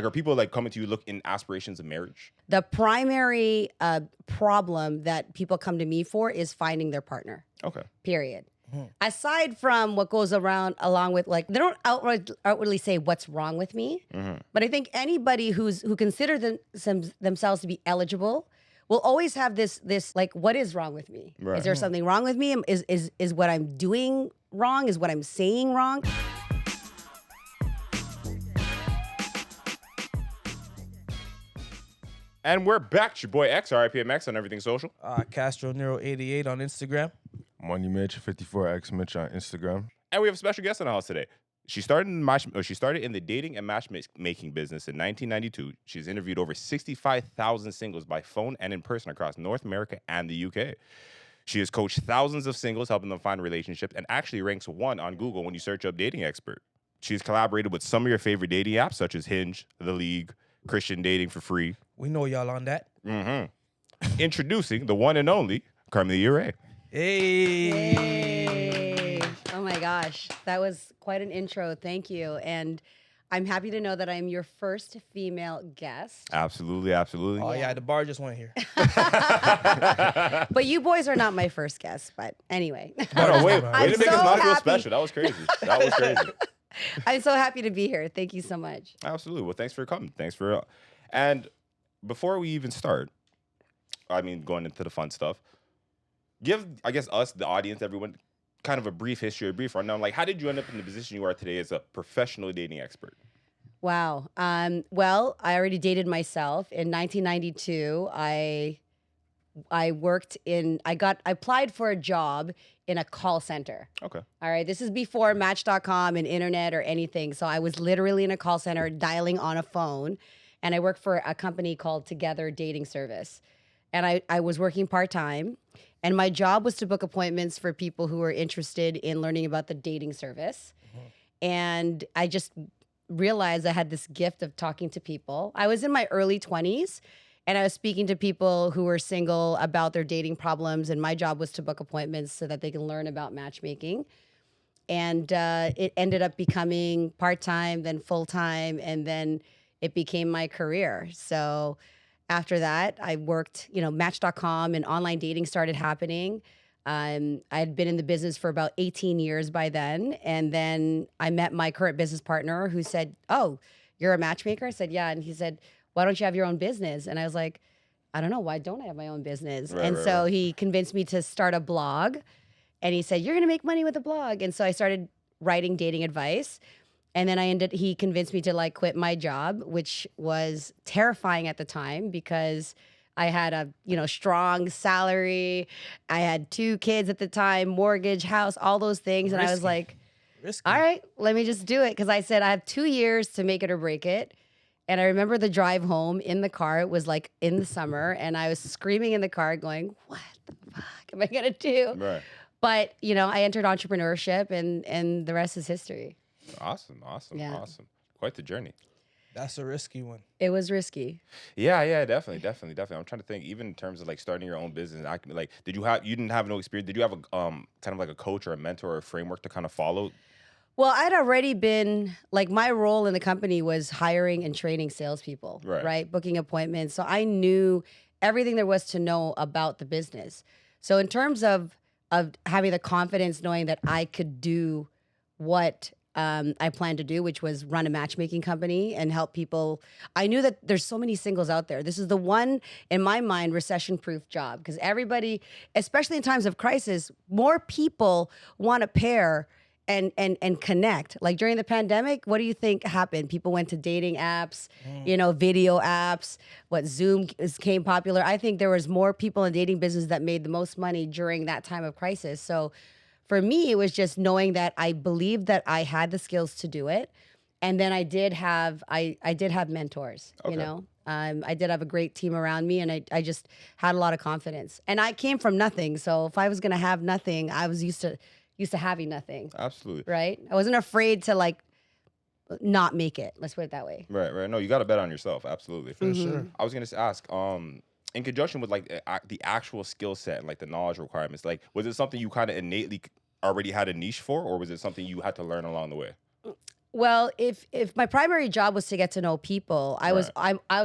Like, are people like coming to you look in aspirations of marriage? The primary problem that people come to me for is finding their partner. Okay. Period. Aside from what goes along with, like, they don't outwardly say what's wrong with me, but I think anybody who considers themselves to be eligible will always have this like, what is wrong with me? Right. Is there something wrong with me? Is what I'm doing wrong? Is what I'm saying wrong? And we're back. It's your boy X, RIPMX on everything social. Castro Nero 88 on Instagram. Money Mitch 54X Mitch on Instagram. And we have a special guest in the house today. She started in the dating and matchmaking business in 1992. She's interviewed over 65,000 singles by phone and in person across North America and the UK. She has coached thousands of singles, helping them find relationships, and actually ranks 1 on Google when you search up dating expert. She's collaborated with some of your favorite dating apps, such as Hinge, The League, Christian Dating for Free. We know y'all on that. Introducing the one and only Carmelia. Hey. Oh my gosh. That was quite an intro. Thank you. And I'm happy to know that I'm your first female guest. Absolutely, absolutely. Oh, yeah, the bar just went here. But you boys are not my first guest. But anyway. No, wait to make so this not real happy. special. That was crazy. That was crazy. I'm so happy to be here. Thank you so much. Absolutely. Well, thanks for coming. And before we even start, I mean, going into the fun stuff, give, I guess, us, the audience, everyone, kind of a brief history, a brief rundown. Like, how did you end up in the position you are today as a professional dating expert? Wow. Well, I already dated myself. In 1992, I applied for a job in a call center. Okay. All right. This is before Match.com and internet or anything. So I was literally in a call center dialing on a phone. And I worked for a company called Together Dating Service. And I was working part-time. And my job was to book appointments for people who were interested in learning about the dating service. And I just realized I had this gift of talking to people. I was in my early 20s. And I was speaking to people who were single about their dating problems. And my job was to book appointments so that they can learn about matchmaking. And it ended up becoming part-time, then full-time, and then it became my career. So after that, I worked, Match.com and online dating started happening. I had been in the business for about 18 years by then. And then I met my current business partner who said, "Oh, you're a matchmaker?" I said, "Yeah." And he said, "Why don't you have your own business?" And I was like, "I don't know. Why don't I have my own business?" So he convinced me to start a blog. And he said, "You're going to make money with a blog." And so I started writing dating advice. And then he convinced me to quit my job, which was terrifying at the time because I had a, strong salary. I had 2 kids at the time, mortgage, house, all those things. And I was like, all right, let me just do it. Because I said, I have 2 years to make it or break it. And I remember the drive home in the car. It was like in the summer. And I was screaming in the car going, what the fuck am I going to do? Right. But, I entered entrepreneurship and the rest is history. Awesome. Quite the journey. That's a risky one. It was risky. Yeah, definitely. I'm trying to think, even in terms of starting your own business. You didn't have no experience. Did you have a kind of like a coach or a mentor or a framework to kind of follow? Well, I'd already been my role in the company was hiring and training salespeople, right? Booking appointments. So I knew everything there was to know about the business. So in terms of having the confidence, knowing that I could do what I planned to do, which was run a matchmaking company and help people. I knew that there's so many singles out there. This is the one, in my mind, recession-proof job because everybody, especially in times of crisis, more people want to pair and connect. Like during the pandemic, what do you think happened? People went to dating apps, video apps. Zoom became popular. I think there was more people in dating business that made the most money during that time of crisis. So for me, it was just knowing that I believed that I had the skills to do it. And then I did have mentors, Okay. I did have a great team around me and I just had a lot of confidence. And I came from nothing. So if I was going to have nothing, I was used to having nothing. Absolutely. Right? I wasn't afraid to not make it. Let's put it that way. Right. No, you got to bet on yourself. Absolutely. For sure. I was going to ask, in conjunction with the actual skill set and the knowledge requirements, was it something you kind of innately already had a niche for, or was it something you had to learn along the way? Well, if my primary job was to get to know people, I was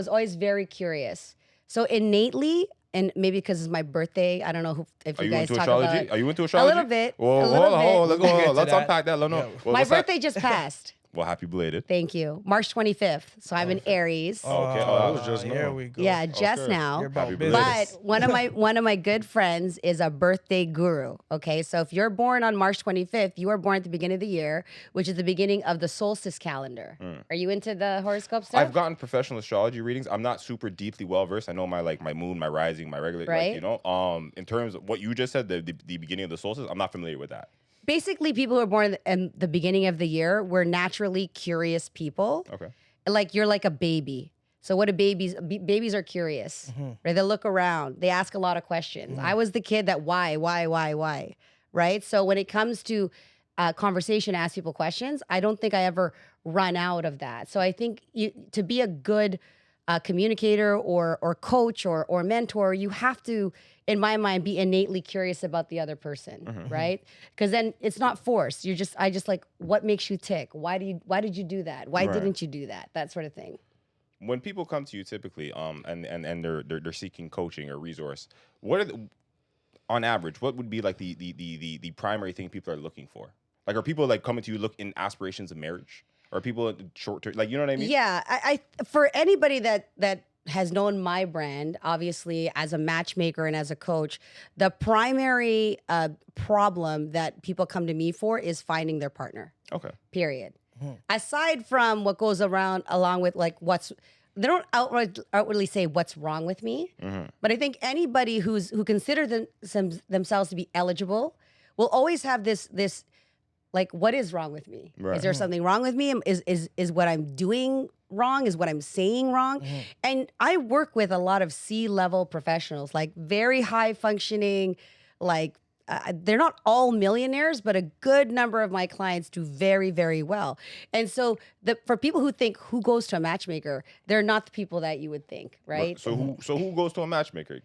always very curious. So innately, and maybe because it's my birthday, I don't know if you guys into talk astrology? about Are you into astrology? a little bit. Whoa, a little hold on. bit. We'll get to Let's that. unpack that. No. Yeah. Well, My what's that? birthday just passed. Well, happy belated. Thank you. March 25th. So I'm an Aries. Okay. that was just here now. we go. Yeah, just Okay. now. You're about Happy business. But one of my good friends is a birthday guru. Okay, so if you're born on March 25th, you are born at the beginning of the year, which is the beginning of the solstice calendar. Are you into the horoscope stuff? I've gotten professional astrology readings. I'm not super deeply well versed. I know my moon, my rising, my regular, Right. in terms of what you just said, the beginning of the solstice, I'm not familiar with that. Basically, people who are born in the beginning of the year, we're naturally curious people. Okay. Like you're like a baby. So what do babies are curious, right? They look around, they ask a lot of questions. I was the kid that why, right? So when it comes to conversation, ask people questions, I don't think I ever run out of that. So I think to be a good communicator or coach or mentor, you have to, in my mind, be innately curious about the other person, right? Because then it's not forced. I just like, what makes you tick? Why did you do that? Why Right. didn't you do that? That sort of thing. When people come to you typically, and they're seeking coaching or resource, what are on average, what would be like the primary thing people are looking for? Like, are people like coming to you look in aspirations of marriage? Or people short term, like, you know what I mean? Yeah, I for anybody that has known my brand, obviously as a matchmaker and as a coach, the primary problem that people come to me for is finding their partner. Okay. Period. Aside from what goes along with like they don't outwardly say what's wrong with me, but I think anybody who considers themselves to be eligible will always have this like, what is wrong with me? Right. Is there something wrong with me? Is what I'm doing wrong? Is what I'm saying wrong? And I work with a lot of C-level professionals, like very high functioning, like they're not all millionaires, but a good number of my clients do very, very well. And so for people who think who goes to a matchmaker, they're not the people that you would think, right? So who goes to a matchmaker?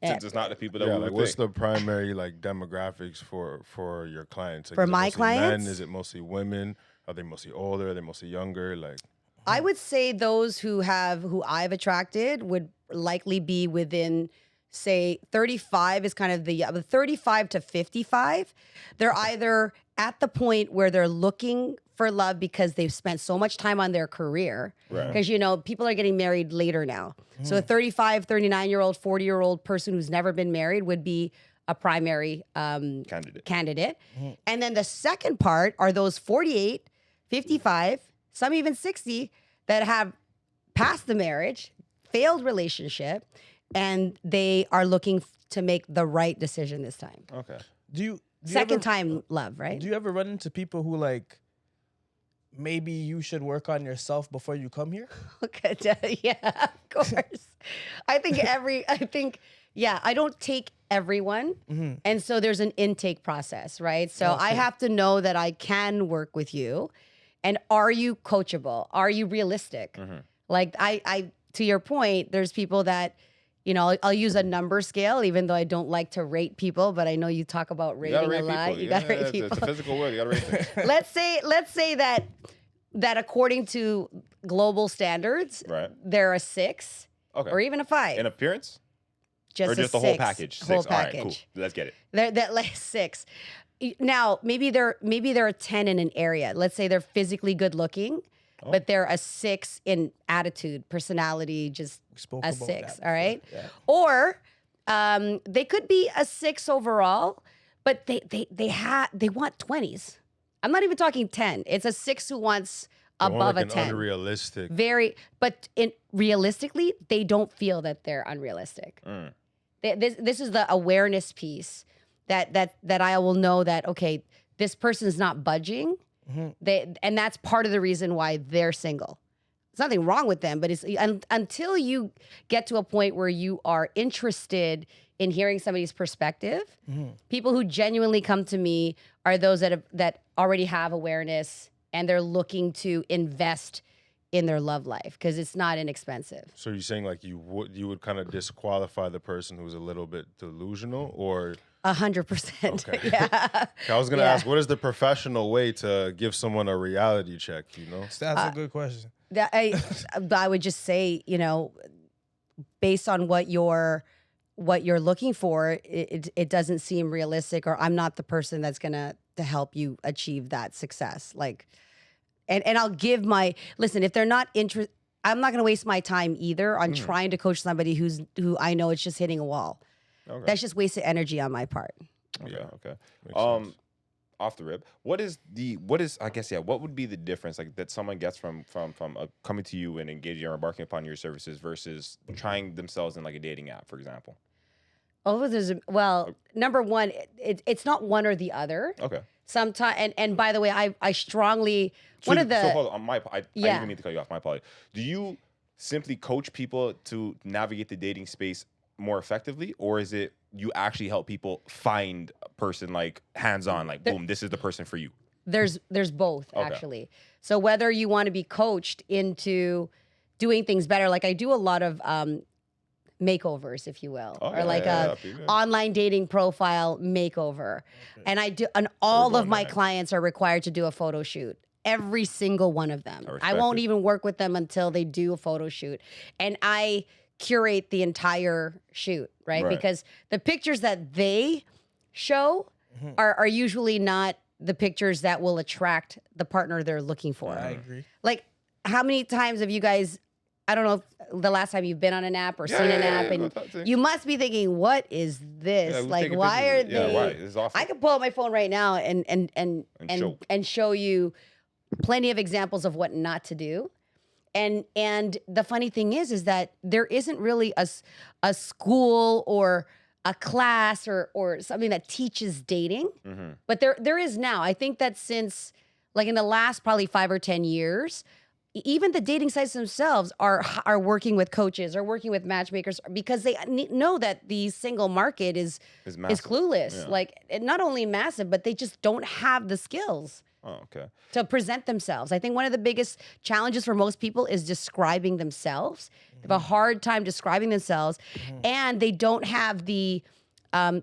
Since it's not the people that we Yeah, would like what's think. the primary like demographics for your clients? Like, For is it my mostly clients? men? Is it mostly women? Are they mostly older? Are they mostly younger? Like, I would say those who I've attracted would likely be within, say, 35 is kind of the 35 to 55. They're either at the point where they're looking for love because they've spent so much time on their career. Right. Because, people are getting married later now. So a 35, 39-year-old, 40-year-old person who's never been married would be a primary candidate. And then the second part are those 48, 55, some even 60 that have passed the marriage, failed relationship, and they are looking to make the right decision this time. Okay. Do you Second ever, time love, right? Do you ever run into people who like, maybe you should work on yourself before you come here? Okay, yeah, of course. I don't take everyone. And so there's an intake process, right? So I have to know that I can work with you. And are you coachable? Are you realistic? Like I to your point, there's people that, I'll use a number scale, even though I don't like to rate people, but I know you talk about rating a lot. You gotta rate people. It's a physical word. You gotta rate things. Let's say that according to global standards, Right. they're a 6 Okay. or even a 5. In appearance? Just Or a just the 6. whole package? Whole 6. All right, cool. package. Let's get it. They're like 6. Now, maybe they're a 10 in an area. Let's say they're physically good looking, but they're a 6 in attitude, personality, just spoke a about 6. that All right. before, yeah. Or they could be a 6 overall, but they want 20s. I'm not even talking 10. It's a 6 who wants they want, above like, a an 10. unrealistic. But realistically, they don't feel that they're unrealistic. This is the awareness piece that I will know that, okay, this person's not budging. And that's part of the reason why they're single. There's nothing wrong with them, but it's until you get to a point where you are interested in hearing somebody's perspective. People who genuinely come to me are those that already have awareness and they're looking to invest in their love life because it's not inexpensive. So you're saying like you would kind of disqualify the person who's a little bit delusional, or 100%. Okay. Yeah. I was gonna Yeah. ask, what is the professional way to give someone a reality check? You know, That's a good question. That I would just say, you know, based on what you're looking for, it doesn't seem realistic, or I'm not the person that's gonna to help you achieve that success. Like, and I'll give my listen. If they're not interested, I'm not gonna waste my time either on trying to coach somebody who I know it's just hitting a wall. Okay. That's just wasted energy on my part. Okay. Okay. Makes sense. Off the rip, what would be the difference like that someone gets from coming to you and engaging or embarking upon your services versus trying themselves in like a dating app, for example? Number one, it's not one or the other. Okay. Sometimes, and by the way, I strongly So hold on, I didn't mean to cut you off. My apology. Do you simply coach people to navigate the dating space more effectively, or is it you actually help people find a person like hands-on, like boom, this is the person for you? There's both actually. So whether you want to be coached into doing things better, like I do a lot of makeovers, if you will, or like a online dating profile makeover, and all of my clients are required to do a photo shoot. Every single one of them. I won't even work with them until they do a photo shoot, and I curate the entire shoot, right? Because the pictures that they show are usually not the pictures that will attract the partner they're looking for. I agree. Like, how many times have you guys, I don't know if the last time you've been on an app or seen an app, and you must be thinking, what is this? Like, why are they? Why? This is awful. I could pull out my phone right now and show you plenty of examples of what not to do. And the funny thing is that there isn't really a school or a class or something that teaches dating, but there is now. I think that since like in the last probably 5 or 10 years, even the dating sites themselves are working with coaches or working with matchmakers because they know that the single market is clueless. Yeah. Like, not only massive, but they just don't have the skills. Oh, okay. To present themselves. I think one of the biggest challenges for most people is describing themselves. They have a hard time describing themselves, and they don't have the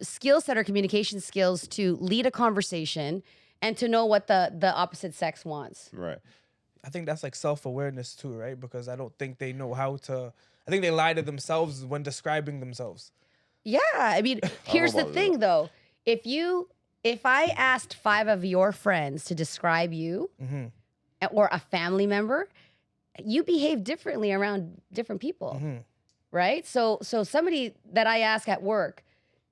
skill set or communication skills to lead a conversation and to know what the opposite sex wants. Right. I think that's like self-awareness too, right? Because I don't think they know how to. I think they lie to themselves when describing themselves. Yeah, I mean, here's the thing though. If I asked 5 of your friends to describe you or a family member, you behave differently around different people, right? So somebody that I ask at work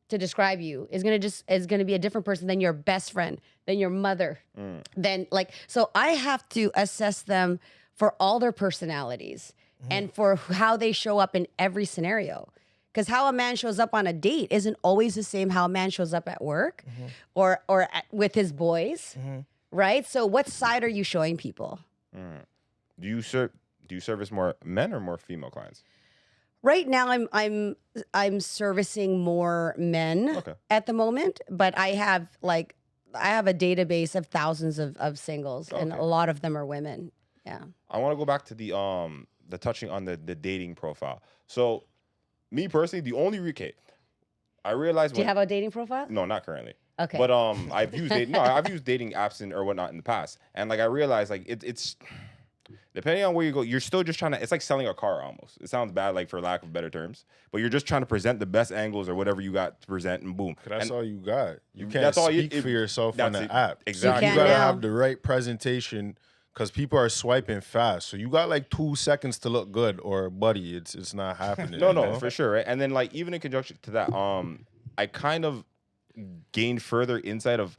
to describe you is gonna be a different person than your best friend, than your mother, so I have to assess them for all their personalities and for how they show up in every scenario. Because how a man shows up on a date isn't always the same how a man shows up at work or with his boys, right? So what side are you showing people? Do you service more men or more female clients? Right now, I'm servicing more men at the moment, but I have a database of thousands of singles, and a lot of them are women. Yeah. I want to go back to the touching on the dating profile. So, me personally, the only I realized. Do you have a dating profile? No, not currently. Okay. But I've used dating apps or whatnot in the past, and like I realized like it's depending on where you go, you're still just trying to. It's like selling a car almost. It sounds bad, like for lack of better terms, but you're just trying to present the best angles or whatever you got to present, and boom. That's all you got. You can't speak for yourself on the app. Exactly. You gotta have the right presentation. Because people are swiping fast, so you got like 2 seconds to look good, or buddy, it's not happening. No, for sure, right? And then like even in conjunction to that, I kind of gained further insight of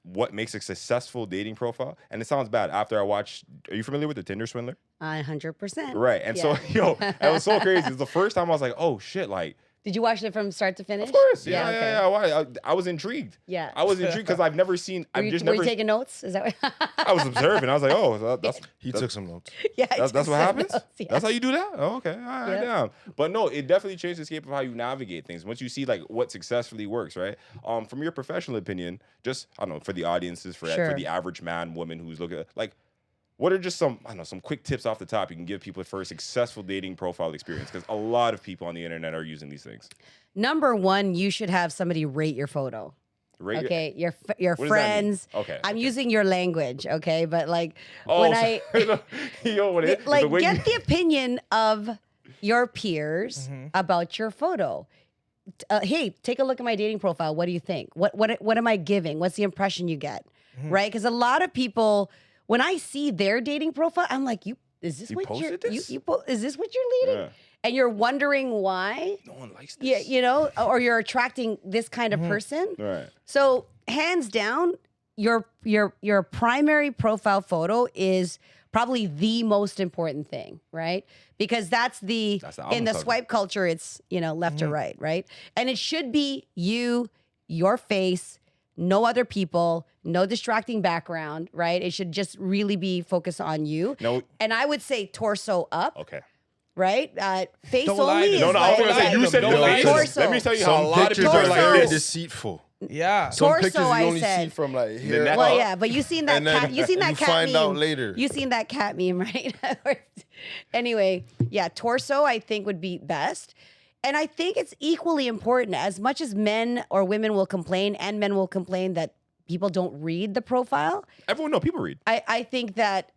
what makes a successful dating profile. And it sounds bad after I watched. Are you familiar with the Tinder Swindler? 100%. Right, and so it was so crazy. It's the first time I was like, oh shit, like. Did you watch it from start to finish? Of course, yeah. Okay. I was intrigued. Yeah, I was intrigued because I've never seen. Were you taking notes? Is that what? I was observing. I was like, oh, he took some notes. Yeah, that's what happens. Yeah. That's how you do that. Oh, okay, all right, down. But no, it definitely changed the scape of how you navigate things. Once you see like what successfully works, right? From your professional opinion, just I don't know for the audiences, for the average man, woman who's looking like. what are just some, I don't know, some quick tips off the top you can give people for a successful dating profile experience? Because a lot of people on the internet are using these things. Number one, you should have somebody rate your photo. Rate Okay, your what does that mean? friends. Okay. I'm using your language, okay? But like Oh, when yo, what it, like the way get you- the opinion of your peers about your photo. Hey, take a look at my dating profile. What do you think? What am I giving? What's the impression you get? Right? Because a lot of people, when I see their dating profile, I'm like, is this You what you're posted this? is this what you're leading? Yeah. And you're wondering why? No one likes this. Yeah, you know, or you're attracting this kind of person. Right. So hands down, your primary profile photo is probably the most important thing, right? Because that's the in the album cover. swipe culture, it's left to right, right? And it should be you, your face, no other people, no distracting background, right? It should just really be focused on you. No. And I would say torso up, Okay. right? Face Don't lie only to is them. No, I was like, gonna say you said Don't your lie face. to them. Torso. Let me tell you how a Some lot of pictures people are are like very Torso. this. deceitful. Yeah. Some Torso, pictures you I only said. see from like here. neck- well, Oh. yeah, but you seen that And then cat. You seen that you cat find meme. out later. You seen that cat meme, right? Anyway, yeah, torso I think would be best. And I think it's equally important as much as men or women will complain and men will complain that people don't read the profile. Everyone know people read. I think that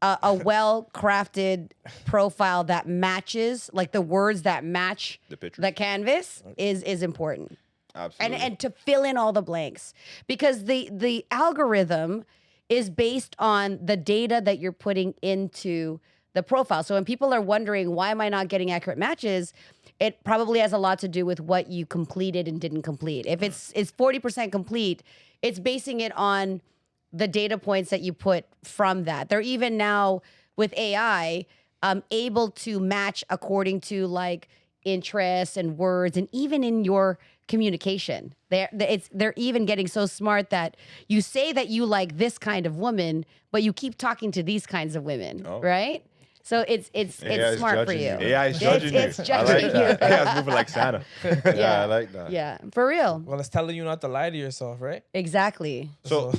a well-crafted profile that matches, like the words that match The picture. the canvas is important. Absolutely. And to fill in all the blanks, because the algorithm is based on the data that you're putting into the profile. So when people are wondering, why am I not getting accurate matches? It probably has a lot to do with what you completed and didn't complete. If it's 40% complete, it's basing it on the data points that you put from that. They're even now with AI able to match according to like interests and words, and even in your communication. They're even getting so smart that you say that you like this kind of woman, but you keep talking to these kinds of women, right? So it's AI is smart for judging you. you. AI is judging you. It's I judging like that. AI is moving like Santa. Yeah, I like that. Yeah, for real. Well, it's telling you not to lie to yourself, right? Exactly. So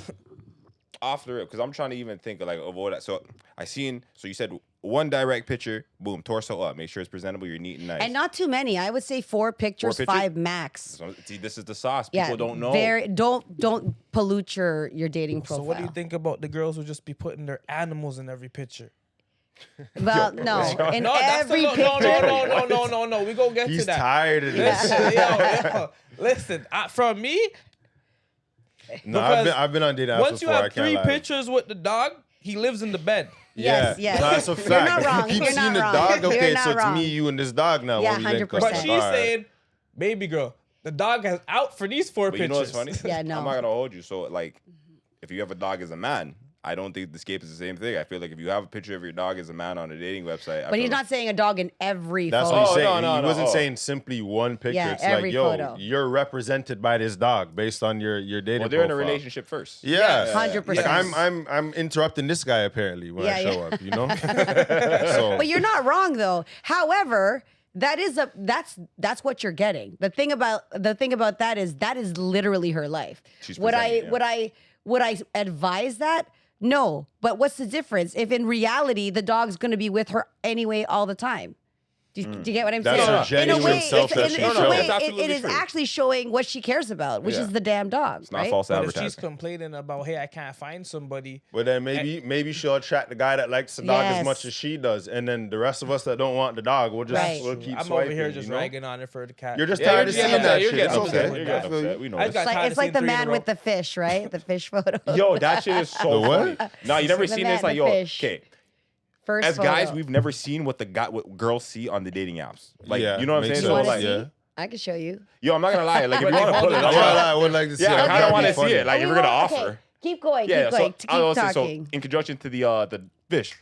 off the rip, because I'm trying to even think of like of all that. So so you said one direct picture, boom, torso up. Make sure it's presentable. You're neat and nice. And not too many. I would say 4 pictures, pictures? 5 max. So, see, this is the sauce. Yeah, People don't know. Don't pollute your dating So profile. what do you think about the girls who just be putting their animals in every picture? Well, no, in No, that's every no, picture. no. We gonna get to He's that. tired of this. yo, listen. From me, No, Because I've been on dating apps once you before. I have can't 3 lie. pictures with the dog, he lives in the bed. Yes, yeah, yes. No, that's a You're fact. not wrong. If you keep You're seeing not the wrong. dog, You're okay, not so it's wrong. me, you, and this dog now. Yeah, when we link up. 100%. But Right. she's Alright. saying, "Baby girl, the dog has out for these 4 But you pictures." know what's funny? Yeah, no. I'm not gonna hold you. So like, if you have a dog as a man, I don't think the escape is the same thing. I feel like if you have a picture of your dog as a man on a dating website, But he's not saying a dog in every That's photo. what he's Oh, saying. no, He no, wasn't oh. saying simply one picture. Yeah, it's every like, yo, photo. you're represented by this dog based on your dating Well, they're in a profile. relationship first. Yeah, 100%. Like I'm interrupting this guy apparently when I Yeah, show up. You know. So But you're not wrong though. However, that's what you're getting. The thing about that is literally her life. She's Would presenting, I advise that? No. But what's the difference if in reality the dog's going to be with her anyway all the time? Do you get what I'm That's saying? her genuine in a way, self-esteem. in No, a way, that's absolutely it is true. actually showing what she cares about, which Yeah. is the damn dog. It's not right? false But if advertising. she's complaining about, "Hey, I can't find somebody," But then maybe she'll attract the guy that likes the dog Yes. as much as she does, and then the rest of us that don't want the dog, we'll just Right. we'll keep I'm swiping. over here just you know? ragging on her for the cat. You're just Yeah, tired you're of getting seeing upset. that You're shit. getting It's upset. okay. You're I getting feel you. upset. We know I this. got tired It's of like the seeing 3 in a man row. with the fish, right? The fish photo. Yo, that shit is so The what? funny. No, you never The seen man, this? Like, the yo, fish. okay. First As photo. guys, we've never seen what girls see on the dating apps. Like, Yeah, you know what I'm makes saying? You So want to like, see? I can show you. yo, I'm not gonna lie. Like, if you But want to they pull it hold up, it I would like to see. yeah, I it. kind of That'd want be to see funny. it. Like, if we're gonna offer. Keep going. Yeah, Keep going. so I was Keep also so talking. in conjunction to the fish,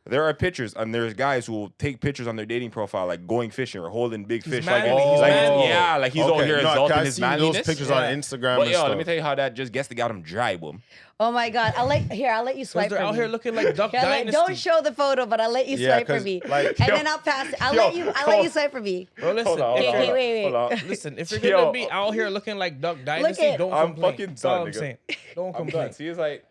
there are pictures and there's guys who will take pictures on their dating profile like going fishing or holding big fish. Like, manly, he's manly. yeah, like he's over here No, exalting I've his seen manliness. those pictures Yeah. on Instagram But and yo, stuff. let me tell you how that just gets to get them dry, boom. Oh my God! I'll let you Because swipe they're for out me. here looking like Duck Yeah, Dynasty. don't show the photo, but I'll let you Yeah, swipe for 'cause, me, like- and Yo, then I'll pass. I'll yo, let you swipe for me. Bro, listen. Hold on, hold if on, you're- hold on, wait. hold on. Listen, if you're Yo. gonna be out here looking like Duck Dynasty, at- don't I'm complain. fucking That's all done, I'm nigga. saying. Don't I'm complain. done. See, it's like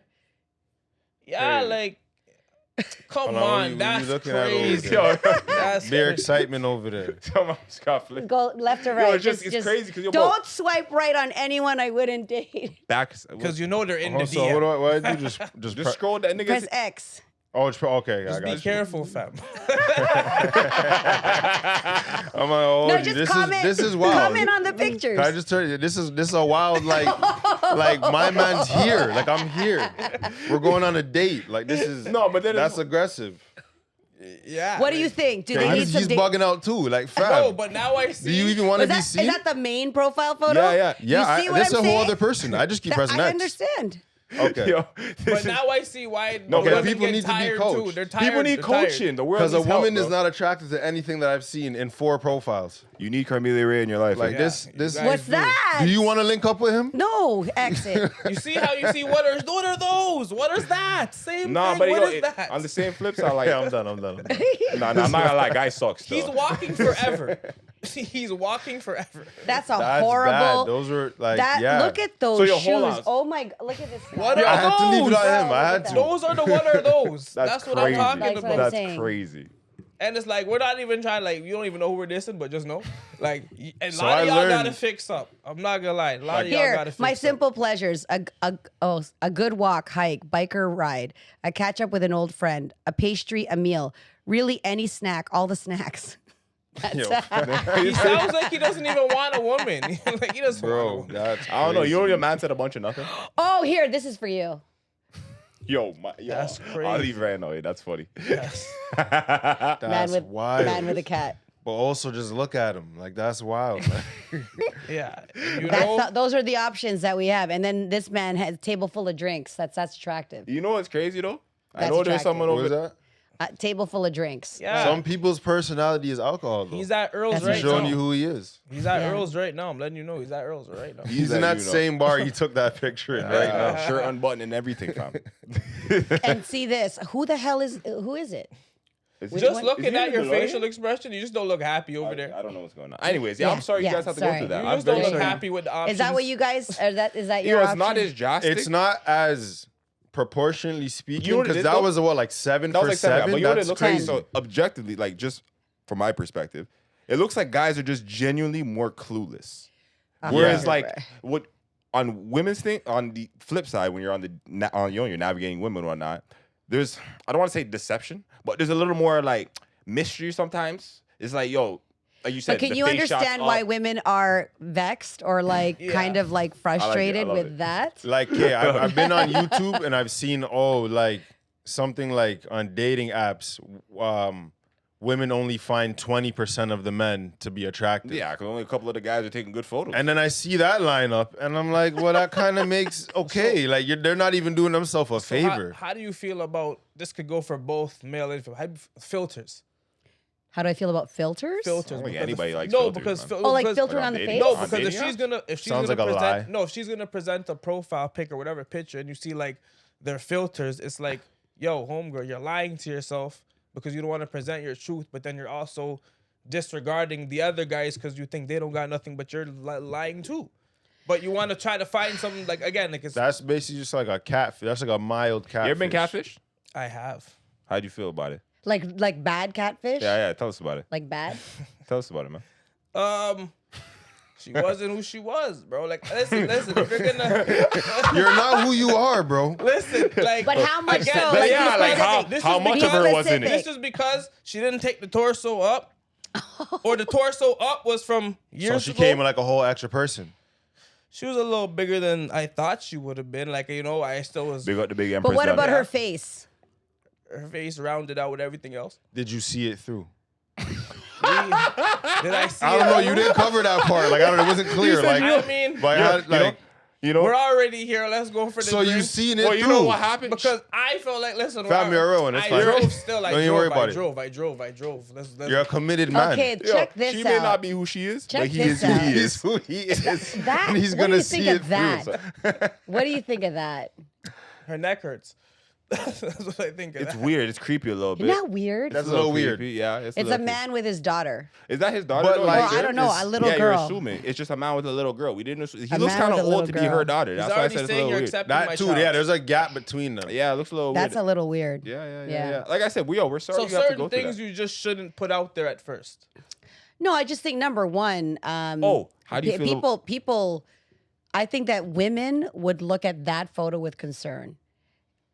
Yeah, Crazy. like Come Hold on, on, you that's looking at over crazy. there? That's Bare crazy. excitement over there. Someone's got flip. Go left or Yo, right. it's just it's crazy because don't swipe right on anyone I wouldn't date. back Because you know they're in the So what DM. do I do? Just just scroll that nigga. Press X. Oh, it's okay. Just I be got you. careful, fam. I'm like, oh, No, just comment. This is wild. Comment on the pictures. Can I just tell you, this is a wild like my man's here. Like I'm here. We're going on a date. Like this is but then that's aggressive. Yeah. What do you think? Do they Okay, need he's some date? bugging out too. Like fam. No, but now I see. Do you even want to Is be that, seen? is that the main profile photo? Yeah. You see what This is I'm a whole saying? other person. I just keep pressing I X. understand. Okay. Yo, But now I see why No, the but women people get need to be tired coached. too. They're tired. people need they're tired. coaching. The world Because a needs help, woman is bro. not attracted to anything that I've seen in 4 profiles. You need Carmelia Ray in your life. Like eh? this. you This. guys What's do. that? Do you want to link up with him? No, exit. You see how you see what are those? What is that? Same Nah, thing. but What yo, is that? on the same flip side, like, Yeah, I'm done. nah, I'm not gonna lie, guy sucks. He's Still. walking forever. He's walking forever. That's a That's horrible. bad. Those were like, That yeah. look at those So, yo, shoes. hold on. Oh my! Look at this. What guy. are I had to leave it those? on him. I had to. Those are the what are those? That's what I'm crazy. talking That's what I'm about. That's saying. crazy. And it's like we're not even trying. Like you don't even know who we're dissing, but just know, like, a So lot of I y'all learned- gotta fix up. I'm not gonna lie. A lot of y'all Here, gotta fix my up. simple pleasures: a good walk, hike, biker ride, a catch up with an old friend, a pastry, a meal. Really, any snack, all the snacks. That's Yo. He sounds like he doesn't even want a woman. Like he doesn't want a Bro, woman. that's I don't know. You know crazy. your man said a bunch of nothing. Oh, here, this is for you. Yo, That's I'll crazy. leave right now. That's funny. Yes. That's wild. man with a cat. But also just look at him. Like that's wild. Yeah. You That's know. those are the options that we have. And then this man has a table full of drinks. That's attractive. You know what's crazy though? I That's know there's attractive. someone what over is there. that? Table full of drinks. Yeah. Some people's personality is alcohol. Though. He's at Earl's That's right He's now. showing you who he is. He's at Yeah. Earl's right now. I'm letting you know he's at Earl's right now. He's in letting that you know. same bar he took that picture in right now. Shirt unbuttoned and everything, fam. And see this. Who the hell is it? Is Just he- is looking he at your the lawyer? facial expression, you just don't look happy over there. I don't know what's going on. Anyways, yeah, I'm sorry Yeah, you guys have to sorry. go through that. You I'm just don't very look sorry. happy with the options. Is that what you guys is that You your know, it's option? not as drastic. It's not as proportionally speaking You know what it because is, that though? was what like 7 That was for like 7. 7. But you know what it That's looks like? crazy. So objectively, like just from my perspective, it looks like guys are just genuinely more clueless. Whereas, like, what on women's thing, on the flip side, when you're on you're navigating women and whatnot, there's I don't want to say deception, but there's a little more like mystery sometimes. It's like, yo, like you said, But can the you face shots understand why up. women are vexed or like Yeah. kind of like frustrated love with it. that? Like, yeah, I've been on YouTube and I've seen, like something like on dating apps, women only find 20% of the men to be attractive. Yeah, because only a couple of the guys are taking good photos. And then I see that lineup and I'm like, well, that kind of makes okay. Like, they're not even doing themselves a favor. How do you feel about this? Could go for both male and female. Filters. How do I feel about filters? Filters. I don't think because anybody likes no, filters, because man. Oh, like because- filtering Like on the dating? face? No, On because if dating she's apps? gonna Sounds like a lie. present if she's gonna present a profile pic or whatever picture and you see like their filters, it's like, yo, homegirl, you're lying to yourself because you don't want to present your truth, but then you're also disregarding the other guys because you think they don't got nothing, but you're lying too. But you want to try to find something like again, like it's. That's basically just like a catfish. That's like a mild catfish. You ever been catfish? I have. How'd you feel about it? Like bad catfish? Yeah, tell us about it. Like bad? Tell us about it, man. She wasn't who she was, bro. Like, listen. If you're gonna You're not who you are, bro. listen, like, But how much again, so? but Like, yeah, be like specific. how is much of because- her was in specific. it? This is because she didn't take the torso up, or the torso up was from years So she ago. came with like a whole extra person. She was a little bigger than I thought she would have been. Like, you know, I still was. Big up the big empress. But what down about there. her face? Her face rounded out with everything else. Did you see it through? Did I see? I don't it? know. You didn't cover that part. Like, I don't know. It wasn't clear. Like, I mean, but how, like, You know? we're already here. Let's go for the so you drink. seen it Well, through? you know what happened? Because I felt like, listen, Family we're- are ruined, it's I fine. drove still. I Don't even worry drove. about I it. drove. I drove. Let's You're a committed man. Okay, Yo, check this she out. may not be who she is, Check but he this is who out. he He's is. who he is. That, and he's what do gonna you see think it of that? through. What do you think of that? Her neck hurts. That's what I think. Of It's that. weird. It's creepy a little bit. Isn't that weird? That's a little weird. creepy. Yeah, it's It's little a creepy. man with his daughter. Is that his daughter? But, though? like, Well, I don't know. A little yeah, girl. you're assuming it's just a man with a little girl. We didn't. He A looks man kind with of a little old to be girl. her daughter. He's That's why I already said it's a saying little you're weird. accepting That my too. child. Yeah, there's a gap between them. Yeah, it looks a little That's weird. a little weird. Yeah. Like I said, we're sorry So you have to go certain through things that. you just shouldn't put out there at first. No, I just think number one. How do you feel? People. I think that women would look at that photo with concern.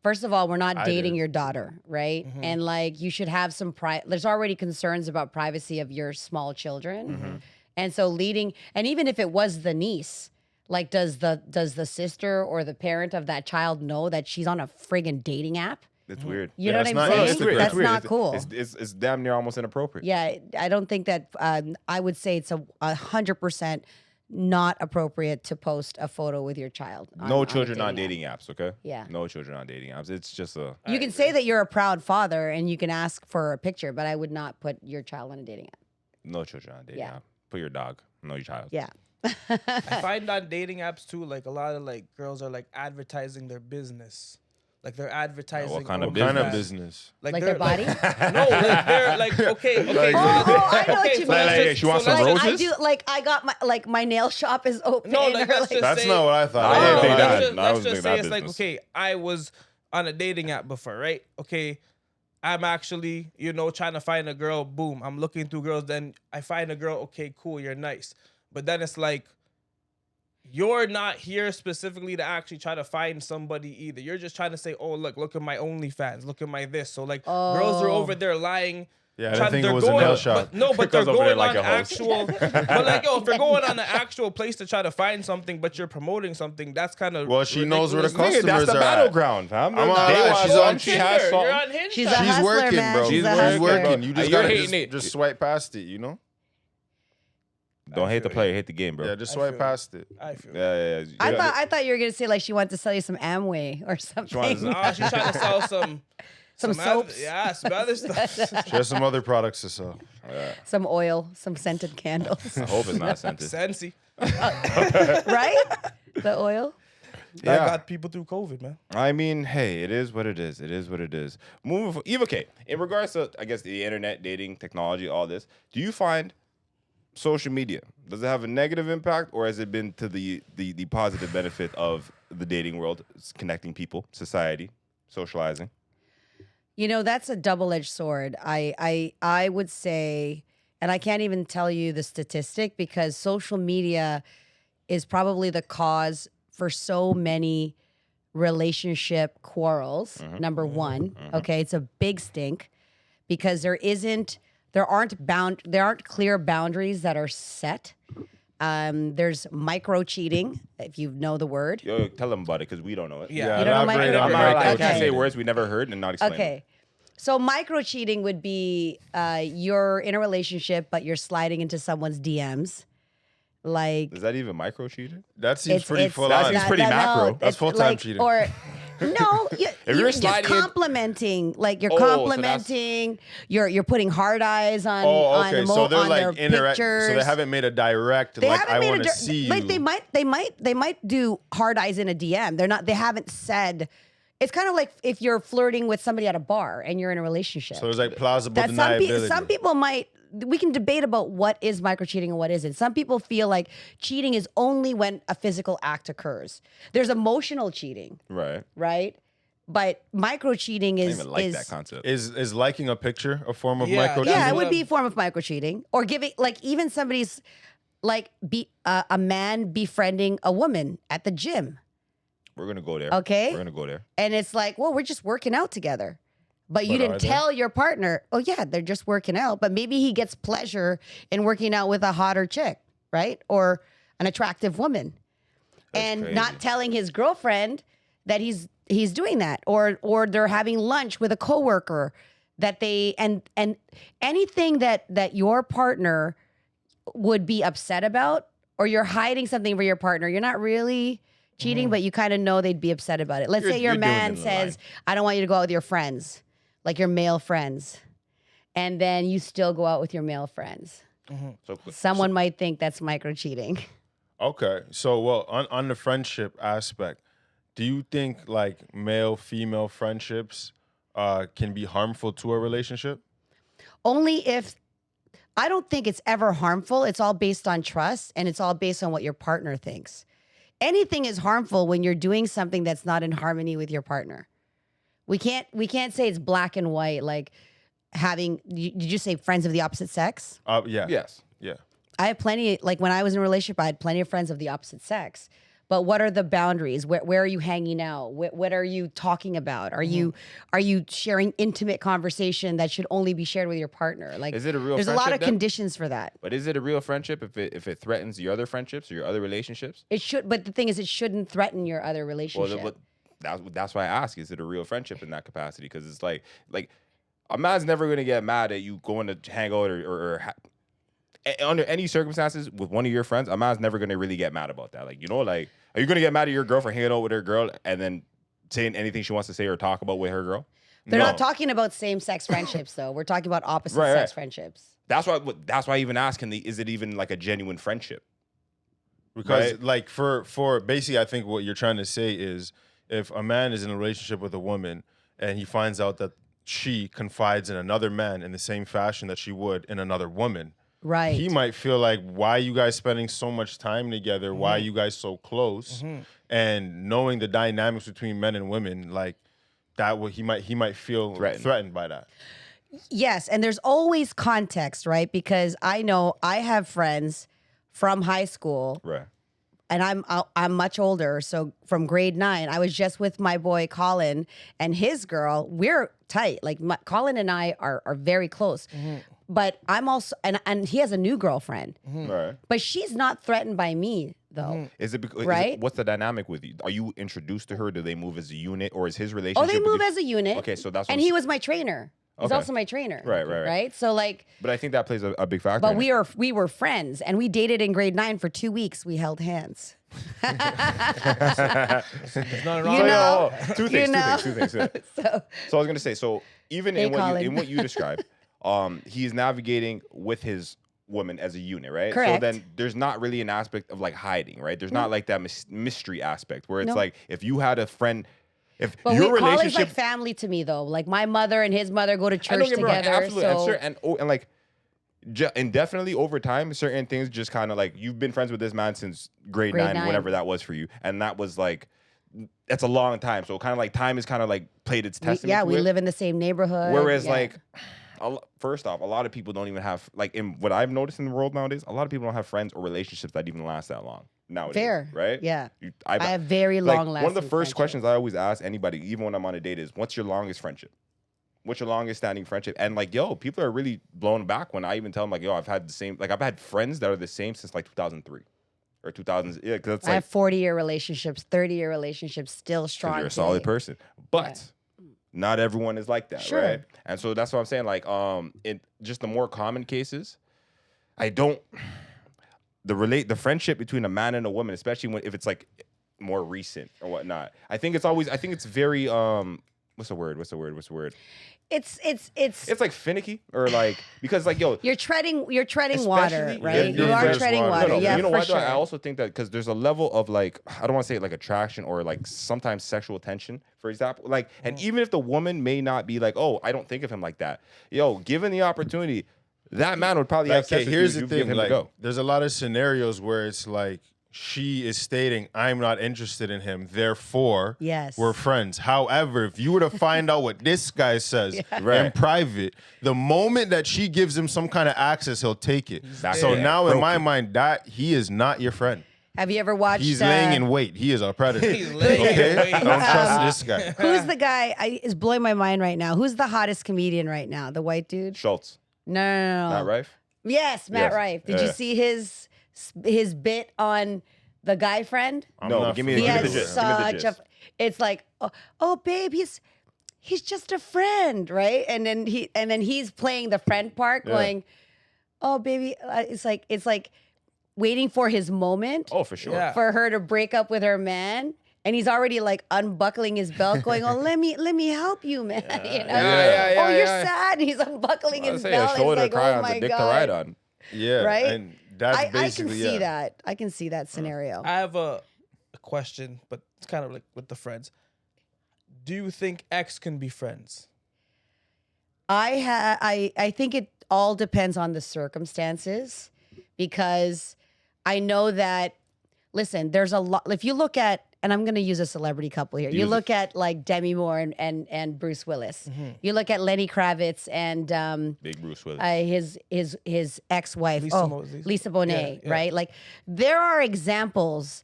First of all, we're not I dating do. your daughter, right? And like you should have some there's already concerns about privacy of your small children. And so and even if it was the niece, like does the sister or the parent of that child know that she's on a friggin' dating app? It's weird. You know what it's I'm not- saying? it's weird. That's It's weird. not cool. It's damn near almost inappropriate. Yeah, I don't think that. I would say it's 100% not appropriate to post a photo with your child. No on a children on app. dating apps, okay? Yeah. No children on dating apps. It's just a. You can say that you're a proud father and you can ask for a picture, but I would not put your child on a dating app. No children on dating Yeah. app. Put your dog, no your child. Yeah. I find on dating apps too, like a lot of like girls are like advertising their business. Like they're advertising. kind of What kind of OnlyFans. business? Like they're, their body? no, like they're like okay. Oh, I know what you so mean. let's just- She wants so some let's Like just- I roses? do, like I got my nail shop is open. No, like, or, let's just That's say- not what I thought. I didn't No, think let's that. just- No, I let's wasn't just thinking say that it's like, business. okay, I was on a dating app before, right? Okay, I'm actually, trying to find a girl. Boom, I'm looking through girls. Then I find a girl. Okay, cool, you're nice. But then it's like, you're not here specifically to actually try to find somebody either. You're just trying to say, oh, look at my OnlyFans, look at my this. So like, girls are over there lying. Yeah, I think it was a going, nail shop. but they're Goes over there going like on a host. actual. But like, yo, if you're going on an actual place to try to find something, but you're promoting something, that's kind of Well, she knows where the Nigga, that's customers the are at. battleground, fam. I'm not They lying, want she's something, on she has You're something. on Hinge. She's a side. She's hustler, working, man. bro. She's She's a working, hustler. working. You just You're gotta hating it. just swipe past it, Don't hate the player, hate the game, bro. Yeah, just I swipe feel past it. I feel. Yeah. I thought you were gonna say like she wanted to sell you some Amway or something. wants- Oh, she's trying to sell some Some other- soaps. yeah, some other stuff. She has some other products to sell. Some oil, some scented candles, I hope it's not scented. Sensi. right? The oil. That Yeah. got people through COVID, man. I mean, hey, it is what it is. It is what it is. Moving forward, Eva, okay. In regards to, I guess, the internet, dating, technology, all this, do you find social media, does it have a negative impact, or has it been to the positive benefit of the dating world? It's connecting people, society, socializing. That's a double-edged sword. I would say, and I can't even tell you the statistic because social media is probably the cause for so many relationship quarrels. Number one, okay, it's a big stink because there aren't clear boundaries that are set. There's micro cheating, if you know the word. Yo, tell them about it because we don't know it. Yeah. You don't know elaborate micro- on I'm not like, Okay. we can't say words we never heard and not explain them. Okay. So micro cheating would be you're in a relationship, but you're sliding into someone's DMs. Like Is that even micro cheating? That seems pretty full That on. seems pretty macro. That's it's full-time like- cheating. Or no, you're sliding in- complimenting, like you're Oh, so that's- complimenting. You're putting hard eyes on Oh, okay. on, So they're on their like interact. pictures. So they haven't made a direct. They like haven't I made want to a see you. like they might do hard eyes in a DM. They haven't said. It's kind of like if you're flirting with somebody at a bar and you're in a relationship. So there's like plausible That deniability. some people might. We can debate about what is micro cheating and what isn't. Some people feel like cheating is only when a physical act occurs. There's emotional cheating, Right. right? But micro cheating I is don't even like is that concept. Is liking a picture a form of Yeah, micro that's yeah, cheating? it would what be a form of micro cheating or giving like even somebody's like a man befriending a woman at the gym. We're gonna go there. Okay. We're gonna go there. And it's like, well, we're just working out together. But you But are didn't they? tell your partner, oh, yeah, they're just working out. But maybe he gets pleasure in working out with a hotter chick, right? Or an attractive woman. And crazy. not telling his girlfriend that he's doing that. Or they're having lunch with a coworker that they and anything that your partner would be upset about, or you're hiding something for your partner. You're not really cheating, but you kind of know they'd be upset about it. Let's say your you're doing man it in the says, line. I don't want you to go out with your friends, like your male friends. And then you still go out with your male friends. So Someone might think that's micro cheating. Okay. So well on the friendship aspect, Do you think like male-female friendships can be harmful to a relationship? Only if I don't think it's ever harmful. It's all based on trust and it's all based on what your partner thinks. Anything is harmful when you're doing something that's not in harmony with your partner. We can't say it's black and white. Like having, did you say friends of the opposite sex? Yeah. Yes. Yeah. I have plenty, like when I was in a relationship, I had plenty of friends of the opposite sex. But what are the boundaries? Where are you hanging out? What are you talking about? Are you sharing intimate conversation that should only be shared with your partner? Like, Is it a real there's a lot friendship of then? conditions for that. But is it a real friendship if it threatens your other friendships or your other relationships? It should, but the thing is, it shouldn't threaten your other relationship. That's why I ask: is it a real friendship in that capacity? Because it's like a man's never gonna get mad at you going to hang out under any circumstances with one of your friends. A man's never gonna really get mad about that. Like, like, are you gonna get mad at your girl for hanging out with her girl and then saying anything she wants to say or talk about with her girl? They're No. not talking about same-sex friendships, though. We're talking about opposite Right, sex right. friendships. That's why I even ask: is it even like a genuine friendship? Because Right. like for basically, I think what you're trying to say is if a man is in a relationship with a woman and he finds out that she confides in another man in the same fashion that she would in another woman, Right. he might feel like, why are you guys spending so much time together? Why are you guys so close? And knowing the dynamics between men and women, like that, he might feel threatened by that. Yes, and there's always context, right? Because I know I have friends from high school, Right. and I'm much older. So from grade 9, I was just with my boy Colin and his girl. We're tight. Like Colin and I are very close. But I'm also and he has a new girlfriend. Right. But she's not threatened by me though. Is it because Right? what's the dynamic with you? Are you introduced to her? Do they move as a unit, or is his relationship? Oh, they with move you- as a unit. Okay, so that's what and I'm he s- was my trainer. He's Okay. also my trainer. Right. Right? So like, But I think that plays a big factor. but in it. we were friends and we dated in grade 9 for 2 weeks. We held hands. There's nothing wrong You with know, that. two things. So So I was gonna say, so even Hey, in Colin. what you described, he's navigating with his woman as a unit, right? So Correct. then there's not really an aspect of like hiding, right? There's not like that mystery aspect where it's No. like if you had a friend, if But your Colin's relationship, like family to me, though. Like my mother and his mother go to I church don't get me wrong, together. absolutely, So and like, and definitely over time, certain things just kind of like you've been friends with this man since grade Grade 9, nine. whatever that was for you, and that was like, that's a long time. So kind of like time is kind of like played its testament. to we it. live in the same neighborhood. Whereas, Yeah. like, first off, a lot of people don't even have, like, in what I've noticed in the world nowadays, a lot of people don't have friends or relationships that even last that long nowadays. Fair. Right? Yeah. I I have very like, long lasting. one of the first questions I always ask anybody, even when I'm on a date, is what's your longest friendship? What's your longest standing friendship? And like, yo, people are really blown back when I even tell them, like, yo, I've had friends that are the same since like 2003 or 2000. Yeah, because it's I like, have 40-year relationships, 30-year relationships, still strong. you're a solid today. person. But not everyone is like that, Sure. right? And so that's what I'm saying. Like, in just the more common cases, the friendship between a man and a woman, especially if it's like more recent or whatnot. I think it's very what's the word? It's like finicky or like because like yo, You're treading water, especially- right? yeah, You are there's treading water. water. No, Yeah, you know for what? sure. I also think that because there's a level of like I don't want to say like attraction or like sometimes sexual tension, for example. Like, and even if the woman may not be like, oh, I don't think of him like that. Yo, given the opportunity, that man would probably have Okay, sex with here's you. the You'd give thing. him Like, a go. there's a lot of scenarios where it's like she is stating, "I'm not interested in him, therefore, Yes. we're friends." However, if you were to find out what this guy says Right. in private, the moment that she gives him some kind of access, he'll take it. Back So there. now, in my Broken. mind, that he is not your friend. Have you ever watched? He's laying in wait. He is a predator. He's laying in Okay, wait. don't trust this guy. Who's the guy? Is blowing my mind right now. Who's the hottest comedian right now? The white dude? Schultz, No. not Rife. Yes, Matt Yes. Rife. Did you Yeah. see his bit on the guy friend? I'm No, not give me He the has gist. such a. It's like, oh, babe, he's just a friend, right? And then he's playing the friend part, going, oh, baby, it's like waiting for his moment Oh, for sure. Yeah. for her to break up with her man. And he's already like unbuckling his belt, going, "Oh, let me help you, man." You know? Yeah, oh, you're yeah. sad. And he's unbuckling I his say belt. a It's shoulder like, to cry oh on, my a dick god, to ride on. Yeah, Right? and that's I can basically see yeah. that. I can see that scenario. I have a a question, but it's kind of like with the friends. Do you think ex can be friends? I think it all depends on the circumstances, because I know that, listen, there's a lot. If you look at, and I'm going to use a celebrity couple here. You look at like Demi Moore and Bruce Willis. You look at Lenny Kravitz and Big Bruce Willis. His ex-wife, Lisa Bonet, Yeah. right? Like, there are examples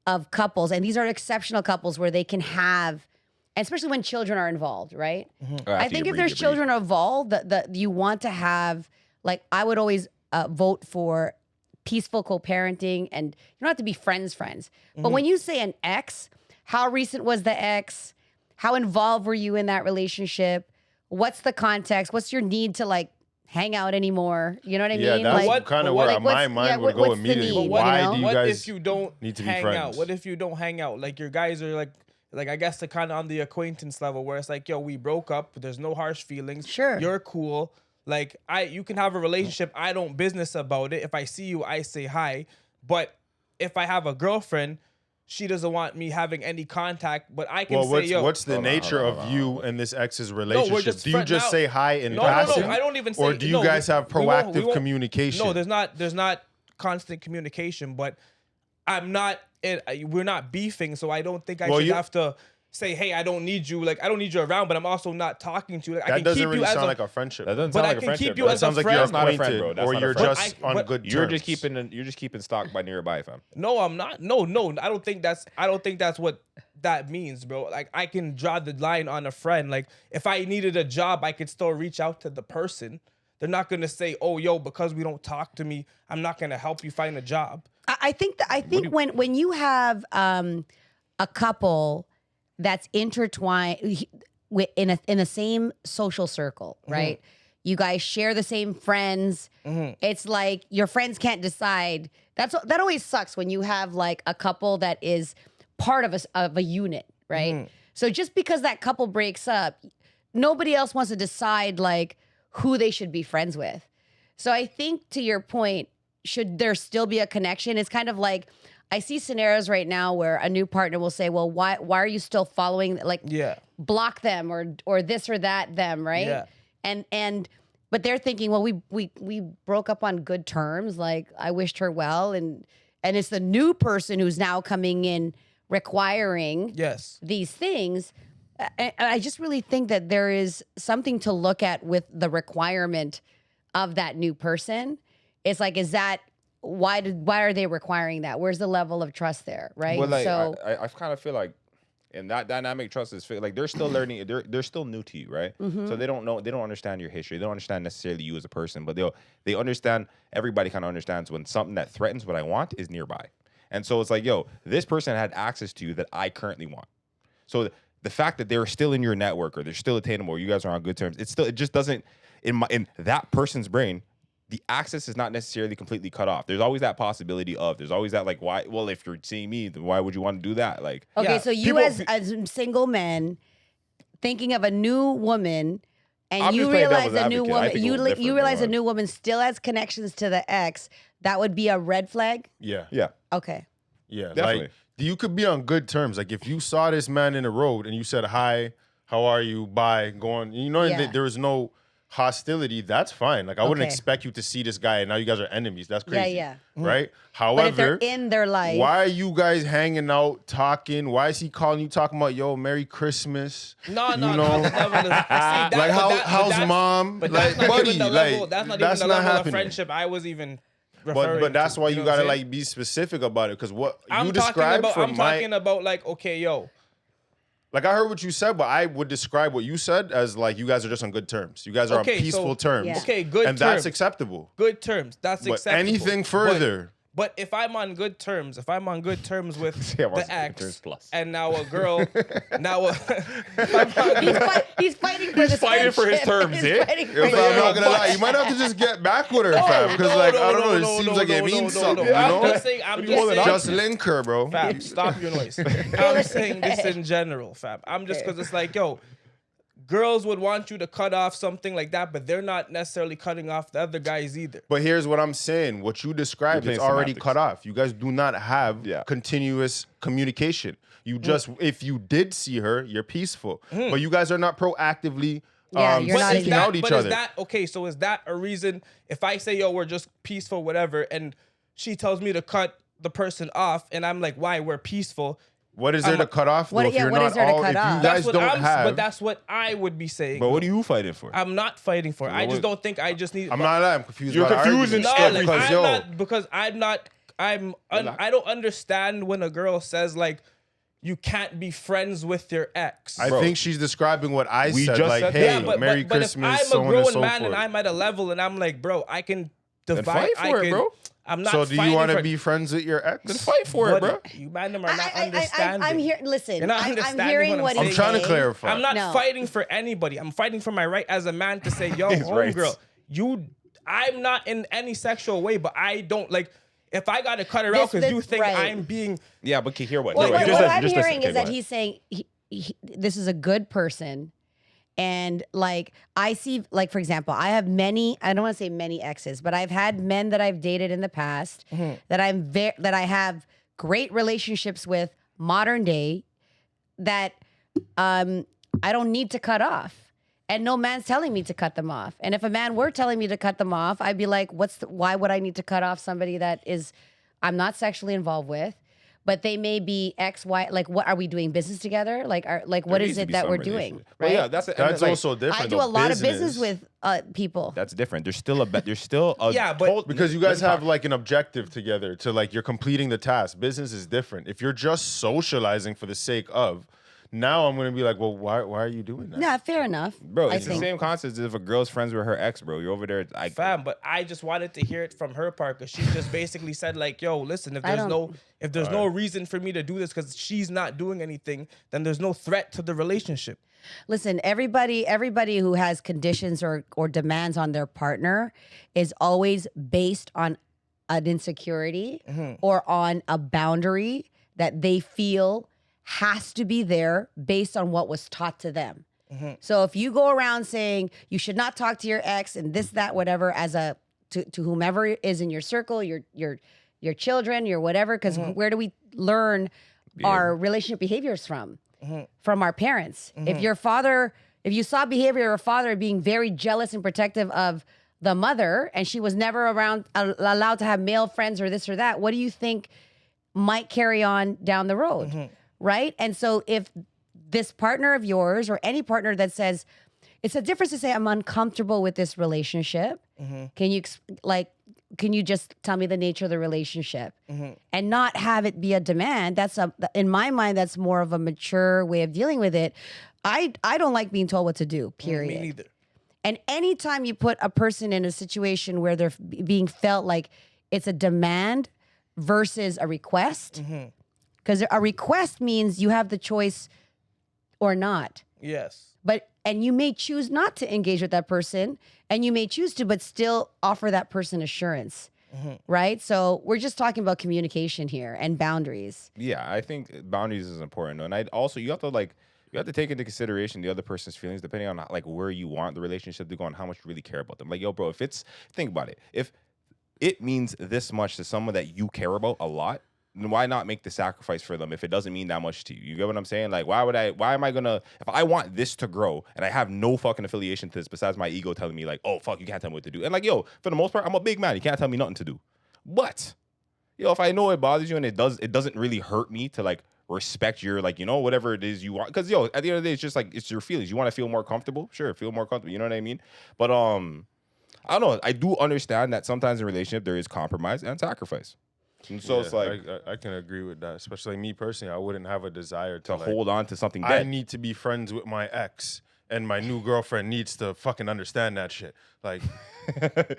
of couples, and these are exceptional couples where they can have, especially when children are involved, right? I think if there's children involved, that you want to have, like, I would always vote for peaceful co-parenting, and you don't have to be friends. But when you say an ex, how recent was the ex? How involved were you in that relationship? What's the context? What's your need to like hang out anymore? You know what I mean? That's Like, kind of where my mind would go immediately. need, Why do you What guys if you don't need to be hang friends? out? What if you don't hang out? Like, your guys are like I guess the kind of on the acquaintance level where it's like, yo, we broke up. There's no harsh feelings. Sure. You're cool. Like, you can have a relationship. I don't business about it. If I see you, I say hi. But if I have a girlfriend, she doesn't want me having any contact. But I can say, yo, what's the nature of you and this ex's relationship? just Do you just now. say hi in No, passing? I don't even say. Or do you no, guys have we won't- proactive communication? No, there's not constant communication. But I'm not. We're not beefing, so I don't think I should have to say, hey, I don't need you. Like, I don't need you around, but I'm also not talking to you. Like, I That can doesn't keep really you as sound like a friendship. That doesn't But sound I like a can friendship, keep you bro. as That sounds a like you're friend. Not a friend, acquainted, bro. That's or not a you're friend. just on good terms. You're just keeping stock by nearby, fam. No, I'm not. No, I don't think that's what that means, bro. Like, I can draw the line on a friend. Like, if I needed a job, I could still reach out to the person. They're not gonna say, "Oh, yo, because we don't talk to me, I'm not gonna help you find a job." I think when you have a couple that's intertwined in the same social circle, right? You guys share the same friends. It's like your friends can't decide. That always sucks when you have like a couple that is part of a unit, right? So just because that couple breaks up, nobody else wants to decide like who they should be friends with. So I think, to your point, should there still be a connection? It's kind of like, I see scenarios right now where a new partner will say, well, why are you still following, like, block them or this or that them, right? Yeah. But they're thinking, well, we broke up on good terms. Like, I wished her well, and it's the new person who's now coming in requiring these things. I just really think that there is something to look at with the requirement of that new person. It's like, is that why are they requiring that? Where's the level of trust there, right? Well, like, so I kind of feel like in that dynamic, trust is like they're still learning. They're still new to you, right? So they don't know. They don't understand your history. They don't understand necessarily you as a person, but they understand. Everybody kind of understands when something that threatens what I want is nearby. And so it's like, yo, this person had access to you that I currently want. So the fact that they're still in your network or they're still attainable, or you guys are on good terms, it just doesn't, in that person's brain, the access is not necessarily completely cut off. There's always that possibility of, there's always that, like, why, well, if you're seeing me, then why would you want to do that? Like, okay, so you as single men thinking of a new woman, and I'm you just playing realize devil's a new advocate. I woman, think a little you different, realize but a new woman still has connections to the ex, that would be a red flag? Yeah. Okay. Yeah. Definitely. Like, you could be on good terms. Like, if you saw this man in the road and you said, hi, how are you, bye, going, Yeah. there is no hostility, that's fine. Like, I wouldn't Okay. expect you to see this guy and now you guys are enemies. That's crazy. Yeah. Right? But if they're However, in their life, why are you guys hanging out, talking? Why is he calling you, talking about, yo, Merry Christmas? No. You know? Like, how's mom? But Like, that's not buddy, even the like, level. That's not that's even the not level happening. of friendship I was even referring But that's to, why you know gotta, what I'm saying? like, be specific about it. Because what I'm you talking described about. from I'm my... talking about, like, okay, yo. Like, I heard what you said, but I would describe what you said as, like, you guys are just on good terms. You guys are Okay, on peaceful so- terms. Yeah. Okay, good And terms. that's acceptable. Good terms. That's But acceptable. anything further... But if I'm on good terms, with Yeah, the terms ex, plus. and now a girl, he's fighting for this fighting for his friendship. terms, He's eh? fighting for Yo, his fam, I'm not terms. gonna lie. You might have to just get back with her, fam. Because, like, I don't know. It seems like it means something, you know? I'm just saying, Just link her, bro. fam, stop your noise. I'm saying this in general, fam. I'm just, because it's like, yo, girls would want you to cut off something like that, but they're not necessarily cutting off the other guys either. But here's what I'm saying. What you described is already semantics. cut off. You guys do not have continuous communication. You just, if you did see her, you're peaceful. But you guys are not proactively you're not seeking out each but other. Is that, okay, so is that a reason, if I say, yo, we're just peaceful, whatever, and she tells me to cut the person off, and I'm like, why? We're peaceful. What is there to cut off? What- though, if yeah, you're what not is there to all, cut if off? you guys don't have, But that's what I would be saying. But what are you fighting for? I'm not fighting for it. I just don't think I just need. I'm confused. You're by the confused argument. and No, stuff like, because I'm not. I don't understand when a girl says like, you can't be friends with your ex. I think she's describing what I We said. just Like, said hey, that. Merry but Christmas, if so I'm on a and grown so man forth. and I'm at a level and I'm like, bro, I can Then divide. fight for it, bro. I'm not. So do you fighting want for to be friends with your ex? Then fight for it, bro. You man, them are not understanding. I'm here. Listen, You're not I'm understanding hearing what I'm what saying. he's I'm trying to saying. clarify. I'm not No. fighting for anybody. I'm fighting for my right as a man to say, yo, His homegirl, rights. I'm not in any sexual way, but I don't like. If I gotta cut her out because you think right. I'm being, Yeah, but hear what? Well, hear what Just I'm listen, hearing okay, is go that ahead. he's saying this is a good person. And like I see, like for example, I have many. I don't want to say many exes, but I've had men that I've dated in the past that that I have great relationships with modern day that I don't need to cut off, and no man's telling me to cut them off. And if a man were telling me to cut them off, I'd be like, why would I need to cut off somebody that I'm not sexually involved with? But they may be X, Y. Like, what are we doing business together? Like, what There is needs to it be that some we're relationship. doing? Well, Right? yeah, that's That's like, also different. I do though. a lot of business with people. That's different. There's still a Yeah, but- because you guys have like an objective together to like you're completing the task. Business is different. If you're just socializing for the sake of, now I'm gonna be like, well, why are you doing that? Yeah, fair enough. bro. I It's the think. same concept as if a girl's friends with her ex, bro. You're over there. fam. But I just wanted to hear it from her part because she just basically said like, yo, listen, if I there's no reason for me to do this because she's not doing anything, then there's no threat to the relationship. Listen, everybody who has conditions or demands on their partner is always based on an insecurity or on a boundary that they feel has to be there based on what was taught to them. So if you go around saying you should not talk to your ex and this, that, whatever, to whomever is in your circle, your children, your whatever, because where do we learn our relationship behaviors from? From our parents. If you saw behavior of a father being very jealous and protective of the mother, and she was never allowed to have male friends or this or that, what do you think might carry on down the road? Right? And so if this partner of yours or any partner that says, it's a difference to say, I'm uncomfortable with this relationship. Can you just tell me the nature of the relationship and not have it be a demand? In my mind, that's more of a mature way of dealing with it. I don't like being told what to do, period. Me neither. And anytime you put a person in a situation where they're being felt like it's a demand versus a request, because a request means you have the choice or not. Yes. And you may choose not to engage with that person, and you may choose to, but still offer that person assurance, right? So we're just talking about communication here and boundaries. Yeah, I think boundaries is important, and you have to take into consideration the other person's feelings, depending on like where you want the relationship to go and how much you really care about them. Like, yo, bro, think about it. If it means this much to someone that you care about a lot, then why not make the sacrifice for them if it doesn't mean that much to you? You get what I'm saying? Like, why am I gonna, if I want this to grow and I have no fucking affiliation to this besides my ego telling me like, oh, fuck, you can't tell me what to do. And like, yo, for the most part, I'm a big man. You can't tell me nothing to do. But, yo, if I know it bothers you and it doesn't really hurt me to like respect your, like, you know, whatever it is you want. Because, yo, at the end of the day, it's just like, it's your feelings. You want to feel more comfortable? Sure, feel more comfortable. You know what I mean? But, I don't know. I do understand that sometimes in a relationship, there is compromise and sacrifice. And so it's like, I can agree with that. Especially me personally, I wouldn't have a desire to hold on to something I dead. need to be friends with my ex, and my new girlfriend needs to fucking understand that shit. Like,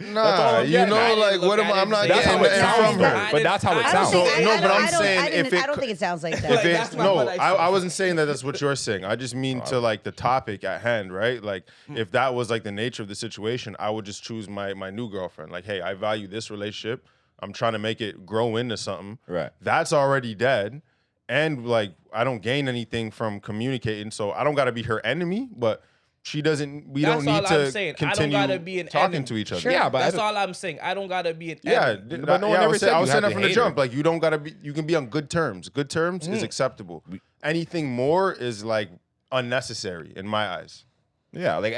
nah, you know, like, what am I? I'm not That's getting how it nothing sounds, from bro. her. But that's how it I don't sounds. think, So, no, but I'm saying I don't think it sounds like that. If it, that's not no, what I said. I wasn't saying that that's what you're saying. I just mean to like the topic at hand, right? Like if that was like the nature of the situation, I would just choose my new girlfriend. Like, hey, I value this relationship. I'm trying to make it grow into something. Right. That's already dead. And like I don't gain anything from communicating. So I don't gotta be her enemy, but she doesn't. We That's don't need all I'm to saying. I don't continue gotta be an talking enemy. to each other. Sure. Yeah, but That's all I'm saying. I don't gotta be an enemy. But no one ever said I you was had saying that to from the hate jump. her. Like you don't gotta be. You can be on good terms. Good terms is acceptable. Anything more is like unnecessary in my eyes. Yeah, like.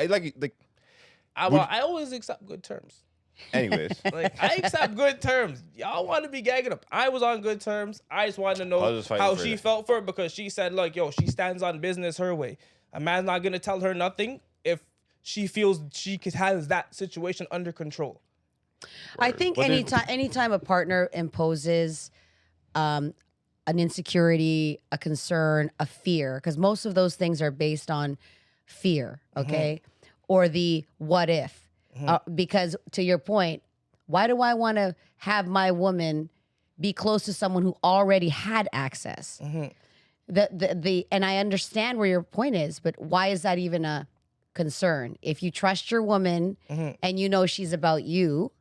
I always accept good terms. Anyways, Like I accept good terms. Y'all want to be gagging up. I was on good terms. I just wanted to I know was just fighting how for she it. felt for it because she said like, yo, she stands on business her way. A man's not gonna tell her nothing if she feels has that situation under control. I think But anytime a partner imposes an insecurity, a concern, a fear, because most of those things are based on fear, okay? Or the what if. Because to your point, why do I want to have my woman be close to someone who already had access? And I understand where your point is, but why is that even a concern? If you trust your woman and you know she's about you,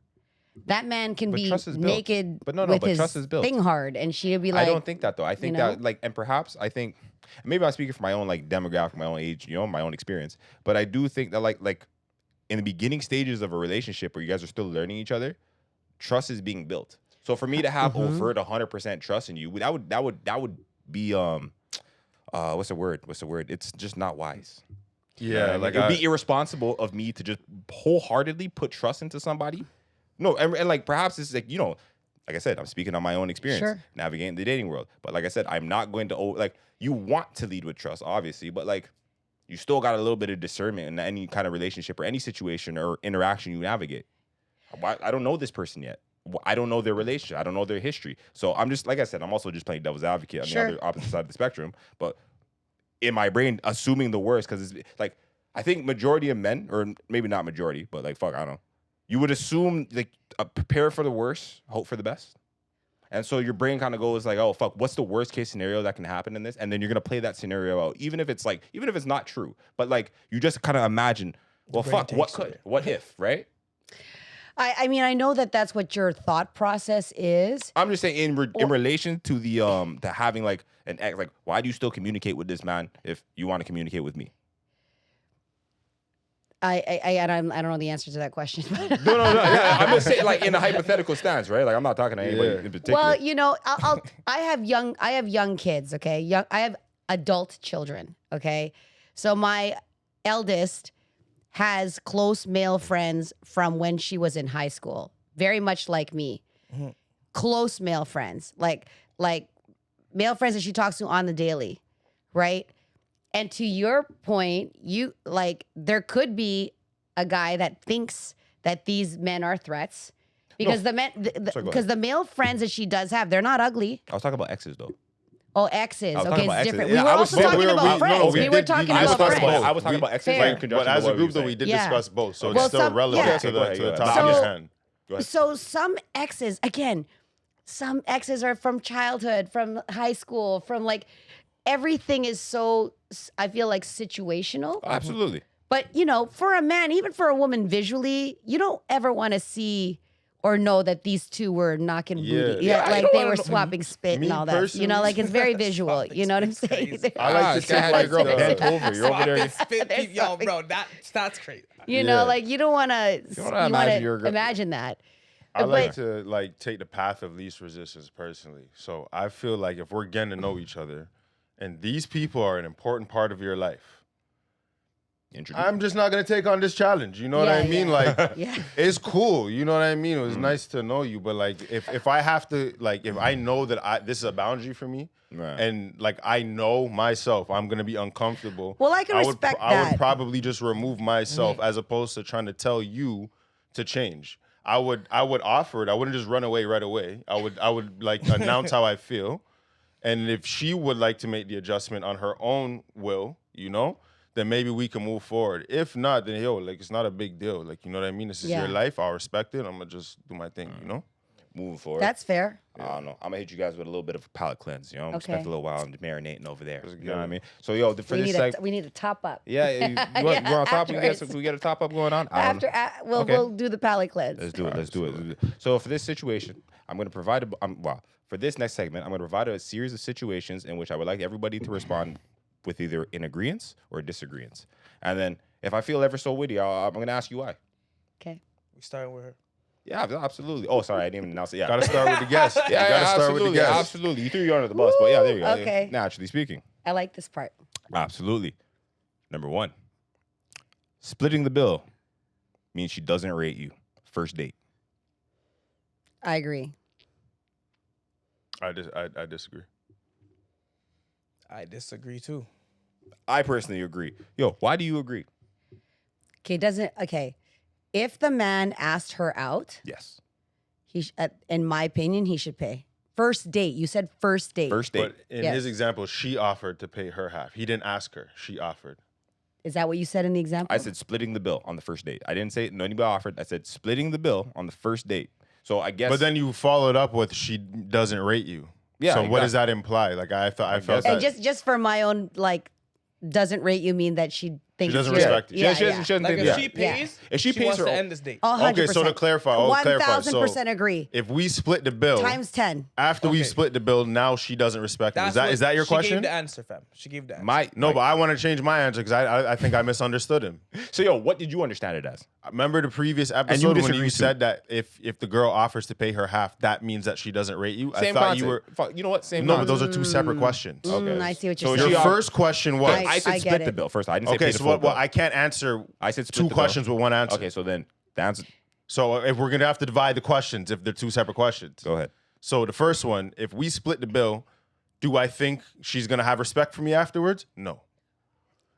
that man can be trust is built. naked But no, with but his trust is built. thing hard, and she'll be like, I don't think that though. I think you know? that like, and perhaps I think maybe I'm speaking from my own like demographic, my own age, my own experience. But I do think that like in the beginning stages of a relationship where you guys are still learning each other, trust is being built. So for me to have overt 100% trust in you, that would be what's the word? It's just not wise. Yeah, Like it would be irresponsible of me to just wholeheartedly put trust into somebody. No, and like perhaps it's like, like I said, I'm speaking on my own experience, Sure. navigating the dating world. But like I said, I'm not going to like you want to lead with trust, obviously, but like you still got a little bit of discernment in any kind of relationship or any situation or interaction you navigate. I don't know this person yet. I don't know their relationship. I don't know their history. So I'm just, like I said, I'm also just playing devil's advocate on Sure. the other opposite side of the spectrum. But in my brain, assuming the worst, because it's like, I think majority of men, or maybe not majority, but like, fuck, I don't know. You would assume, like, prepare for the worst, hope for the best. And so your brain kind of goes like, oh, fuck, what's the worst case scenario that can happen in this? And then you're going to play that scenario out, even if it's not true. But like, you just kind of imagine, well, brain fuck, what takes could, it. what if, right? I mean, I know that that's what your thought process is. I'm just saying in relation to the to having like an ex, like, why do you still communicate with this man if you want to communicate with me? I don't know the answer to that question. But No. Yeah, I'm just saying, like, in a hypothetical stance, right? Like, I'm not talking to anybody in particular. well, I have young kids. Okay, I have adult children. Okay, so my eldest has close male friends from when she was in high school, very much like me. Close male friends, like male friends that she talks to on the daily, right? And to your point, there could be a guy that thinks that these men are threats because Sorry, go because the male friends that she does have, they're not ugly. I was talking about exes, though. Oh, exes. I was Okay, talking it's about different. exes. Yeah, We were I was also saying talking we were- about we- friends. no, We we were did- talking I was about talking friends. about- I was talking about exes Fair. in conjunction But as with a what group, you though, were we saying. did Yeah. discuss both, so Well, it's still some- relevant yeah. to Go ahead, the go ahead. topic I'm at just- hand. Go ahead. So some exes are from childhood, from high school, from like everything is so, I feel like, situational. Absolutely. But, for a man, even for a woman visually, you don't ever want to see or know that these two were knocking booty. Yeah, you Like don't they wanna were know- swapping spit Me and all that. personally- Like it's very visual. You know what I'm saying? Crazy. I like to God, take like like girl bent over. You're over there. They're Yo, swapping- bro, that's crazy. You know, Yeah. like you don't want to. You wanna want imagine to your girl- imagine that. I like But- to like take the path of least resistance personally. So I feel like if we're getting to know each other, and these people are an important part of your life, Introduce. I'm just not gonna take on this challenge. You know what I Yeah, mean? yeah. Like, Yeah. it's cool. You know what I mean? It was nice to know you, but like, if I have to, like, if I know that this is a boundary for me, Right. and like I know myself, I'm gonna be uncomfortable. Well, I can respect I that. would probably just remove myself as opposed to trying to tell you to change. I would offer it. I wouldn't just run away right away. I would like announce how I feel, and if she would like to make the adjustment on her own will, then maybe we can move forward. If not, then like it's not a big deal. Like, you know what I mean? This is Yeah. your life. I'll respect it. I'm gonna just do my thing. Moving forward. That's fair. I don't know. I'm gonna hit you guys with a little bit of a palate cleanse. I'm Okay. spent a little while marinating over there. You know what I good. mean? So for We this need seg, we need a top up. yeah, you want to top? afterwards. We get a top up going on. I don't know. Okay. We'll do the palate cleanse. Let's do it. Let's do it. So for this situation, I'm going to provide for this next segment, I'm going to provide a series of situations in which I would like everybody to respond with either in agreement or disagreement. And then If I feel ever so witty, I'm gonna ask you why. Okay. We starting with her. Yeah, absolutely. Oh, sorry, I didn't even announce it. Yeah, Gotta start with the guest. yeah, You gotta start absolutely, with the guest. absolutely. You threw you under the bus, but yeah, there you go. Okay. Naturally speaking, I like this part. absolutely. Number one, splitting the bill means she doesn't rate you. First date. I agree. I disagree. I disagree too. I personally agree. Yo, why do you agree? Okay. If the man asked her out, Yes. in my opinion, he should pay. First date. You said first date. First date. But in Yes. his example, she offered to pay her half. He didn't ask her. She offered. Is that what you said in the example? I said splitting the bill on the first date. I didn't say nobody offered. I said splitting the bill on the first date. So I guess. But then you followed up with she doesn't rate you. Yeah, So what exactly. does that imply? Like I felt guess- And that just for my own, like, doesn't rate you mean that she thinks doesn't you're- respect you. She doesn't Like think if that. she pays, If she pays wants her to own- end this date. 100%. Okay, so to clarify, 1,000% agree. if we split the bill Times 10. after we Okay. split the bill, now she doesn't respect me. Is that your she question? gave the answer, fam. She gave the answer. No, but I want to change my answer because I think I misunderstood him. So yo, what did you understand it as? Remember the previous episode when disagree you too. said that if the girl offers to pay her half, that means that she doesn't rate you? Same I thought concept. you were. You know what? Same. No, but concept. those are two separate questions. Okay. I see what So you're she saying. Your offered- first question was I said I get split the it. bill first. I didn't say okay. pay the So full what? bill. I can't answer I said split two the bill. questions with one answer. Okay, so then the answer. So if we're gonna have to divide the questions, if they're two separate questions. Go ahead. So the first one, if we split the bill, do I think she's gonna have respect for me afterwards? No.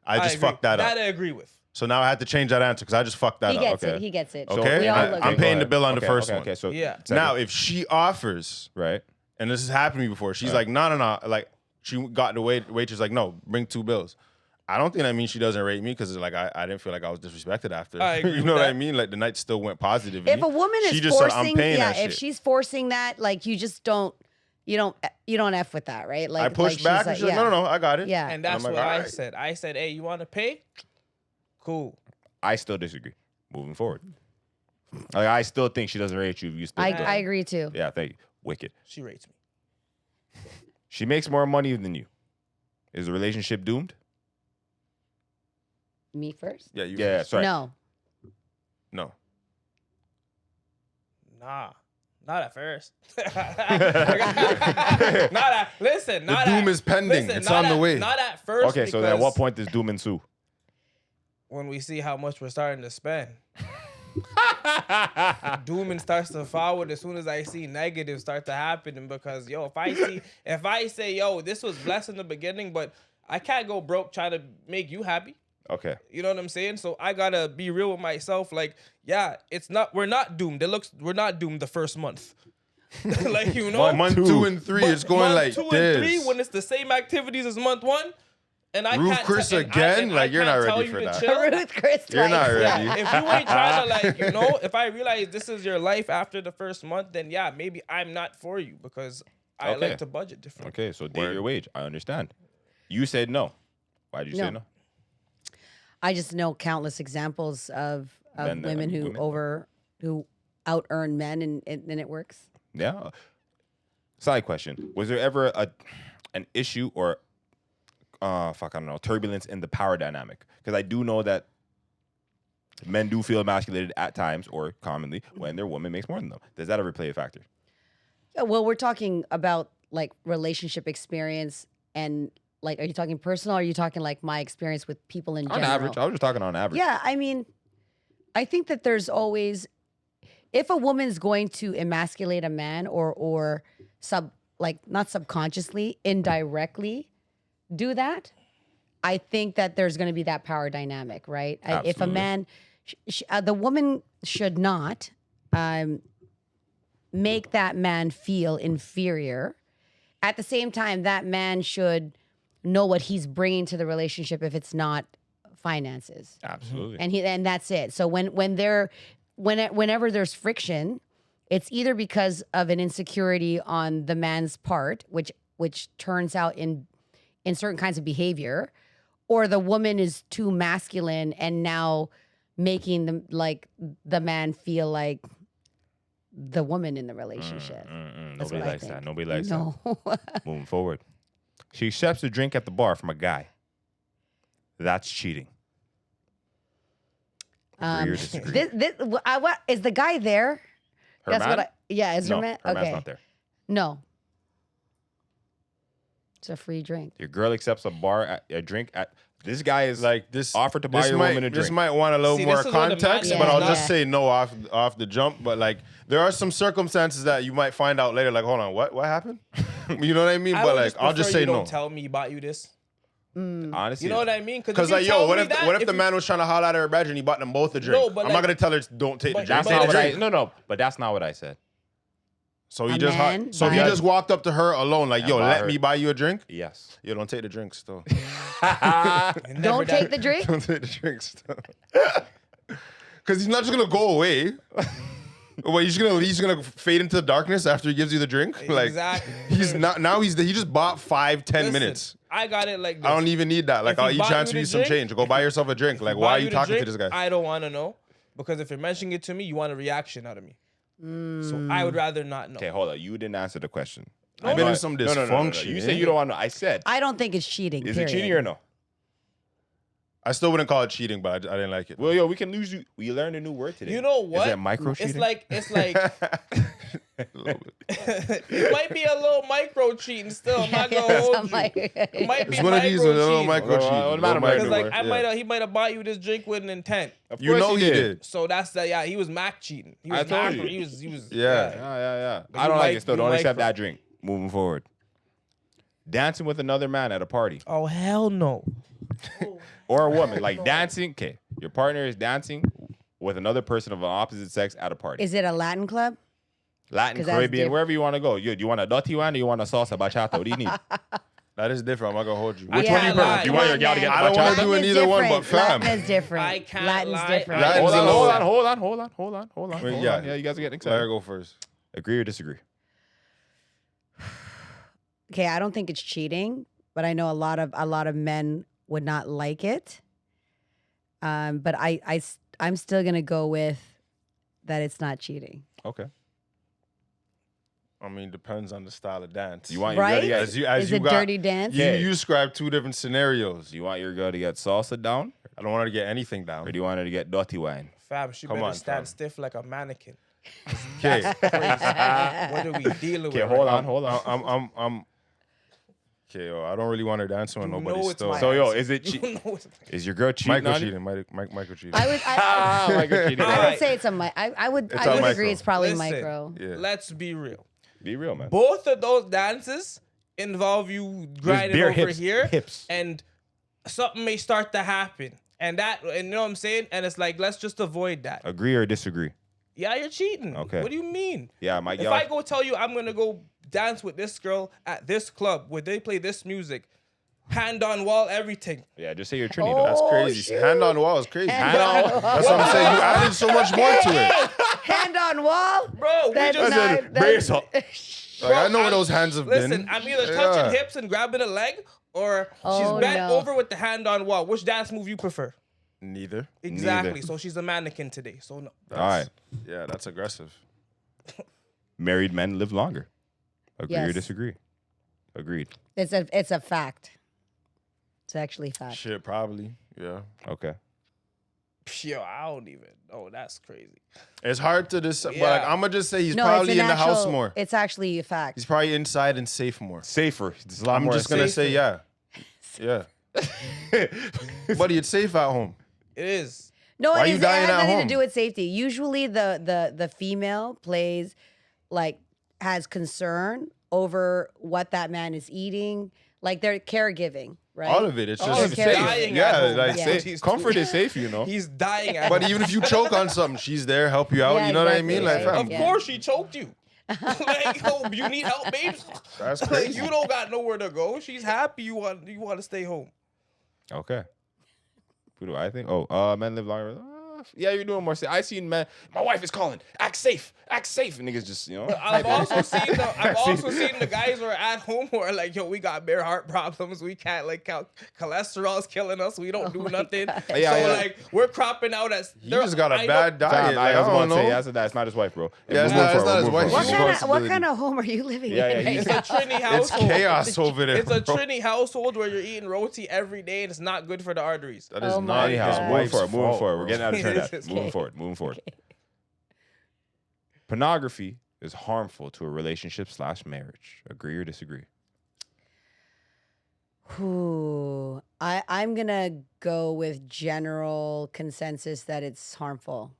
I just agree. fucked that up. That I agree with. So now I had to change that answer because I just fucked that He up. gets okay. it. He gets it. Okay. We all I- look I'm good. paying the bill on the first one. Okay, so Yeah. second. Now, if she offers, right. and this has happened to me before, she's like, no. Like, she got the waitress like, no, bring 2 bills. I don't think that means she doesn't rate me because like I didn't feel like I was disrespected after. I agree You with know what I that. mean? Like the night still went positively. If a woman is she just said, forcing, I'm paying yeah, that if shit. she's forcing that, like you just don't F with that, right? Like I pushed she's back and she's like, no, I got it. Yeah. And that's I'm like, what I alright. said. I said, hey, you want to pay? Cool. I still disagree. Moving forward, like, I still think she doesn't rate you. You still. I agree too. Yeah, thank you. Wicked. She rates me. She makes more money than you. Is the relationship doomed? Me first? Yeah, you. Yeah, sorry. No. No. Nah. Not at first. Listen, The doom is pending. It's on the way. Not at first. Okay, so then at because what point does doom ensue? when we see how much we're starting to spend. Dooming starts to forward as soon as I see negatives start to happen. And because if I say, yo, this was blessed in the beginning, but I can't go broke trying to make you happy. Okay. You know what I'm saying? So I gotta be real with myself. Like, yeah, we're not doomed. We're not doomed the first month. Like, Month 2 and 3, it's going month like 2 this. and 3 when it's the same activities as month 1. And I Ruth can't Chris and again? and Like, you're can't not tell ready you for to that. chill. Ruth Chris You're not twice. ready. If you ain't trying to if I realize this is your life after the first month, then yeah, maybe I'm not for you because I Okay. like to budget different. Okay, so date Word. your wage. I understand. You said no. Why did you say No. no? I just know countless examples of Men that- women who women. who out earn men and it works. Yeah. Side question: was there ever an issue or I don't know, turbulence in the power dynamic? Because I do know that men do feel emasculated at times or commonly when their woman makes more than them. Does that ever play a factor? Yeah, well, we're talking about like relationship experience and like, are you talking personal? Or are you talking like my experience with people in On general? average, I was just talking on average. Yeah, I mean, I think that there's always, if a woman's going to emasculate a man or not subconsciously, indirectly do that, I think that there's going to be that power dynamic, right? If a Absolutely. man, the woman should not make that man feel inferior. At the same time, that man should know what he's bringing to the relationship if it's not finances. Absolutely. And that's it. So whenever there's friction, it's either because of an insecurity on the man's part, which turns out in certain kinds of behavior, or the woman is too masculine and now making the man feel like the woman in the relationship. That's Nobody what I likes that. think. Nobody likes No. that. Moving forward. She accepts a drink at the bar from a guy. That's cheating. Agree or disagree? What is the guy there? Her That's man? what yeah, is No, her man? her man's Okay. not there. No. It's a free drink. Your girl accepts a drink at. This guy is Like this offered to buy your woman a drink. This might want a little See, more this is where the context, match but is I'll not. just say no off the jump. But like, there are some circumstances that you might find out later. Like, hold on, what happened? You know what I mean? I But would like, just I'll just prefer say you no. don't tell me about you this. Honestly, You know what I mean? Because you like, tell yo, what me if that, what if the man was trying to holler at her badge and he bought them both a drink? No, but I'm not like- gonna tell her don't take the but- drink. that's but not what I. drink. No, but that's not what I said. So he A just man so he buy- just walked up to her alone, like, And yo, buy let her- me buy you a drink. Yes. Yo, don't take the drinks though. Never Don't take done- the drink. Don't take the drinks though. Because he's not just gonna go away. Wait, he's gonna fade into the darkness after he gives you the drink. Like Exactly. he's not now. He just bought 5-10 Listen, minutes. I got it like this. I don't even need that. Like If he I'll each bought transfer you you the some drink, change. Go buy yourself a drink. Like why Buy are you the talking to drink, this guy? I don't want to know because if you're mentioning it to me, you want a reaction out of me. So I would rather not know. Okay, hold on. You didn't answer the question. I've been in some No. dysfunction. You said you don't want to know. I said, I don't think it's cheating. is period. it cheating or no? I still wouldn't call it cheating, but I didn't like it. Well, yo, we can lose you. We learned a new word today. You know what? Is that micro cheating? It's like A little bit. it might be a little micro cheating still. I'm not gonna hold you. It might be It's one of these, a little micro micro cheating. Well, cheating. what about Because like Yeah. he might have bought you this drink with an intent. Of You course know he did. So that's the he was Mac cheating. He I was told macro. you. He was Yeah. Yeah. But I you don't like mic- it still. you Don't accept micro. that drink. Moving forward. Dancing with another man at a party. Oh hell no. Or a woman. Like dancing. Okay. Your partner is dancing with another person of an opposite sex at a party. Is it a Latin club? Latin, 'Cause that's Caribbean, different. wherever you want to go. Do you want a dirty one or you want a salsa bachata? What do you need? That is different. I'm not gonna hold you. Which Yeah, one do you Latin- prefer? You want your gal to get I don't wanna bachata? do Latin it is neither one, but different. fam. Latin is different. I can't Latin's lie. different. Latin's Hold a on, little- hold on. Wait, Yeah, you guys are getting Let her excited. go first. Agree or disagree? Okay, I don't think it's cheating, but I know a lot of men would not like it. But I'm still gonna go with that it's not cheating. Okay. I mean, depends on the style of dance. You want your girl Right? to get as Is you it got, dirty dance? You Yeah. you described two different scenarios. you want your girl to get salsa down, I don't want her to get anything or down. do you want her to get dirty wine? Fam, she Come better on, stand fam. stiff like a mannequin. Okay, What are we dealing with? Okay, hold on. I'm. Okay, yo, I don't really want her dancing with You nobody know it's still. my So yo, answer. is it You cheat? know it's- Is your girl cheating Micro on you? cheating, micro cheating. I would Micro cheating. I Alright. would say it's a I would It's I a would micro. agree it's probably Listen. micro. Yeah. Let's be real. Be real, man. Both of those dances involve you grinding bare over hips, here, hips. and something may start to happen, and you know what I'm saying? And it's like, let's just avoid that. Agree or disagree? Yeah, you're cheating. Okay. What do you mean? Yeah, my If girl. I go tell you I'm gonna go dance with this girl at this club where they play this music, hand on wall, everything. Yeah, just say you're Trini Oh, though. That's crazy. shoot. Hand on wall is crazy. Hand on wall. That's what I'm saying. You added so much more to it. Hand on wall? Bro, we That's just not- Brace up. Like, I know where I'm- those hands have been. Listen, I'm either touching Yeah. hips and grabbing a leg, or Oh, she's bent no. over with the hand on wall. Which dance move you prefer? Neither. Exactly. Neither. So she's a mannequin today. So no. All right. Yeah, that's aggressive. Married men live longer. Agree or Yes. disagree? Agreed. It's a fact. It's actually fact. Shit, probably. Yeah. Okay. Yo, I don't even. Oh, that's crazy. It's hard to decide. But Yeah. like, I'm gonna just say he's No, probably it's in an the house actual- more. It's actually a fact. He's probably inside and safe more. Safer. It's a lot I'm more just gonna safe. say yeah. Yeah. Buddy, it's safe at home. It is. No, Why it you is. It dying has at nothing home? to do with safety. Usually, the female plays like has concern over what that man is eating. Like they're caregiving, right? All of it. It's All just of it. safe. Dying Yeah, at home. like Yeah. safe. Safe. Comfort is safe, you know. He's dying at But home. even if you choke on something, she's there, help you out. Yeah, You know exactly, what I mean? Like, right. fam, Of Yeah. course she choked you. Like, oh, you need help, babes? that's Like, crazy. you don't got nowhere to go. She's happy you want to stay home. Okay. Who do I think? Oh, men live longer. Yeah, you're doing more safe. I seen men. My wife is calling. Act safe. Act safe. And niggas just, you know. I've also seen the guys who are at home who are like, yo, we got bare heart problems. We can't cholesterol's killing us. We don't do nothing. God. So Yeah, yeah. like we're cropping out as He just got a bad diet. Damn, Like, I was I about don't to say, know. that's that's not his wife, bro. Yeah, it's Move not- it's forward, not his move wife. forward. What Responsibility. kind of home are you living Yeah, in? yeah, right It's now? a Trini It's household. chaos over there. It's a bro. Trini household where you're eating roti every day and it's not good for the arteries. That is Oh not my his Anyhow, God. moving wife's forward, moving fault, forward. We're bro. getting out of It's that. Moving forward. Okay. Pornography is harmful to a relationship/marriage. Agree or disagree? Ooh, I'm gonna go with general consensus that it's harmful.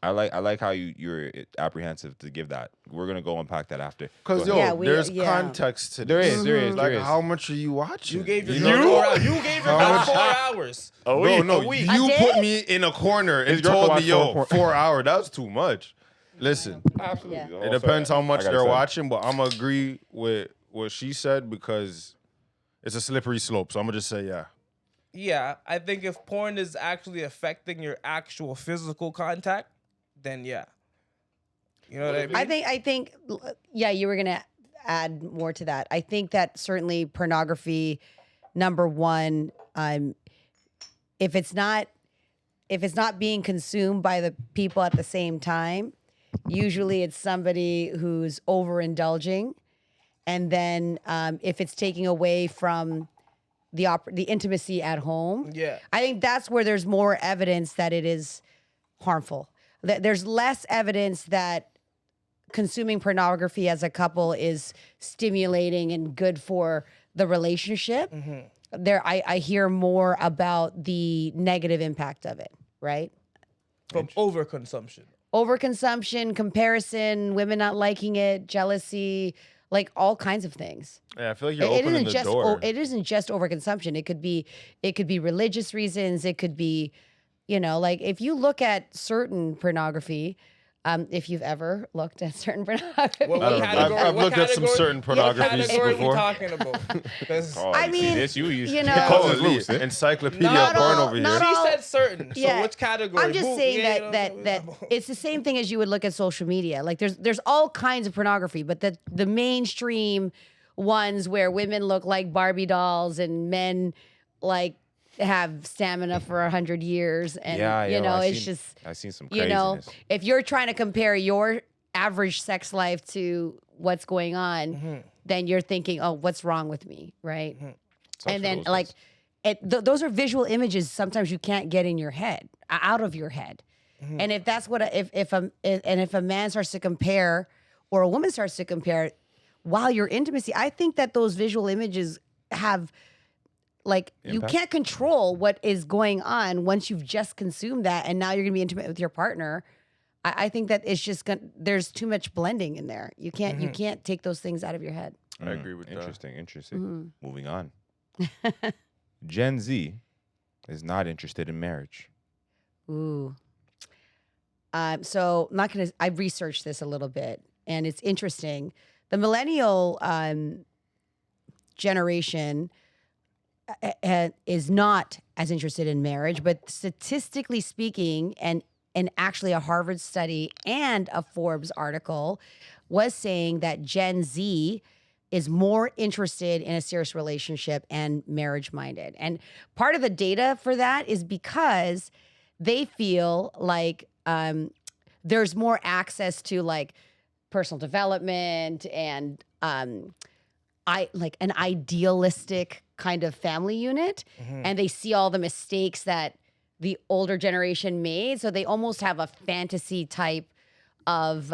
I like how you're apprehensive to give that. We're gonna go unpack that after. Because Go ahead. there's context to There this. is, there is, Like, there is. how much are you watching? You gave your know? girl 4 hours. You gave your girl 4 hours. No, I you did? put me in a corner and His girl told can me, watch yo, 4 hours, that's too much. Listen, Absolutely. Yeah. it depends how much I gotta they're say. watching, but I'm going to agree with what she said because it's a slippery slope. So I'm going to just say, yeah. Yeah, I think if porn is actually affecting your actual physical contact, then yeah. You know what I mean? I think, yeah, you were gonna add more to that. I think that certainly pornography, number one, if it's not being consumed by the people at the same time, usually it's somebody who's overindulging, and then if it's taking away from the intimacy at home, Yeah. I think that's where there's more evidence that it is harmful. There's less evidence that consuming pornography as a couple is stimulating and good for the relationship. I hear more about the negative impact of it, right? From overconsumption. Overconsumption, comparison, women not liking it, jealousy, like all kinds of things. Yeah, I feel like you're opening the door. It isn't just overconsumption. It could be religious reasons. It could be, like if you look at certain pornography, if you've ever looked at certain pornography. What I've looked at some certain What pornographies category before. we talking about? 'Cause Oh, I you see mean, this? you know- call it Holy, loose, eh? encyclopedia Not porn all- over not here. she all- said certain. Yeah. So which category? I'm just Boom, saying yeah, that it's the same thing as you would look at social media. Like there's all kinds of pornography, but the mainstream ones where women look like Barbie dolls and men like have stamina for 100 years, and I've seen some craziness. if you're trying to compare your average sex life to what's going on, then you're thinking, oh, what's wrong with me, right? And then like those are visual images sometimes you can't get in your head, out of your head. And if that's what if a man starts to compare or a woman starts to compare while you're intimacy, I think that those visual images have like you Impact? can't control what is going on once you've just consumed that, and now you're gonna be intimate with your partner. I think that it's just there's too much blending in there. You can't take those things out of your head. I agree with that. Interesting. Moving on. Gen Z is not interested in marriage. Ooh. So I'm not gonna. I researched this a little bit, and it's interesting. The millennial generation is not as interested in marriage, but statistically speaking, and actually a Harvard study and a Forbes article was saying that Gen Z is more interested in a serious relationship and marriage minded. And part of the data for that is because they feel like there's more access to like personal development and like an idealistic kind of family unit, and they see all the mistakes that the older generation made, so they almost have a fantasy type of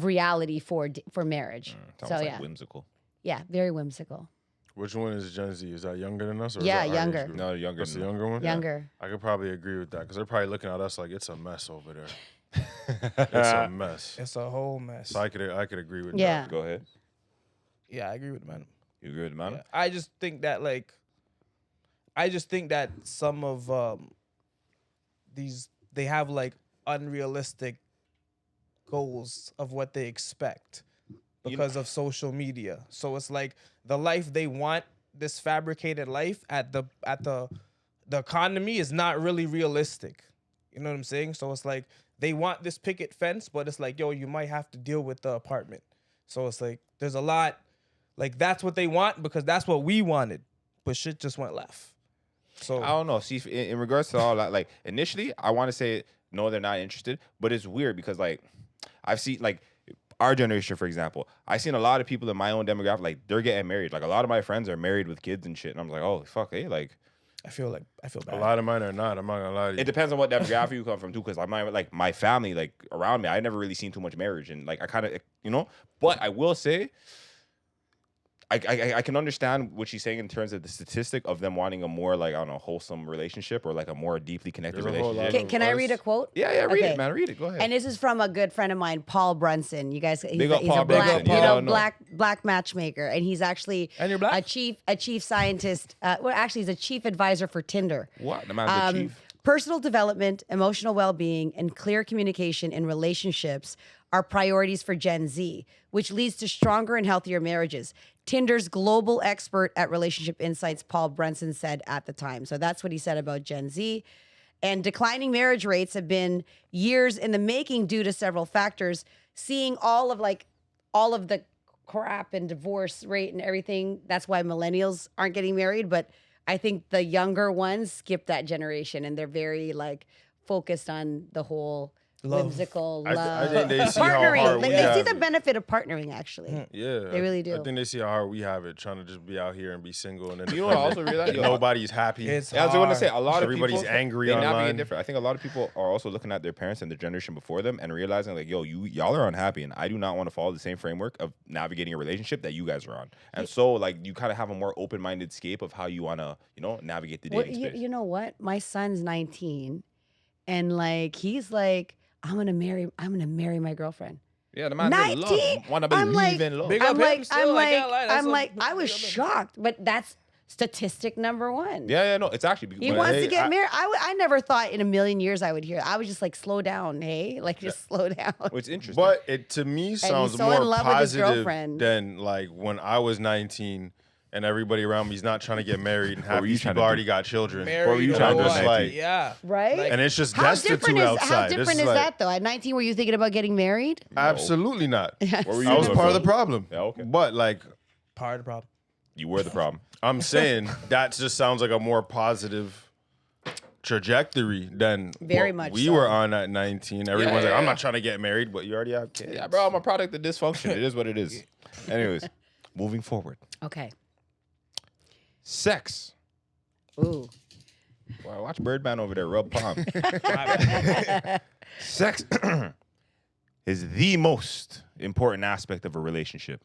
reality for marriage. It's So almost yeah, like whimsical. yeah, very whimsical. Which one is Gen Z? Is that younger than us? Or Yeah, is that our age younger. group? No, younger That's the than us. younger one? Younger. I could probably agree with that because they're probably looking at us like it's a mess over there. It's a mess. It's a whole mess. So I could agree with Yeah. that. Go ahead. Yeah, I agree with man. You agree with the man? Yeah. I just think that some of these they have like unrealistic goals of what they expect because of social media. So it's like the life they want, this fabricated life at the economy is not really realistic. You know what I'm saying? So it's like they want this picket fence, but it's like, yo, you might have to deal with the apartment. So it's like there's a lot. Like, that's what they want because that's what we wanted. But shit just went left. So I don't know. See, in regards to all that, like initially, I want to say no, they're not interested. But it's weird because like I've seen like our generation, for example, I've seen a lot of people in my own demographic, like they're getting married. Like a lot of my friends are married with kids and shit, and I'm like, oh fuck, hey, like I feel bad. A lot of mine are not. I'm not gonna lie to you. It depends on what demographic you come from too, because like my family, like around me, I never really seen too much marriage, and like I kind of, you know. But I will say, I can understand what she's saying in terms of the statistic of them wanting a more like, I don't know, wholesome relationship or like a more deeply connected There's a whole lot relationship. of Can I read a quote? Yeah, read Okay. it, man. Read it. Go ahead. And this is from a good friend of mine, Paul Brunson. You guys, he's, Big up he's Paul a black, Brunson. you Yeah, know, I know. black matchmaker, and he's actually And you're black? a chief scientist. Well, actually, he's a chief advisor for Tinder. What? The man's the chief. Personal development, emotional well-being, and clear communication in relationships are priorities for Gen Z, which leads to stronger and healthier marriages. Tinder's global expert at relationship insights, Paul Brunson, said at the time. So that's what he said about Gen Z. And declining marriage rates have been years in the making due to several factors. Seeing all of the crap and divorce rate and everything, that's why millennials aren't getting married. But I think the younger ones skip that generation, and they're very like focused on the whole whimsical I love. think they see how partnering. hard we They see have the it. benefit of partnering, actually. Yeah, They really do. I think they see how hard we have it, trying to just be out here and be single and You know what I also realized? Yo, nobody's happy. It's Yeah, I was going to say, hard. a lot of Everybody's people, angry they navigate online. different. I think a lot of people are also looking at their parents and the generation before them and realizing like, yo, y'all are unhappy, and I do not want to follow the same framework of navigating a relationship that you guys are on. And so like you kind of have a more open-minded scape of how you want to, you know, navigate the Well, dating space. you know what? My son's 19, and like he's like, I'm gonna marry my girlfriend. Yeah, the man 19? want to I'm believe like- in love. Big up I'm him like, still, I can't lie, that's I was big up him. shocked, but that's statistic number one. Yeah, no, it's actually He but wants hey, to get married. I never thought in a million years I would hear. I was just like, slow down, hey, like just slow down. It's interesting. But it to me sounds so in more love with his positive girlfriend. than like when I was 19 and everybody around me's not trying to get married and half were you these trying people to already do? got children. Married What were you or trying to do what? at 19? Yeah. Right? Like, And it's just How destitute different is outside. that though? At 19, were you thinking about getting married? Absolutely not. What were you I was doing, part of the bro? problem. Yeah, okay. But like part of the problem. You were the problem. I'm saying, that just sounds like a more positive trajectory than Very what much we so. were on at 19. Everyone's like, yeah. I'm not trying to get married, but you already have kids. Yeah, bro, I'm a product of dysfunction. It is what it is. Anyways, moving forward. Okay. Sex. Ooh. Wow, watch Birdman over there rub palm. Sex is the most important aspect of a relationship.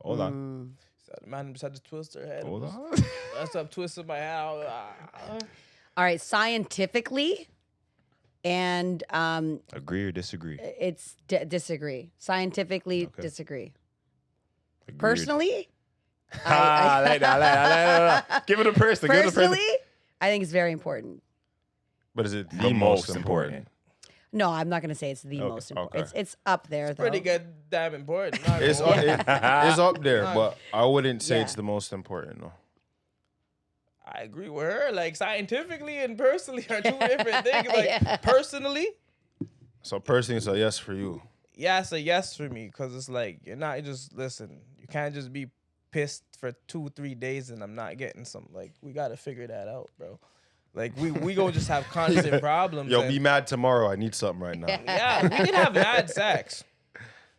Hold on. So the man just had to twist her head. Hold on. That's up twisting my head. All right. Scientifically, and Agree or disagree? it's disagree. Scientifically, Okay. disagree. Agree or- Personally, Like that. Give it a person. Give it a person. personally, I think it's very important. But is it The most important. No, I'm not going to say it's the Okay, most important. okay. It's up there, though. Pretty good, damn important. Not It's, gonna lie. it's up there, but I wouldn't say Yeah. it's the most important, though. I agree with her. Like scientifically and personally are two different things. Like Yeah. personally, So personally, it's a yes for you. yeah, it's a yes for me because it's like you're not just listen. You can't just be pissed for 2-3 days and I'm not getting some. Like we gotta figure that out, bro. Like we gonna just have constant problems. Yo, and- be mad tomorrow. I need something right now. yeah, we can have mad sex.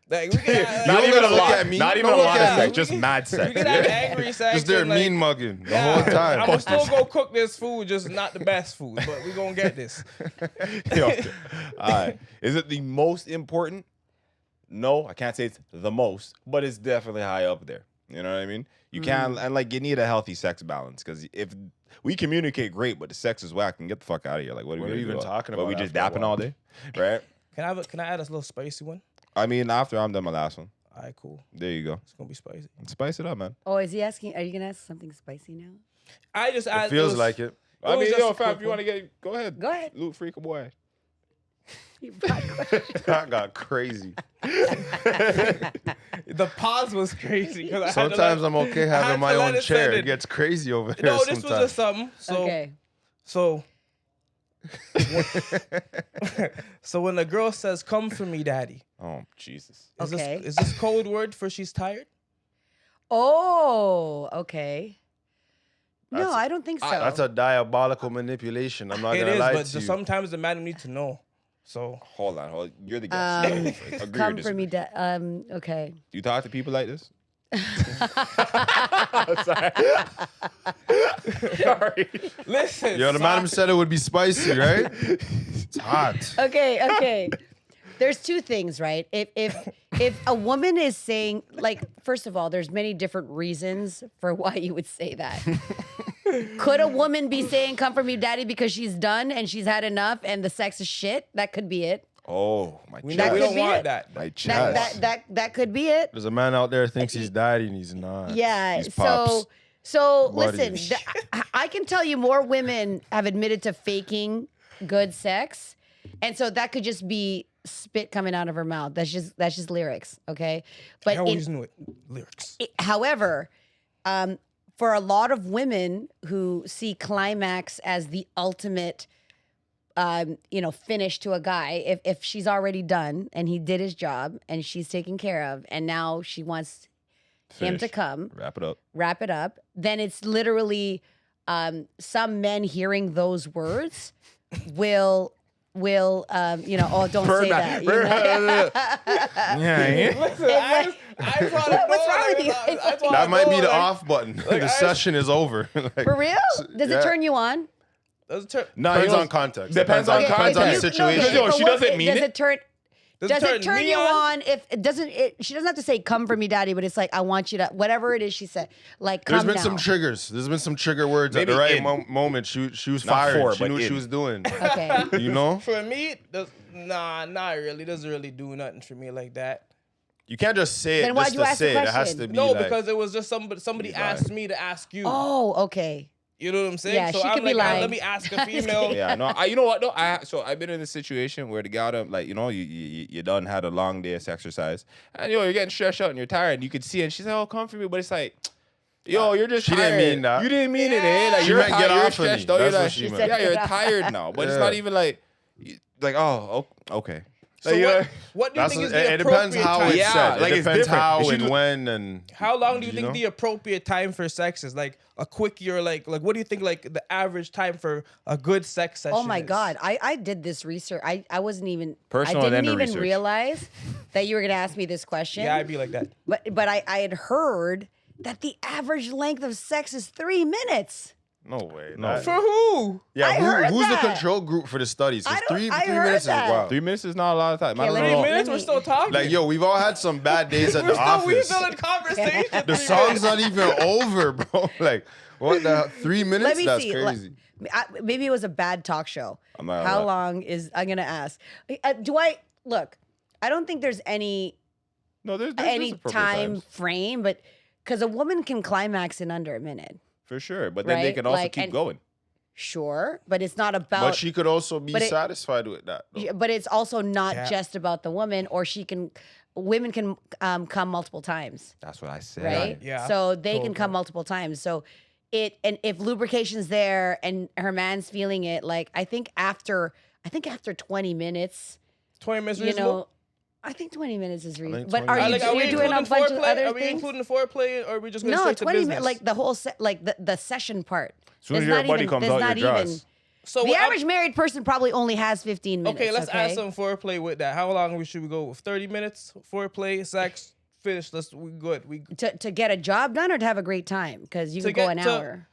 Like we can have, Not don't even a gotta look lot. at me. Not even Don't a look lot of at sex. me. Just mad we sex. can have angry sex. Just there and, like, mean mugging the yeah, whole time. I'm gonna still go cook this food, just not the best food, but we gonna get this. Yo, all right. Is it the most important? No, I can't say it's the most, but it's definitely high up there. You know what I mean? You can, and like you need a healthy sex balance because if we communicate great, but the sex is whack, and get the fuck out of here. Like, what are What we are you gonna even do? talking But about we just after a dapping while? all day, right? Can I add a little spicy one? I mean, after I'm done my last one, All right, cool. there you go. It's gonna be spicy. Spice it up, man. Oh, is he asking? Are you going to ask something spicy now? I just It feels like it. I was mean, just yo, a fam, quick if you want to get, go ahead. Go ahead. Loot freak boy. That got crazy. the pause was crazy. 'Cause I had to Sometimes let- I'm okay I had having to my let own it chair. set It in. gets crazy over here No, this was sometimes. just something. So Okay. so so when the girl says, "Come for me, daddy," Oh, Jesus. is Okay. this is this code word for she's tired? Oh, okay. No, I don't think so. That's a diabolical manipulation. I'm not It gonna is, lie but to you. sometimes the man need to know. So Hold on. You're the guest. Agree or Come for disagree? me, okay. Do you talk to people like this? Sorry. Listen. Yo, the madam said it would be spicy, right? It's hot. Okay. There's two things, right? If a woman is saying, like, first of all, there's many different reasons for why you would say that. Could a woman be saying, "Come for me, daddy," because she's done and she's had enough and the sex is shit? That could be it. Oh, my We chest. don't want it. that. My chest. That could be it. There's a man out there thinks he's daddy and he's not. Yeah. He's pops. So What listen, is- I can tell you more women have admitted to faking good sex, and so that could just be spit coming out of her mouth. That's just lyrics, okay? But I always knew it. Lyrics. however, for a lot of women who see climax as the ultimate, finish to a guy, if she's already done and he did his job and she's taken care of, and now she wants him to Finish. come, Wrap it up. then it's literally some men hearing those words will oh, don't Burn say that. that. Burn Yeah. Listen, I just want to know. What's wrong with you? That might be the off button. The I- session is over. Like, For real? Does yeah. it turn you on? No, Depends on context. Depends on Depends on the context. situation. Yo, she doesn't mean does it. Does it turn you on if it doesn't? She doesn't have to say "come for me, daddy," but it's like, "I want you to," whatever it is she said. Like, There's come been now. some triggers. There's been some trigger words Maybe at the right in. moment. She was Not fired. for, She but knew what she in. was doing. Okay. You know? For me, not really. Doesn't really do nothing for me like that. You can't just say Then it why'd just you to ask the say it. It has question? to be No, like, because it was just somebody asked me to ask you. Oh, okay. You know what I'm saying? Yeah, so she I'm could be like, lying. let me ask a I'm just female. kidding. Yeah, no, you know what? No, so I've been in a situation where the gal done, like, you done had a long day of exercise, and you're getting stressed out and you're tired, and you could see it. And she's like, "Oh, come for me," but it's like, yo, you're just She tired. didn't mean that. You didn't mean it, eh? Like, She you're meant tired, get you're off of me. stressed out. That's You're what like, she meant. yeah, you're Get off. tired now, but it's Yeah. not even like, oh, okay. So Like, what do you That's think is it the depends appropriate how time? it's Yeah, said. like, It it's depends different. how It should and look- when and How long do you You think know? the appropriate time for sex is? Like a quick year, like what do you think like the average time for a good sex session? Oh my is? God. I did this research. I wasn't even Personal I and didn't then the even research. realize that you were gonna ask me this question. Yeah, I'd be like that. But I had heard that the average length of sex is 3 minutes. no way. No. That- For who? yeah, I heard who's the that. control group for the studies? 'Cause I don't- three I heard minutes that. is wild. 3 minutes is not a lot of time. I Okay, don't let Three me- know. minutes? We're still talking. Like, yo, we've all had some bad days at we're the office. still in conversation. The 3 song's minutes. not even over, bro. Like, what the 3 minutes? Let me That's see. crazy. Maybe it was a bad talk show. I'm not How gonna lie. long is I'm gonna ask? Look? I don't think there's any No, there's any appropriate time times, frame, but because a woman can climax in under a minute. for sure. But then they Right? can also Like, keep and- going. Sure, but it's not about. But she could also be but it- satisfied with that. though. But it's also not Yeah. just about the woman, or women can come multiple times, That's what I said. right? Yeah, So they can totally. come multiple times. So and if lubrication's there and her man's feeling it, like I think after 20 minutes, 20 minutes you reasonable? know, I think 20 minutes is reasonable. think But 20 are you minutes Are we you're doing a including bunch of foreplay? other Are we things? including the foreplay, or are we just going to No, straight to 20 business? minutes, like the whole like the session part. As soon as There's your not buddy even- comes there's out not your even- dress. so The I'm- average married person probably only has 15 minutes. Okay, let's add some foreplay with that. How long should we go? 30 minutes foreplay, sex, finish. We good. We to get a job done or to have a great time, because you To could go get an to- hour.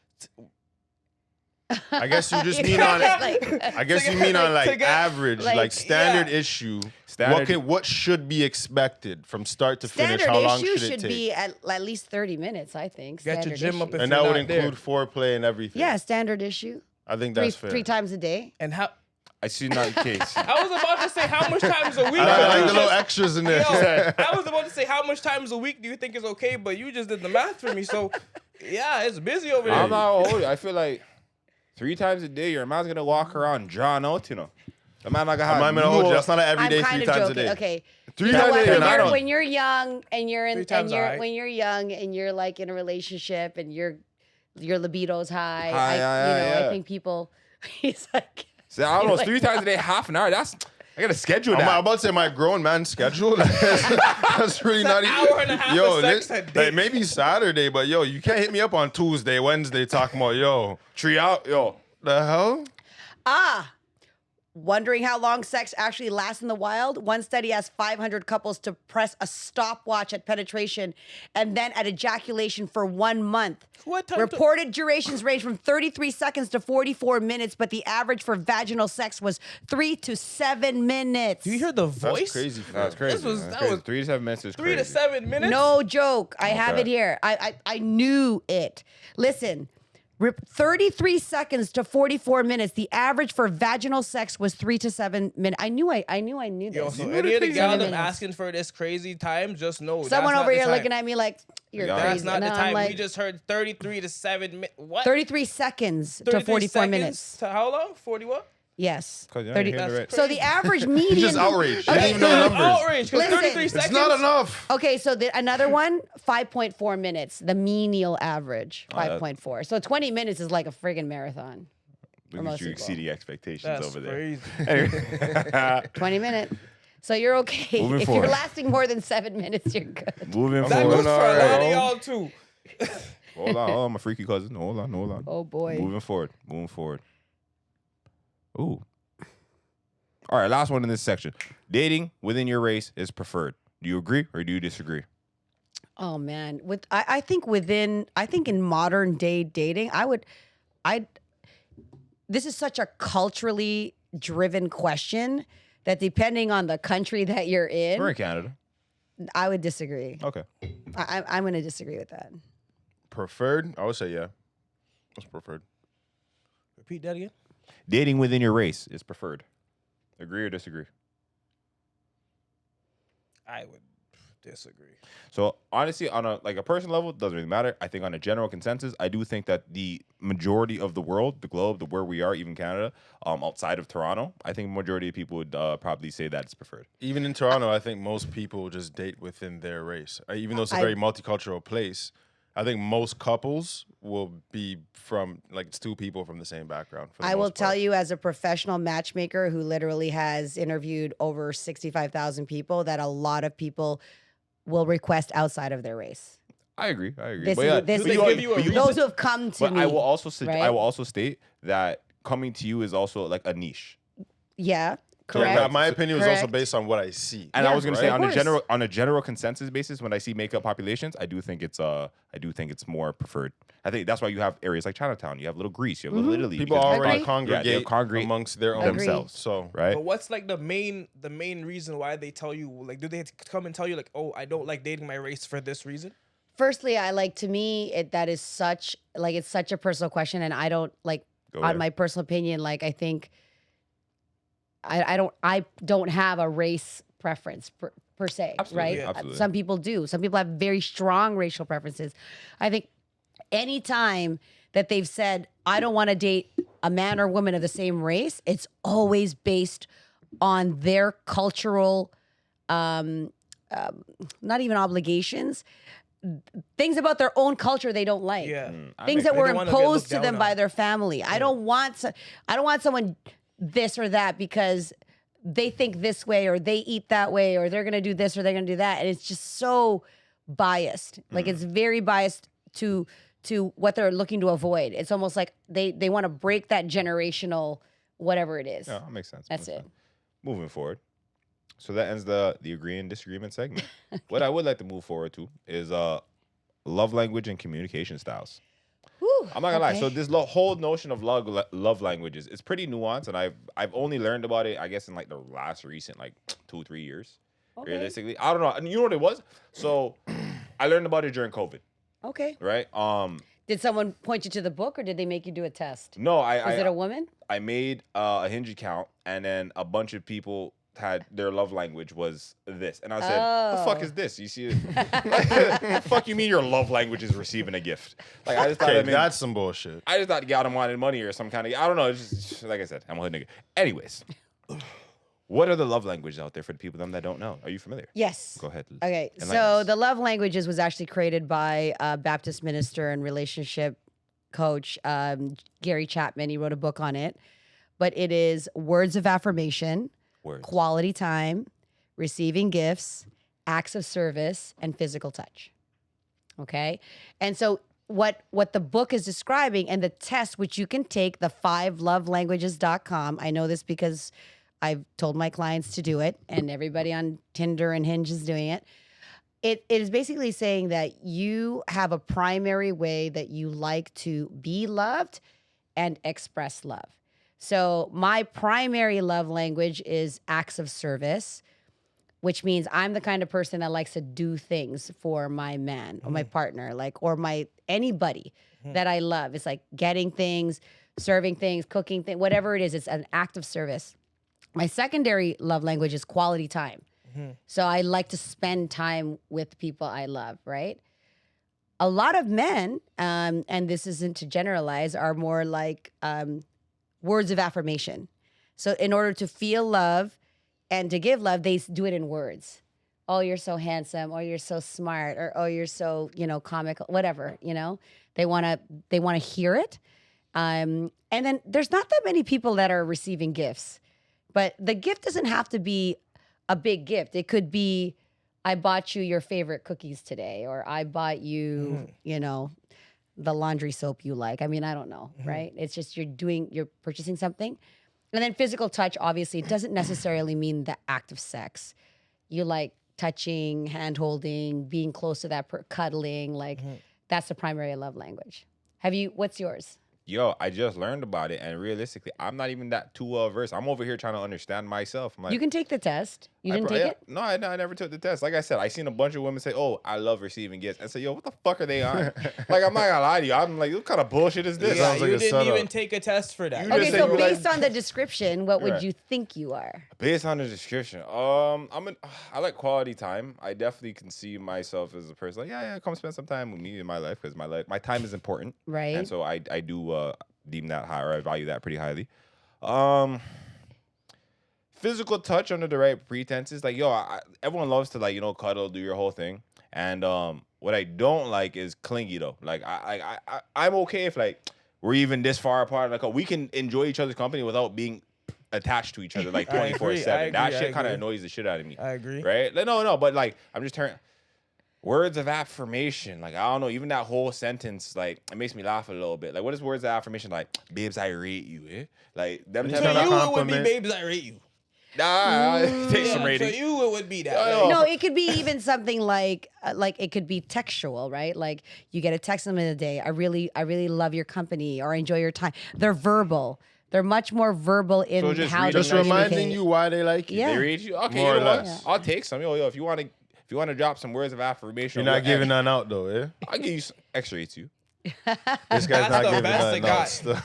I guess you just You mean know, on. like- I guess to you get- mean on like, to like get- average, like, like standard yeah. issue. Standard- What should be expected from start to finish? Standard How long issue should it take? be at least 30 minutes, I think. Get your Standard gym up issue. if And you're that would not there. include foreplay and everything. Yeah, standard issue. I think Three, that's fair. 3 times a day. And how? I see not the case. I was about to say how much times a week. I like but the you little just- extras in there. Yo, I was about to say how much times a week do you think is okay, but you just did the math for me. So, yeah, it's busy over there. I'm not old. I feel like 3 times a day, your man's gonna walk around drawn out, you know. The man not gonna have I'm not gonna hold you. no- That's not an everyday I'm kind 3 of times joking. a day. Okay. 3 You know times what? a day. When I you're- don't- When you're young and you're 3 in times, and you're alright. when you're young and you're like in a relationship and your libido's high, High, I yeah. think people he's like So I don't know. Like- 3 times a day, half an hour. I gotta schedule I'm that. about to say my grown man schedule. That's really not even. hour and a half of sex a day. like maybe Saturday, but yo, you can't hit me up on Tuesday, Wednesday talking about yo. 3 out, yo. The hell? Wondering how long sex actually lasts in the wild? One study asked 500 couples to press a stopwatch at penetration and then at ejaculation for 1 month. What time Reported durations range from 33 seconds to 44 minutes, but the average for vaginal sex was 3 to 7 minutes. Do you hear the voice? That's crazy. That's crazy. was- That's that crazy. was 3 to 7 minutes is 3 crazy. to 7 minutes? No joke. I have Okay. it here. I knew it. Listen, 33 seconds to 44 minutes. The average for vaginal sex was 3 to 7 minutes. I knew this. Yo, so You any of the would've gal taken them minutes. asking for this crazy time, just know Someone that's over not here the time. looking at me like, you're Yeah. crazy. That's not the And I'm time. like, We just heard 33 to 7 minutes. What? 33 seconds to 33 44 seconds minutes. To how long? 40 what? Yes. 'Cause you're 30 not hearing the That's rate. So the average median. He's just outraged. He Okay. doesn't even know the numbers. Outrage, because Listen. 33 It's seconds. It's not enough. Okay, so another one, 5.4 minutes, the menial average, 5.4. So 20 minutes is like a friggin' marathon. Look most at you people. exceeding expectations That's over there. crazy. Anyway. 20 minutes. So you're okay. Moving If forward. you're lasting more than 7 minutes, you're good. Moving That forward. goes for a lot of Alright. y'all too. Hold on, my freaky cousin. Hold on. Oh boy. Moving forward. Ooh. All right, last one in this section. Dating within your race is preferred. Do you agree or do you disagree? Oh man. I think in modern day dating, this is such a culturally driven question that depending on the country that you're We're in in, Canada. I would disagree. Okay. I'm going to disagree with that. Preferred? I would say yeah. That's preferred. Repeat that again. Dating within your race is preferred. Agree or disagree? I would disagree. So honestly, on a personal level, it doesn't really matter. I think on a general consensus, I do think that the majority of the world, the globe, where we are, even Canada, outside of Toronto, I think majority of people would probably say that it's preferred. Even in Toronto, I think most people just date within their race. Even though it's a very multicultural place, I think most couples will be from, like, it's two people from the same background. For the I will most tell part. you, as a professional matchmaker who literally has interviewed over 65,000 people, that a lot of people will request outside of their race. I agree. This But is- yeah, this but is- you- give you a but you- reason? Those who have come to But me. I will also right? I will also state that coming to you is also like a niche. Yeah, So, correct. my opinion is also Correct. based on what I see. And I Yeah, was going to right? say Of course. on a general consensus basis, when I see makeup populations, I do think it's more preferred. I think that's why you have areas like Chinatown, you have Little Greece, you have Little Italy. People because- already Agree. congregate, Yeah, they congregate amongst their own Agree. themselves. So, right? But what's like the main reason why they tell you, like, do they come and tell you like, oh, I don't like dating my race for this reason? Firstly, to me, that is it's such a personal question, and I don't like, Go on ahead. my personal opinion, like, I think I don't have a race preference per se, Absolutely, right? yeah. Absolutely. Some people do. Some people have very strong racial preferences. I think anytime that they've said, I don't want to date a man or woman of the same race, it's always based on their cultural, not even obligations, things about their own culture they don't like. Yeah. Things that They were don't wanna get imposed looked to them down by on. their family. I don't want someone this or that because they think this way or they eat that way or they're gonna do this or they're gonna do that, and it's just so biased. Like it's very biased to what they're looking to avoid. It's almost like they want to break that generational whatever it is. Yeah, that makes sense. That's Makes it. sense. Moving forward. So that ends the agree and disagreement segment. What I would like to move forward to is love language and communication styles. Whew, I'm not gonna lie. okay. So this whole notion of love languages is pretty nuanced, and I've only learned about it, I guess, in like the last recent 2-3 years. Okay. Realistically, I don't know. And you know what it was? So I learned about it during COVID, Okay. right? Did someone point you to the book or did they make you do a test? No, Was it a woman? I made a Hinge account, and then a bunch of people had their love language was this, and I said, "The fuck Oh. is this?" You see it? The fuck you mean your love language is receiving a gift? Like I just thought, okay, I mean, that's some bullshit. I just thought Gautam wanted money or some kind of, I don't know. It's just like I said, I'm a hood nigga. Anyways, what are the love languages out there for the people that don't know? Are you familiar? Yes. Go ahead. Okay, Enlighten so us. the love languages was actually created by a Baptist minister and relationship coach, Gary Chapman. He wrote a book on it, but it is words of affirmation, Words. quality time, receiving gifts, acts of service, and physical touch. Okay, and so what the book is describing and the test, which you can take, the 5lovelanguages.com. I know this because I've told my clients to do it, and everybody on Tinder and Hinge is doing it. It is basically saying that you have a primary way that you like to be loved and express love. So my primary love language is acts of service, which means I'm the kind of person that likes to do things for my man or my partner, like, or my anybody that I love. It's like getting things, serving things, cooking things, whatever it is. It's an act of service. My secondary love language is quality time. So I like to spend time with people I love, right? A lot of men, and this isn't to generalize, are more like words of affirmation. So in order to feel love and to give love, they do it in words. Oh, you're so handsome, or you're so smart, or oh, you're so, comical, whatever, They want to hear it. And then there's not that many people that are receiving gifts. But the gift doesn't have to be a big gift. It could be, I bought you your favorite cookies today, or I bought you, the laundry soap you like. I mean, I don't know, right? It's just you're purchasing something. And then physical touch, obviously, it doesn't necessarily mean the act of sex. You like touching, hand holding, being close to that, cuddling, like that's the primary love language. What's yours? Yo, I just learned about it, and realistically, I'm not even that too well versed. I'm over here trying to understand myself. I'm like, You can take the test. You didn't take it? No, I never took the test. Like I said, I seen a bunch of women say, "Oh, I love receiving gifts." I say, "Yo, what the fuck are they on?" Like, I'm not gonna lie to you. I'm like, what kind of bullshit is this? Yeah, Sounds like you a didn't setup. even take a test for that. You Okay, just so said you based like- on the description, what would Right. you think you are? Based on the description, I like quality time. I definitely can see myself as a person like, yeah, come spend some time with me in my life, because my time is important, Right. And so I do deem that high, or I value that pretty highly. Physical touch under the right pretenses, like everyone loves to cuddle, do your whole thing, and what I don't like is clingy though. Like I'm okay if we're even this far apart, like we can enjoy each other's company without being attached to each other like I agree, 24/7. I That agree, shit I kind of agree. annoys the shit out of me. I agree. Right? Like, no, but I'm just turning. Words of affirmation, like I don't know, even that whole sentence, like it makes me laugh a little bit. Like, what is words of affirmation? Like, babes, I rate you, eh? Like them Yeah, type To of you, it would be compliment. babes, I rate you. Nah, take some Yeah, rating. to you, it would be that. Yeah, Like, No, it could be even something like it could be textual, right? Like you get a text in the day. I really love your company, or I enjoy your time. They're verbal. They're much more verbal in So just how read they it Just like- reminding communicate. you why they like you. Yeah. They rate you, okay. More You or know what? less. I'll take some. Yo, if you want to drop some words of affirmation, You're not giving none out though, eh? I'll give you some extra too. This guy's That's not the giving best I none got. out. Still.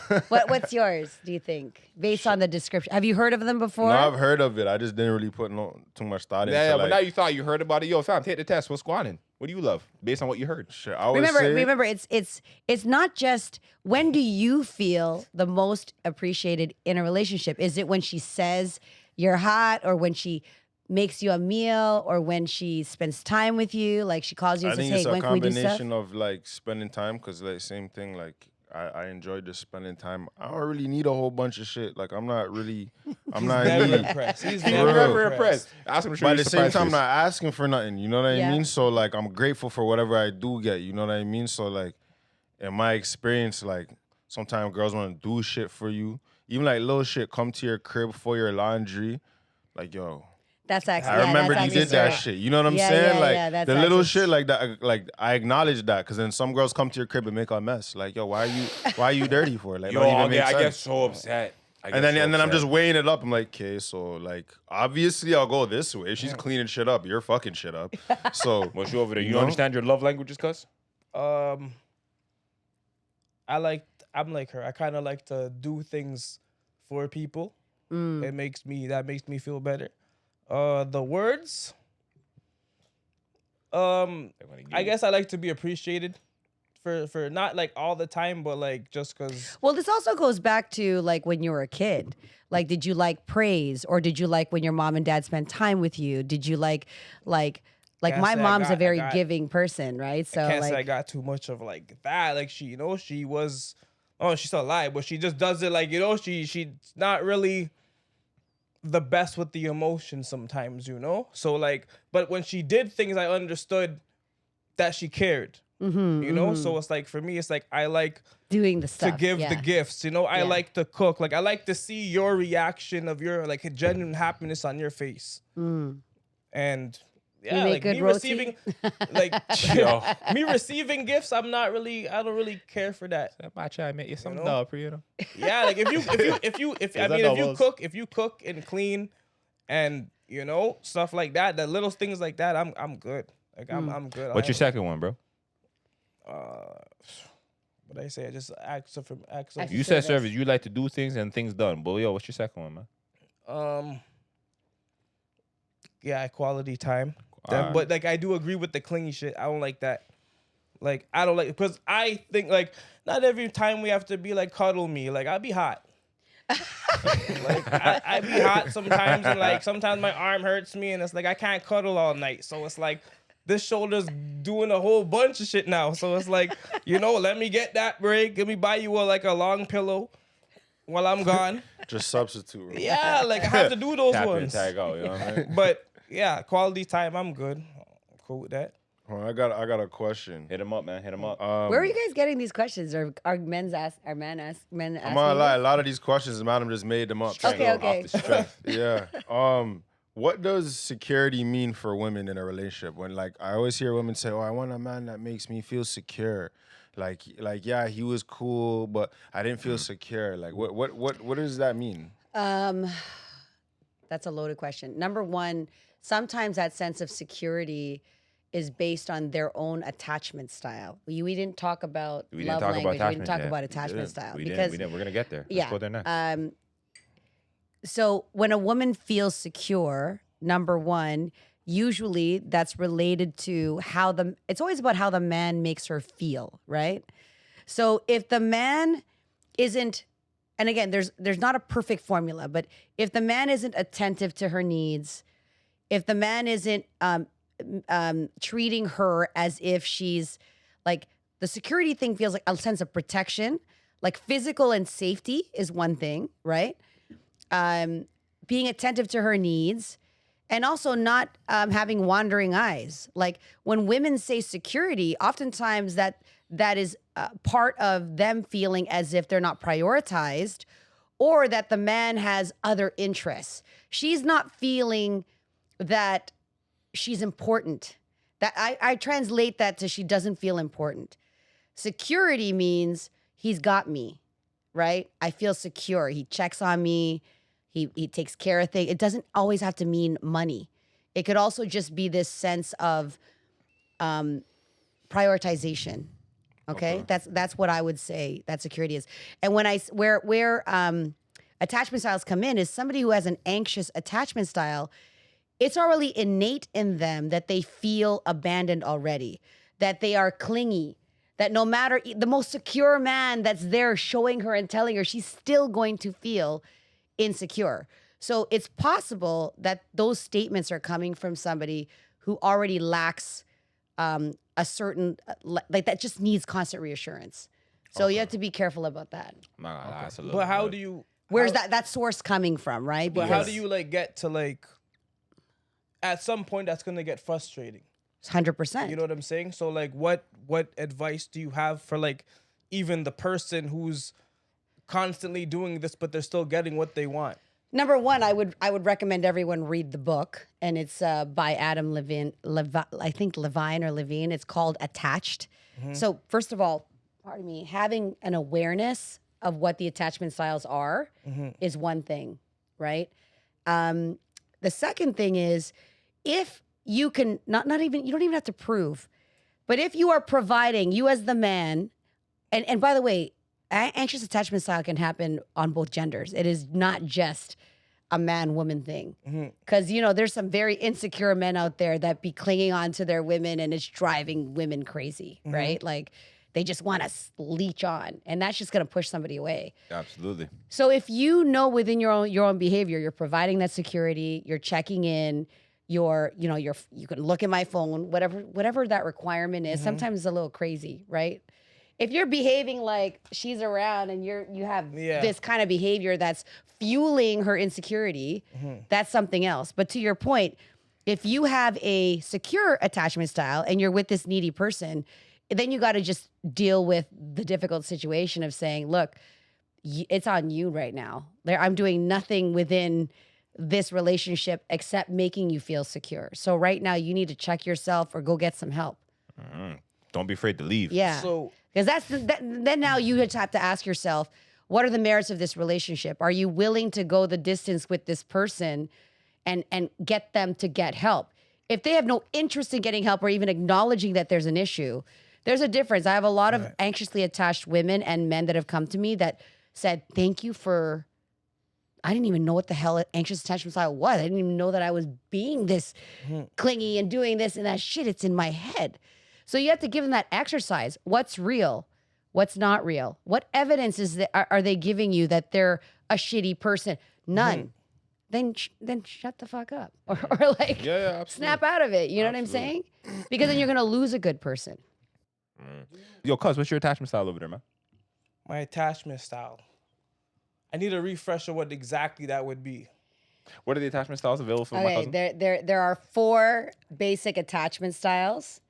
What's yours? Do you think, based on the description? Have you heard of them before? No, I've heard of it. I just didn't really put too much thought into Yeah, but like, now you thought you heard about it. Yo, fam, take the test. What's going on? What do you love based on what you heard? shit. I would say Remember, it's not just when do you feel the most appreciated in a relationship? Is it when she says you're hot, or when she makes you a meal, or when she spends time with you? Like she calls you I and says, think "Hey, it's a when can we do stuff?" combination of like spending time, because like same thing, like I enjoy just spending time. I don't really need a whole bunch of shit. Like I'm not never needy. impressed. He's For You're real. never impressed. Ask him to show But you at the same surprise time, I'm face. not asking for nothing. You know what I Yeah. mean? So like, I'm grateful for whatever I do get. You know what I mean? So like, in my experience, like sometimes girls want to do shit for you, even like little shit. Come to your crib for your laundry, like yo. That's actually. I remember that's you did that actually- shit. You know what I'm Yeah, saying? yeah, like yeah, that's the little actually- shit like that. Like I acknowledge that, because then some girls come to your crib and make a mess. Like yo, why are you dirty for? Like Yo, don't even make I sense. get so upset. And then I'm just weighing it up. I'm like, okay, so like obviously I'll go this way. She's cleaning shit up. You're fucking shit up. So What's you over there? You know? understand your love languages, cuz? I'm like her. I kind of like to do things for people. That makes me feel better. The words. I guess I like to be appreciated for not like all the time, but like just cause. Well, this also goes back to like when you were a kid. Like, did you like praise, or did you like when your mom and dad spent time with you? Did you like Can't my say I mom's a got- very I got- giving person, right? So I can't say I like, got too much of like that. Like she, she was. Oh, she's still alive, but she just does it like she's not really the best with the emotion sometimes, So like, but when she did things, I understood that she cared. Mm-hmm, You know, so it's like for me, it's like I like doing the to stuff. give the gifts. You know, I Yeah. like to cook. Like I like to see your reaction of your like a genuine happiness on your face. And yeah, make like good me roti? receiving, like Yo. me receiving gifts. I don't really care for that. I try to make you some know? dub for you know. Yeah, like if you cook and clean, and you know stuff like that, the little things like that, I'm good. Like I'm good. What's your second one, bro? What I say? I just ask for You said service. You like to do things and things done. But yo, what's your second one, man? Yeah, quality time. Alright. But like I do agree with the clingy shit. I don't like that. Like I don't like because I think like not every time we have to be like cuddle me. Like I'll be hot. Like I be hot sometimes, and like sometimes my arm hurts me, and it's like I can't cuddle all night. So it's like this shoulder's doing a whole bunch of shit now. So it's like, you know, let me get that break. Let me buy you a long pillow while I'm gone. Just substitute. Right? Yeah, like I have to do those Tap in, ones. tag out. You know what I mean? But yeah, quality time, I'm good. I'm cool with that. Well, I got a question. Hit him up, man. Hit him up. Where are you guys getting these questions? Or are men asking? I'm gonna lie. A lot of these questions, Madam just made them up. Okay, so- okay. Off the strength. Yeah. What does security mean for women in a relationship? When like I always hear women say, "Oh, I want a man that makes me feel secure." Like yeah, he was cool, but I didn't feel secure. Like what does that mean? That's a loaded question. Number one, sometimes that sense of security is based on their own attachment style. We didn't talk about We didn't love talk about language. We didn't attachment talk yet. about We attachment didn't. style We because didn't. We're gonna get there. yeah. Let's go there next. So when a woman feels secure, number one, usually that's related to it's always about how the man makes her feel, right? So if the man isn't, and again, there's not a perfect formula, but if the man isn't attentive to her needs, if the man isn't treating her as if she's like, the security thing feels like a sense of protection, like physical and safety is one thing, right? Being attentive to her needs, and also not having wandering eyes. Like when women say security, oftentimes that is part of them feeling as if they're not prioritized, or that the man has other interests. She's not feeling that she's important. That I translate that to she doesn't feel important. Security means he's got me, right? I feel secure. He checks on me. He takes care of things. It doesn't always have to mean money. It could also just be this sense of prioritization. Okay? That's what I would say that security is. And when where attachment styles come in is somebody who has an anxious attachment style. It's already innate in them that they feel abandoned already, that they are clingy, that no matter the most secure man that's there showing her and telling her, she's still going to feel insecure. So it's possible that those statements are coming from somebody who already lacks a certain, like that just needs constant reassurance. So you have to be careful about that. I'm not gonna lie, that's a little But how bit. do you? Where's that source coming from, right? But how do you like get to like? At some point, that's gonna get frustrating. 100%. You know what I'm saying? So like, what advice do you have for like even the person who's constantly doing this, but they're still getting what they want? Number one, I would recommend everyone read the book, and it's by Adam Levine. I think Levine or Levine. It's called Attached. So first of all, pardon me, having an awareness of what the attachment styles are is one thing, right? The second thing is if you can not even, you don't even have to prove, but if you are providing, you as the man, and by the way, anxious attachment style can happen on both genders. It is not just a man-woman thing. Because, you know, there's some very insecure men out there that be clinging on to their women and it's driving women crazy, right? Like they just want to leech on, and that's just going to push somebody away. Absolutely. So if you know within your own behavior, you're providing that security, you're checking in, you can look at my phone, whatever that requirement is. Sometimes it's a little crazy, right? If you're behaving like she's around and you have this kind of behavior that's fueling her insecurity, that's something else. But to your point, If you have a secure attachment style and you're with this needy person, then you got to just deal with the difficult situation of saying, look, it's on you right now. I'm doing nothing within this relationship except making you feel secure. So right now you need to check yourself or go get some help. Don't be afraid to leave. Yeah. So Because then now you just have to ask yourself, what are the merits of this relationship? Are you willing to go the distance with this person and get them to get help? If they have no interest in getting help or even acknowledging that there's an issue, there's a difference. I have a lot of anxiously attached women and men that have come to me that said, thank you for, I didn't even know what the hell anxious attachment style was. I didn't even know that I was being this clingy and doing this and that shit. It's in my head. So you have to give them that exercise. What's real? What's not real? What evidence are they giving you that they're a shitty person? None. Then shut the fuck up. Or like snap out of it. You know what I'm saying? Because then you're going to lose a good person. Yo, cuz, what's your attachment style over there, man? my attachment style. I need a refresh of what exactly that would be. What are the attachment styles available for my cousin? There are 4 basic attachment styles.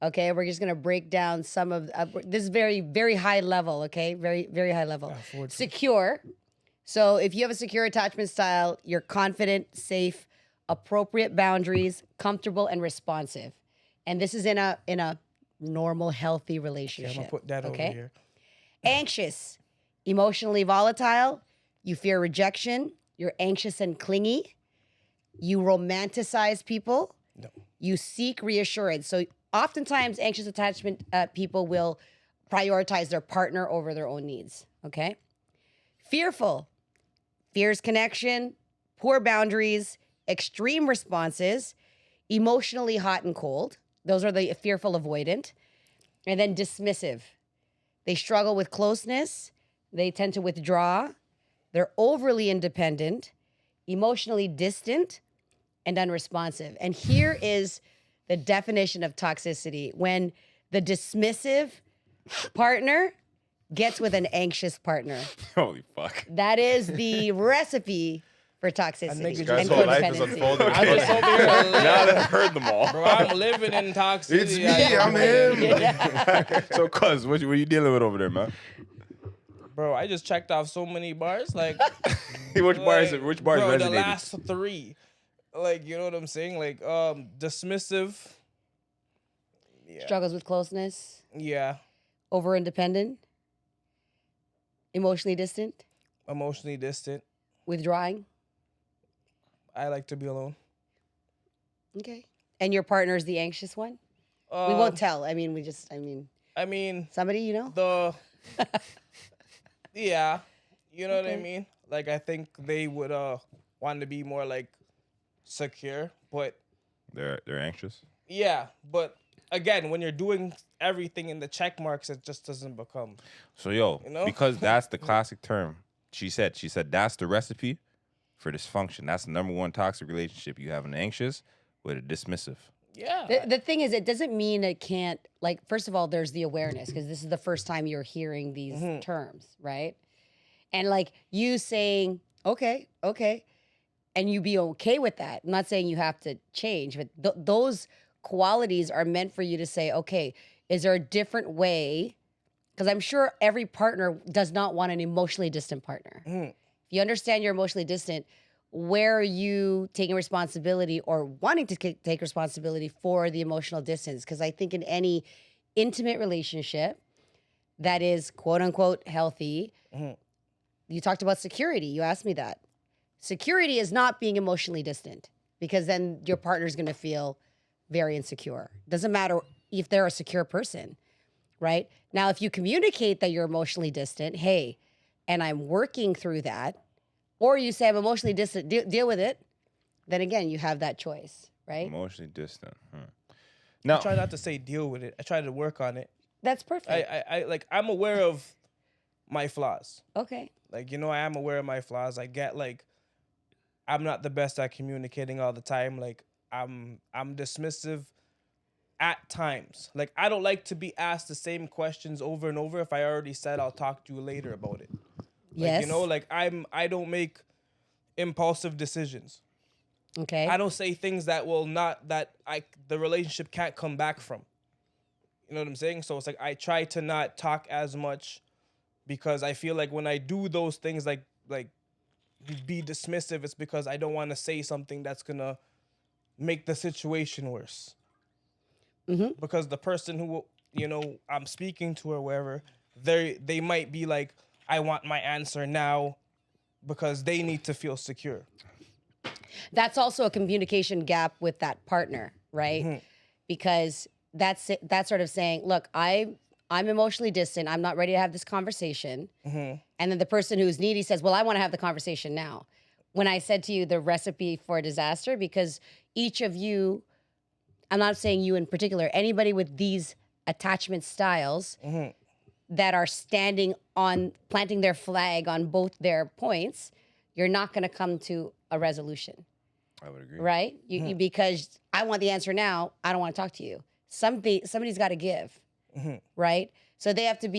Okay, we're just gonna break down some of this is very, very high level. Okay, very, very high level. Secure. So if you have a secure attachment style, you're confident, safe, appropriate boundaries, comfortable, and responsive. And this is in a normal, healthy relationship. I'm gonna put that over here. Anxious, emotionally volatile. You fear rejection. You're anxious and clingy. You romanticize people. No. You seek reassurance. So oftentimes, anxious attachment people will prioritize their partner over their own needs. Okay. Fearful. Fears connection, poor boundaries, extreme responses, emotionally hot and cold. Those are the fearful avoidant. And then dismissive. They struggle with closeness. They tend to withdraw. They're overly independent, emotionally distant, and unresponsive. And here is the definition of toxicity. When the dismissive partner gets with an anxious partner. Holy fuck. That is the recipe for toxicity nigga and just whole life is codependency. unfolding. I just over here. Now that I've heard them all. Bro, I'm living in toxicity. It's me, I'm him. So, cuz, what are you dealing with over there, man? Bro, I just checked off so many bars. Like, Which bars bro, resonated? the last 3. Like, you know what I'm saying? Like, dismissive. Yeah. Struggles with closeness, Yeah. over independent, emotionally distant, Emotionally distant. withdrawing. I like to be alone. Okay. And your partner is the anxious one? We won't tell. I mean, I mean, somebody you know? the yeah, you know what I Okay. mean. Like, I think they would want to be more like secure, but They're anxious. yeah, but again, when you're doing everything in the check marks, it just doesn't become. So, yo, You know? because that's the classic term. She said that's the recipe for dysfunction. That's the number one toxic relationship. You have an anxious with a dismissive. Yeah, The thing is, it doesn't mean it can't, like, first of all, there's the awareness, because this is the first time you're hearing these terms, right? And like you saying, okay, and you be okay with that. I'm not saying you have to change, but those qualities are meant for you to say, okay, is there a different way? Because I'm sure every partner does not want an emotionally distant partner. If you understand you're emotionally distant, where are you taking responsibility or wanting to take responsibility for the emotional distance? Because I think in any intimate relationship that is quote unquote healthy, you talked about security. You asked me that. Security is not being emotionally distant, because then your partner's going to feel very insecure. Doesn't matter if they're a secure person, right? Now, if you communicate that you're emotionally distant, hey, and I'm working through that, or you say I'm emotionally distant, deal with it, then again, you have that choice, right? Emotionally distant. I Now, try not to say deal with it. I try to work on it. That's perfect. I like, I'm aware of my flaws. Okay. Like, you know, I am aware of my flaws. I get, like, I'm not the best at communicating all the time. Like, I'm dismissive at times. Like, I don't like to be asked the same questions over and over if I already said I'll talk to you later about it. Like, Yes. you know, like, I don't make impulsive decisions. Okay. I don't say things that the relationship can't come back from. You know what I'm saying? So it's like I try to not talk as much because I feel like when I do those things like be dismissive, it's because I don't want to say something that's gonna make the situation worse. Because the person who I'm speaking to or wherever, they might be like, I want my answer now because they need to feel secure. That's also a communication gap with that partner, right? Because that's sort of saying, look, I'm emotionally distant. I'm not ready to have this conversation. And then the person who's needy says, well, I want to have the conversation now. When I said to you the recipe for disaster, because each of you, I'm not saying you in particular, anybody with these attachment styles that are planting their flag on both their points, you're not going to come to a resolution. I would agree. Right? You because I want the answer now. I don't want to talk to you. Somebody's got to give. Right? So they have to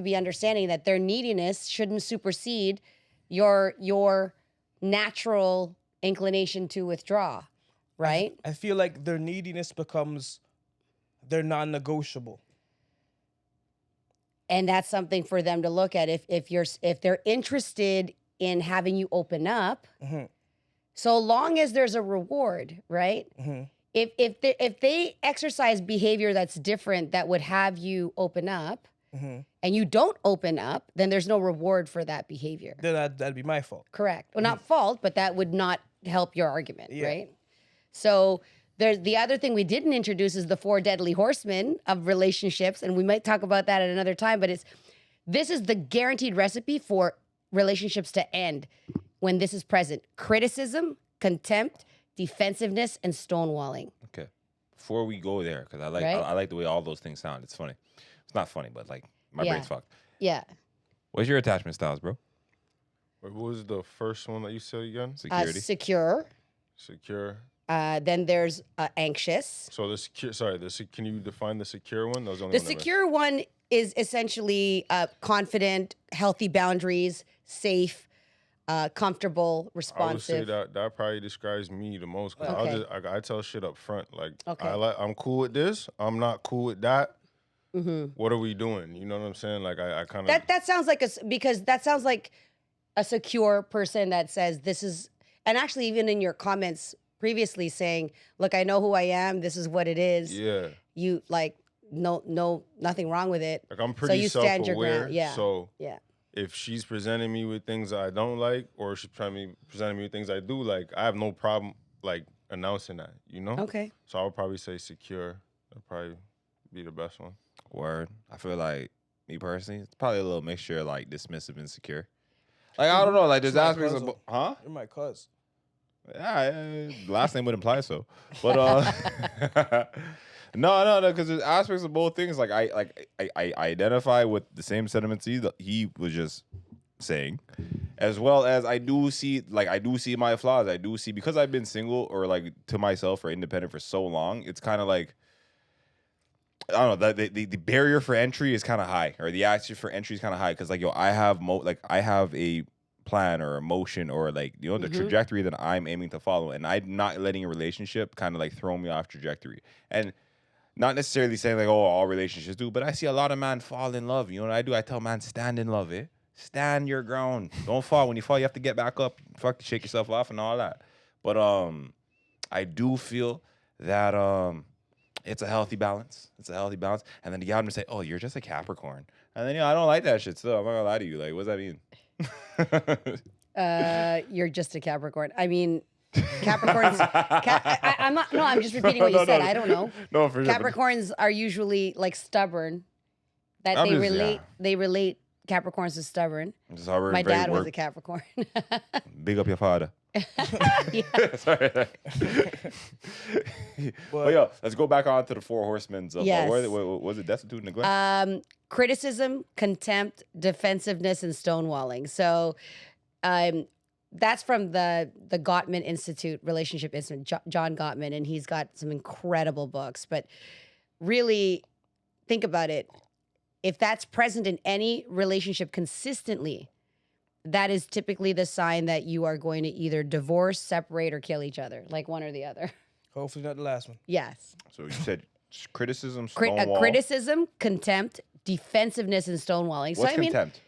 be understanding that their neediness shouldn't supersede your natural inclination to withdraw. Right? I feel like their neediness becomes their non-negotiable. And that's something for them to look at. If they're interested in having you open up, so long as there's a reward, right? If they exercise behavior that's different that would have you open up, and you don't open up, then there's no reward for that behavior. Then that'd be my fault. Correct. Well, not fault, but that would not help your argument, right? So there's the other thing we didn't introduce is the 4 deadly horsemen of relationships, and we might talk about that at another time, but this is the guaranteed recipe for relationships to end when this is present. Criticism, contempt, defensiveness, and stonewalling. Okay. Before we go there, because I like the way all those things sound. It's funny. It's not funny, but like my brain's fucked. Yeah. What's your attachment styles, bro? Wait, what was the first one that you said again? Security. Secure. Then there's anxious. So the secure. Sorry, can you define the secure one? That was the The only one secure one is essentially confident, healthy boundaries, safe, comfortable, responsive. I would say that probably describes me the most. Cause Okay. I tell shit up front. Like Okay. I'm cool with this. I'm not cool with that. What are we doing? You know what I'm saying? Like I kind of that sounds like because that sounds like a secure person that says this is, and actually even in your comments previously saying, look, I know who I am. This is what it is. Yeah. You like no nothing wrong with it. Like I'm pretty so you stand your self-aware. ground. Yeah. So yeah. if she's presenting me with things I don't like, or she's presenting me with things I do like, I have no problem like announcing that. You know? Okay. So I would probably say secure. That'd probably be the best one. Word. I feel like me personally, it's probably a little mixture of like dismissive and secure. Like I don't know, like there's aspects of You're my cuz. Yeah, last name would imply so. But no, because there's aspects of both things. Like I identify with the same sentiments he was just saying, as well as I do see my flaws. I do see, because I've been single or like to myself or independent for so long. It's kind of like, I don't know, the barrier for entry is kind of high, or the action for entry is kind of high, because like I have a plan or emotion or like the trajectory that I'm aiming to follow, and I'm not letting a relationship kind of like throw me off trajectory. And not necessarily saying like, oh, all relationships do, but I see a lot of men fall in love. You know what I do? I tell man, stand in love, stand your ground, don't fall. When you fall, you have to get back up, shake yourself off and all that. But I do feel that it's a healthy balance. And then the guy would say, oh, you're just a Capricorn. And then I don't like that shit still. I'm not gonna lie to you. Like, what does that mean? You're just a Capricorn. I mean, Capricorns. I'm not. No, I'm just repeating what you said. I don't know. No, for sure. Capricorns are usually like stubborn. That they relate Capricorns as stubborn. My dad was a Capricorn. Big up your father. Yeah. Sorry. But yo, let's go back on to the 4 horsemen. Yes. What was it? Destitute, neglect? Criticism, contempt, defensiveness, and stonewalling. So that's from the Gottman Institute, Relationship Institute, John Gottman, and he's got some incredible books. But really, think about it. If that's present in any relationship consistently, that is typically the sign that you are going to either divorce, separate, or kill each other, like one or the other. Hopefully not the last one. Yes. So you said criticism, stonewall. Criticism, contempt, defensiveness, and stonewalling. What's so I mean, contempt?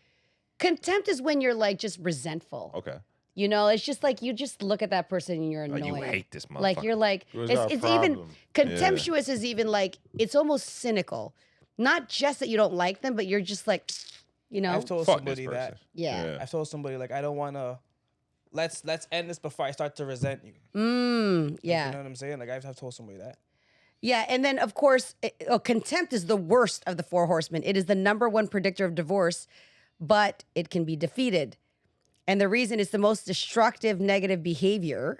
contempt is when you're like just resentful. Okay. You know, it's just like you just look at that person and you're annoyed. Like you hate this motherfucker. Like you're like, it's even contemptuous is even like it's almost cynical. Not just that you don't like them, but you're just like, you know. I've told Fuck somebody this that. person. Yeah. I've told somebody like I don't want to. Let's end this before I start to resent you. Yeah. You know what I'm saying? Like I've told somebody that. Yeah, and then of course, contempt is the worst of the four horsemen. It is the number one predictor of divorce, but it can be defeated. And the reason it's the most destructive negative behavior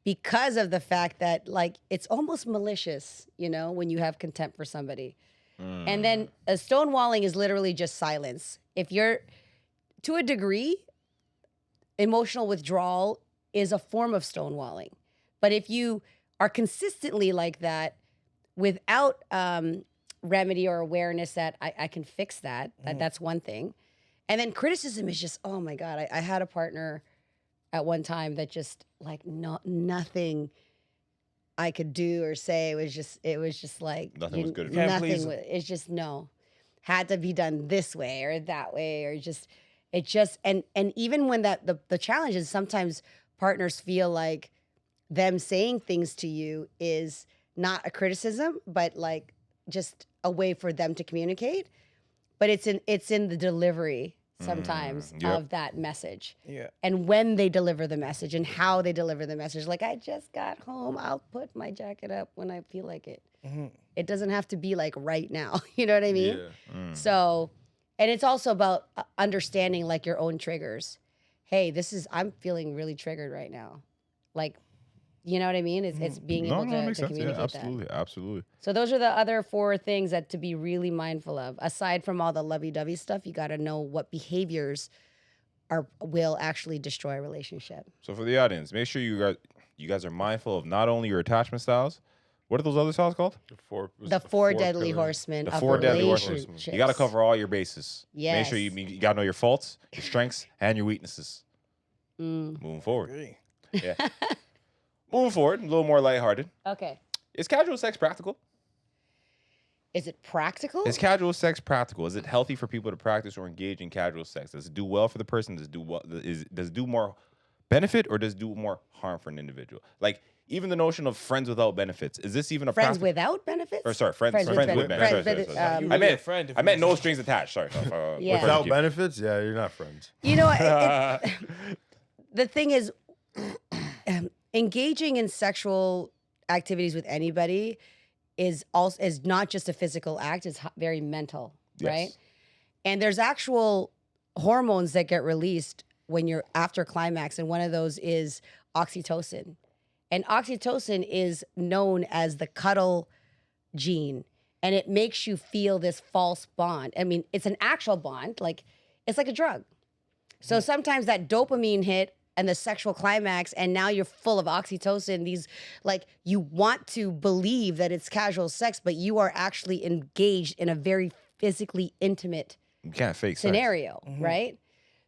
because of the fact that like it's almost malicious, you know, when you have contempt for somebody. And then a stonewalling is literally just silence. If you're to a degree, emotional withdrawal is a form of stonewalling. But if you are consistently like that without remedy or awareness that I can fix that, that's one thing. And then criticism is just, oh my God, I had a partner at one time that just like nothing I could do or say. It was just like Nothing was good enough. Can't nothing please was, it's just no. Had to be done this way or that way, or and even when the challenge is sometimes partners feel like them saying things to you is not a criticism, but like just a way for them to communicate. But it's in the delivery sometimes of that message. Yeah. And when they deliver the message and how they deliver the message. Like, I just got home. I'll put my jacket up when I feel like it. It doesn't have to be like right now. You know what I mean? Yeah. So, and it's also about understanding like your own triggers. Hey, I'm feeling really triggered right now. Like, you know what I mean? It's being able that makes to sense. communicate Yeah, absolutely, that. absolutely. So those are the other 4 things that to be really mindful of. Aside from all the lovey-dovey stuff, you got to know what behaviors will actually destroy a relationship. So for the audience, make sure you guys are mindful of not only your attachment styles. What are those other styles called? The four deadly pillars. horsemen The of 4 deadly horsemen. relationships. You got to cover all your bases. Yes. Make sure you got to know your faults, your strengths, and your weaknesses. Moving forward. Agree. Yeah. Moving forward, a little more lighthearted. Okay. Is casual sex practical? Is it practical? Is casual sex practical? Is it healthy for people to practice or engage in casual sex? Does it do well for the person? Does it do more benefit or does it do more harm for an individual? Like even the notion of friends without benefits. Is this even a Friends practical? without benefits? Or sorry, friends with benefits. benefits. Friends with, Sorry. You I really a meant friend if I you meant no just- strings attached. Sorry. Yeah. Without benefits, yeah, you're not friends. You know, the thing is, engaging in sexual activities with anybody is not just a physical act; it's very mental, right? Yes. And there's actual hormones that get released when you're after climax, and one of those is oxytocin. And oxytocin is known as the cuddle gene, and it makes you feel this false bond. I mean, it's an actual bond, like it's like a drug. So sometimes that dopamine hit and the sexual climax, and now you're full of oxytocin. These, like, you want to believe that it's casual sex, but you are actually engaged in a very physically intimate You can't fake sex. scenario, right?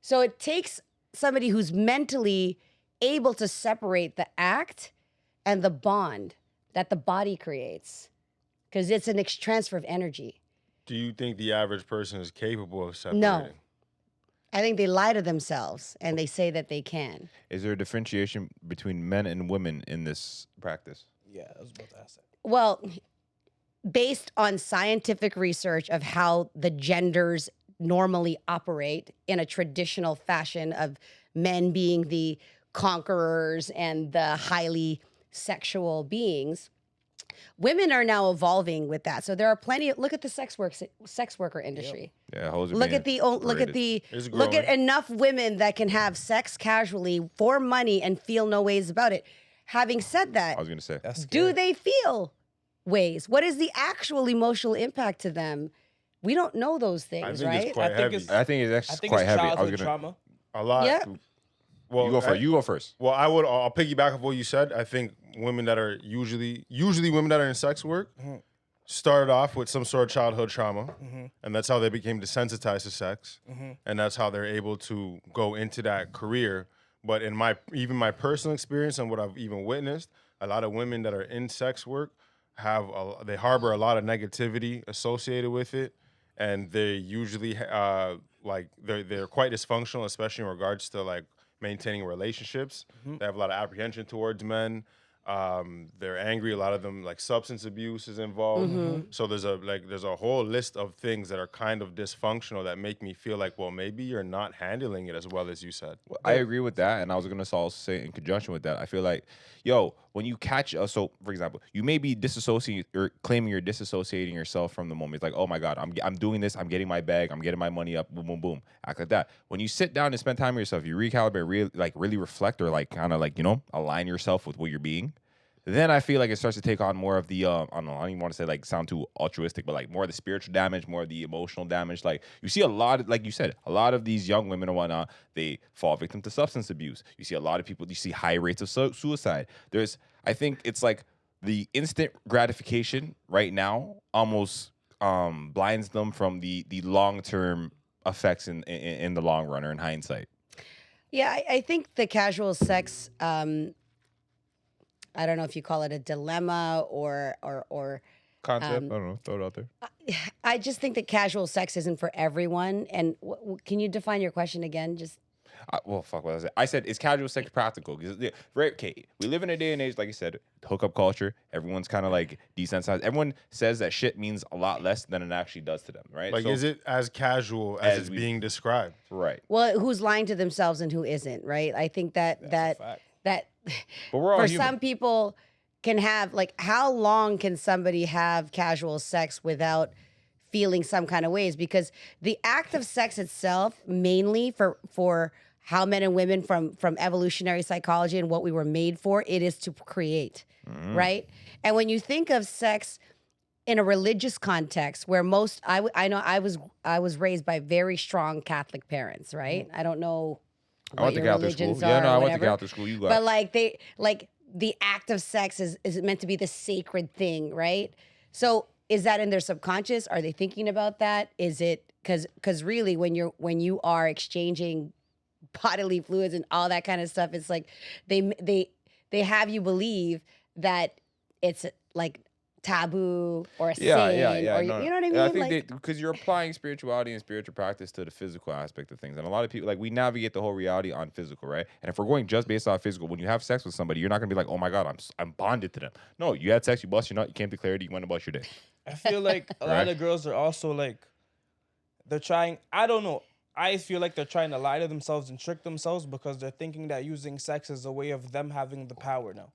So it takes somebody who's mentally able to separate the act and the bond that the body creates, because it's an transfer of energy. Do you think the average person is capable of separating? No. I think they lie to themselves and they say that they can. Is there a differentiation between men and women in this practice? Yeah, I was about to ask that. Well, based on scientific research of how the genders normally operate in a traditional fashion of men being the conquerors and the highly sexual beings, women are now evolving with that. So there are plenty of, look at the sex worker industry. Yeah, hoes are Look being at It's look at growing. enough women that can have sex casually for money and feel no ways about it. Having said that, I was gonna say. That's do scary. they feel ways? What is the actual emotional impact to them? We don't know those I things, think right? it's quite I think heavy. it's- I think it's I actually think quite it's heavy. I was childhood gonna. trauma. A lot. Yeah. Well, You go first. You go first. Well, I'll piggyback off what you said. I think women that are usually women that are in sex work started off with some sort of childhood trauma, and that's how they became desensitized to sex, and that's how they're able to go into that career. But in my personal experience and what I've even witnessed, a lot of women that are in sex work they harbor a lot of negativity associated with it, and they usually like they're quite dysfunctional, especially in regards to like maintaining relationships. They have a lot of apprehension towards men. They're angry. A lot of them, like, substance abuse is involved. So there's a whole list of things that are kind of dysfunctional that make me feel like, well, maybe you're not handling it as well as you said. Well, I agree with that, and I was gonna also say in conjunction with that, I feel like, when you catch, so for example, you may be disassociating or claiming you're disassociating yourself from the moment. It's like, oh my God, I'm doing this, I'm getting my bag, I'm getting my money up, boom, boom, boom, act like that. When you sit down and spend time with yourself, you recalibrate, really reflect, or like kind of like align yourself with what you're being. Then I feel like it starts to take on more of the, I don't know, I don't even want to say like sound too altruistic, but like more of the spiritual damage, more of the emotional damage. Like you see a lot of, like you said, a lot of these young women and whatnot, they fall victim to substance abuse. You see a lot of people, you see high rates of suicide. I think it's like the instant gratification right now almost blinds them from the long-term effects in the long run or in hindsight. Yeah, I think the casual sex, I don't know if you call it a dilemma or Concept, I don't know, throw it out there. I just think that casual sex isn't for everyone. And can you define your question again? Just Well, fuck what I said. I said, is casual sex practical? Okay, we live in a day and age, like you said, hookup culture. Everyone's kind of like desensitized. Everyone says that shit means a lot less than it actually does to them, right? Like, So, is it as casual as it's being described? right? well, who's lying to themselves and who isn't, right? I think that But we're all for human. some people can have, like, how long can somebody have casual sex without feeling some kind of ways? Because the act of sex itself, mainly for how men and women from evolutionary psychology and what we were made for, it is to create, right? And when you think of sex in a religious context, where I know I was raised by very strong Catholic parents, right? I don't know I went what to your Catholic school. religions Yeah, are no, or I went to whatever. Catholic school. You got But like the act of sex is meant to be the sacred thing, right? So is that in their subconscious? Are they thinking about that? Is it because really when you are exchanging bodily fluids and all that kind of stuff, it's like they have you believe that it's like taboo or a sin, or you know what I mean? I think like, because you're applying spirituality and spiritual practice to the physical aspect of things, and a lot of people, like, we navigate the whole reality on physical, right? And if we're going just based off physical, when you have sex with somebody, you're not gonna be like, oh my God, I'm bonded to them. No, you had sex, you bust your nut, you came to clarity, you went about your day. I feel like a lot of girls are also like, they're trying, I don't know. I feel like they're trying to lie to themselves and trick themselves because they're thinking that using sex is a way of them having the power now.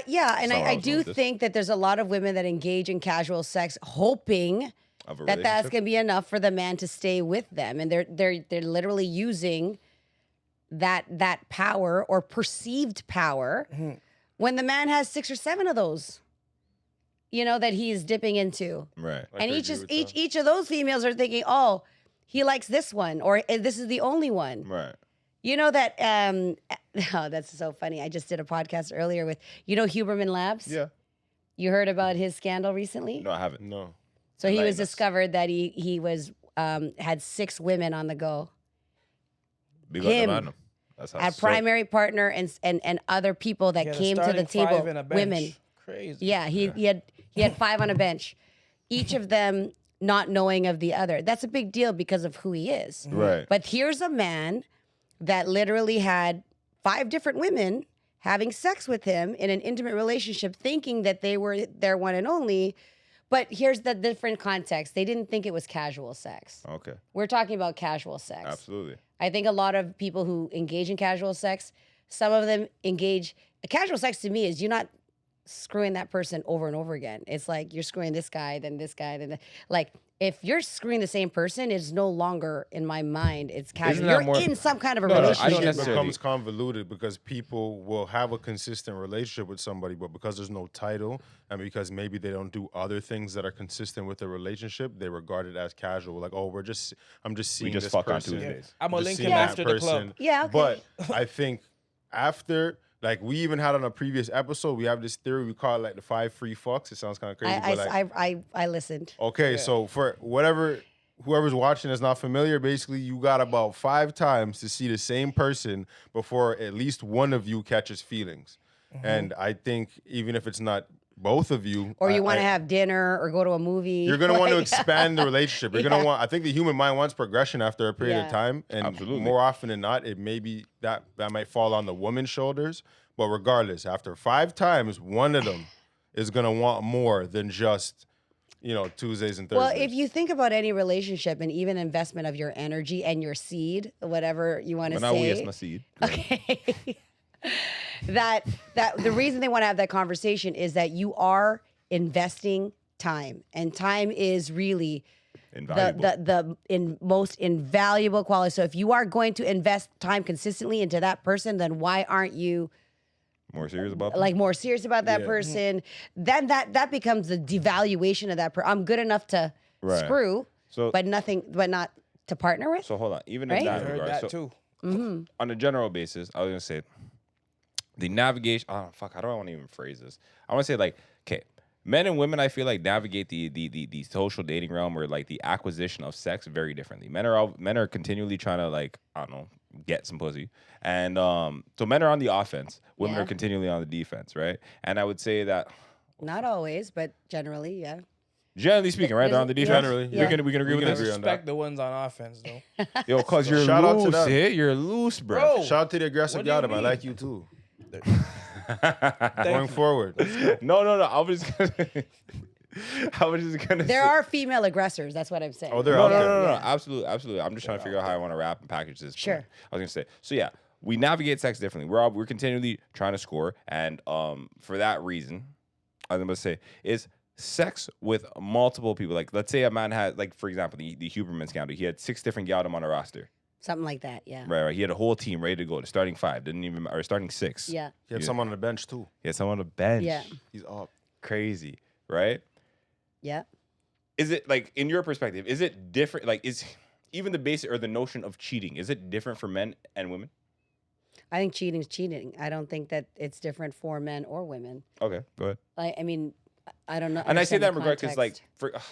Yeah, and So I I was do with this. think that there's a lot of women that engage in casual sex, hoping Of a that that's relationship. gonna be enough for the man to stay with them, and they're literally using that power or perceived power when the man has 6 or 7 of those, that he's dipping into, Right. and I agree with that. each of those females are thinking, oh, he likes this one, or this is the only one. Right. You know that, oh, that's so funny. I just did a podcast earlier with, Huberman Labs? Yeah. You heard about his scandal recently? No, I haven't. No. So he was Enlighten us. discovered that he was had 6 women on the go. Big up the Him. man. That's how A it's primary partner and other people that He had a came to the starting 5 table. and a bench. Women. Crazy. Yeah, he had 5 on a bench. Each of them not knowing of the other. That's a big deal because of who he is. Right. But here's a man that literally had 5 different women having sex with him in an intimate relationship, thinking that they were their one and only. But here's the different context. They didn't think it was casual sex. Okay. We're talking about casual sex. Absolutely. I think a lot of people who engage in casual sex, some of them engage. Casual sex to me is you're not screwing that person over and over again. It's like you're screwing this guy, then this guy, then like if you're screwing the same person, it's no longer in my mind. It's casual. that You're more- in some kind of a No, no, I don't relationship. It necessarily- becomes convoluted because people will have a consistent relationship with somebody, but because there's no title and because maybe they don't do other things that are consistent with the relationship, they regard it as casual. Like, oh, I'm just seeing just this fuck on person. Tuesdays. I'm gonna just link seeing him that after the club. Yeah, okay. But I think after, like we even had on a previous episode, we have this theory we call it like the 5 free fucks. It sounds kind of crazy, but like I listened. okay, so for whoever's watching is not familiar, basically you got about 5 times to see the same person before at least one of you catches feelings. And I think even if it's not both of you, Or you want to have dinner or go to a movie. you're gonna want to expand the relationship. You're gonna want. I think the human mind wants progression after a period of time, and Absolutely. more often than not, it may be that might fall on the woman's shoulders. But regardless, after 5 times, one of them is gonna want more than just, Tuesdays and Thursdays. Well, if you think about any relationship and even investment of your energy and your seed, whatever you want to But now we say. ask my seed. Okay. that the reason they want to have that conversation is that you are investing time, and time is really Invaluable. the most invaluable quality. So if you are going to invest time consistently into that person, then why aren't you More serious about that? more serious about that person? Then that becomes the devaluation of that person. I'm good enough to Right. screw, So- but not to partner with. So hold on. Even Right? in I that heard regard, that so too. on a general basis, I was gonna say the navigation. Oh fuck! I don't want to even phrase this. I want to say like, okay, men and women. I feel like navigate the social dating realm or like the acquisition of sex very differently. Men are continually trying to like, I don't know, get some pussy, and so men are on the offense. Women Yeah. are continually on the defense, right? And I would say that Not always, but generally, yeah. generally speaking, right, they're on the defense. Generally, we yeah. can agree We with can this. agree on that. Respect the ones on offense, though. Yo, cause you're Shout out to loose, them. you're loose, bro. Bro. shout out to the aggressive What do you Yadam. I mean? like you too. Thank Going you. forward, No. I was just gonna. There say, are female aggressors. That's what I'm saying. Oh, they're No, out no, there. no, no, Yeah. absolutely. I'm just trying to figure out how I want to wrap and package this. Sure. I was gonna say. So yeah, we navigate sex differently. We're continually trying to score, and for that reason, I was gonna say is sex with multiple people. Like, let's say a man had, like, for example, the Huberman scandal. He had 6 different gal on a roster. Something like that. Yeah. Right. He had a whole team ready to go. The starting 5 or starting 6. Yeah. he had someone on the bench too. He had someone on the bench. Yeah. He's up. Crazy, right? Yeah. Is it, like, in your perspective, is it different? Like, is even the basic or the notion of cheating, is it different for men and women? I think cheating is cheating. I don't think that it's different for men or women. Okay, go ahead. I mean, I don't know. And I say understand that the in regard because, like, context.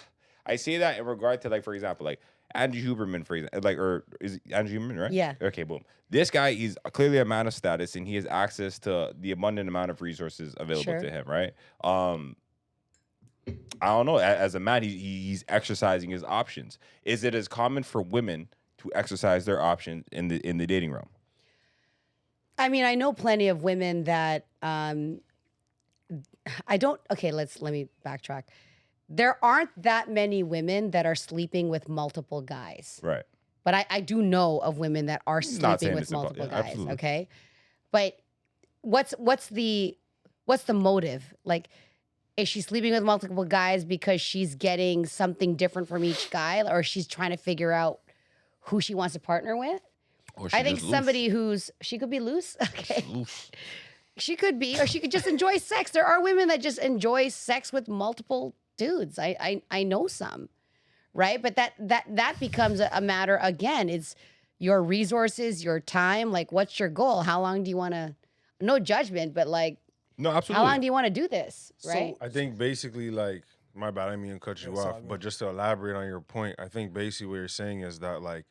I say that in regard to, like, for example, like Andrew Huberman, for example, like, or is it Andrew Huberman, right? Yeah. Okay, boom. This guy, he's clearly a man of status, and he has access to the abundant amount of resources available Sure. to him, right? I don't know. As a man, he's exercising his options. Is it as common for women to exercise their options in the dating realm? I mean, I know plenty of women that I don't. Okay, let me backtrack. There aren't that many women that are sleeping with multiple guys. Right. But I do know of women that are Not sleeping saying with it's impo- multiple yeah, guys. absolutely. Okay, but what's the motive? Like, is she sleeping with multiple guys because she's getting something different from each guy, or she's trying to figure out who she wants to partner with? Or I think somebody she could be loose. Okay, loose. she could be, or she could just enjoy sex. There are women that just enjoy sex with multiple dudes. I know some. Right, but that becomes a matter again. It's your resources, your time. Like, what's your goal? How long do you want to? No judgment, but like, No, absolutely. how long do you want to do this? Right. I think basically, like, my bad, I didn't mean to cut you It's all off, good. but just to elaborate on your point, I think basically what you're saying is that, like,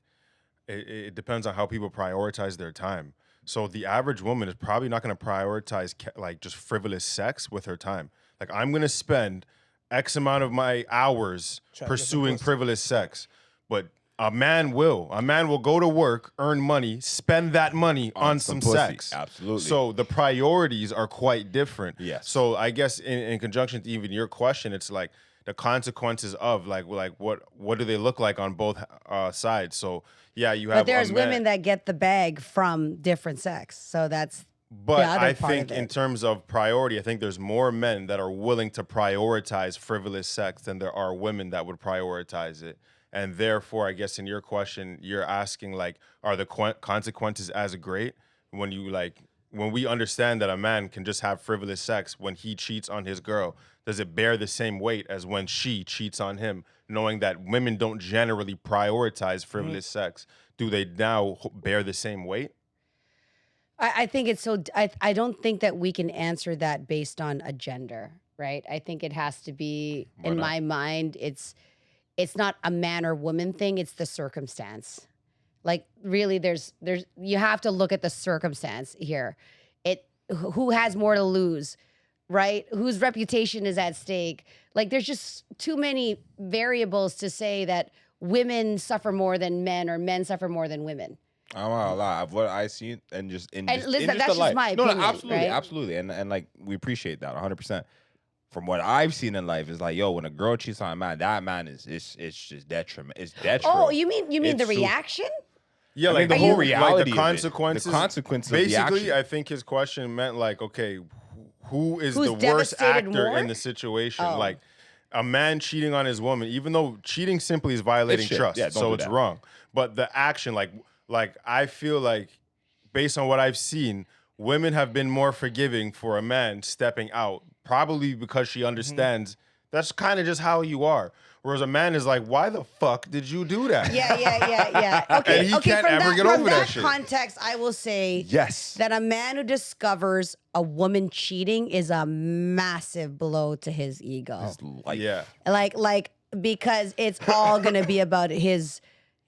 it depends on how people prioritize their time. So the average woman is probably not going to prioritize like just frivolous sex with her time. Like, I'm going to spend X amount of my hours Trying to get some pursuing pussy. frivolous sex, but a man will go to work, earn money, spend that money on some pussy. sex. Absolutely. So the priorities are quite different. Yes. So I guess in conjunction to even your question, it's like the consequences of like what do they look like on both sides? So yeah, you have. But there's a man- women that get the bag from different sex, so that's But the other I part think of in it. terms of priority, I think there's more men that are willing to prioritize frivolous sex than there are women that would prioritize it. And therefore, I guess in your question, you're asking, like, are the consequences as great when we understand that a man can just have frivolous sex when he cheats on his girl? Does it bear the same weight as when she cheats on him, knowing that women don't generally prioritize frivolous sex? Do they now bear the same weight? I think it's so. I don't think that we can answer that based on a gender, right? I think it has to be, in my mind, it's not a man or woman thing. It's the circumstance. Like really, there's you have to look at the circumstance here. Who has more to lose, right? Whose reputation is at stake? Like there's just too many variables to say that women suffer more than men or men suffer more than women. I'm not a lot of what I see, and just in And just, listen, in just that's the just life. my No, opinion, absolutely, right? absolutely, and like we appreciate that 100%. From what I've seen in life, is like, yo, when a girl cheats on a man, that man is it's just detriment. It's detriment. Oh, you mean It's the so- reaction? Yeah, I like mean, the the whole whole reality, reality like of the it. consequences. The consequence of the Basically, action. I think his question meant like, okay, who is Who's the worst devastated actor more? in the situation? Oh. Like a man cheating on his woman, even though cheating simply is violating shit. trust, Yeah, don't so do it's that. wrong. But the action, like I feel like, based on what I've seen, women have been more forgiving for a man stepping out, probably because she understands that's kind of just how you are. Whereas a man is like, why the fuck did you do that? Yeah. Okay, And he okay. can't From ever that, get from over that that shit. context, I will say Yes. that a man who discovers a woman cheating is a massive blow to his ego. His life. Yeah. Like because it's all gonna be about his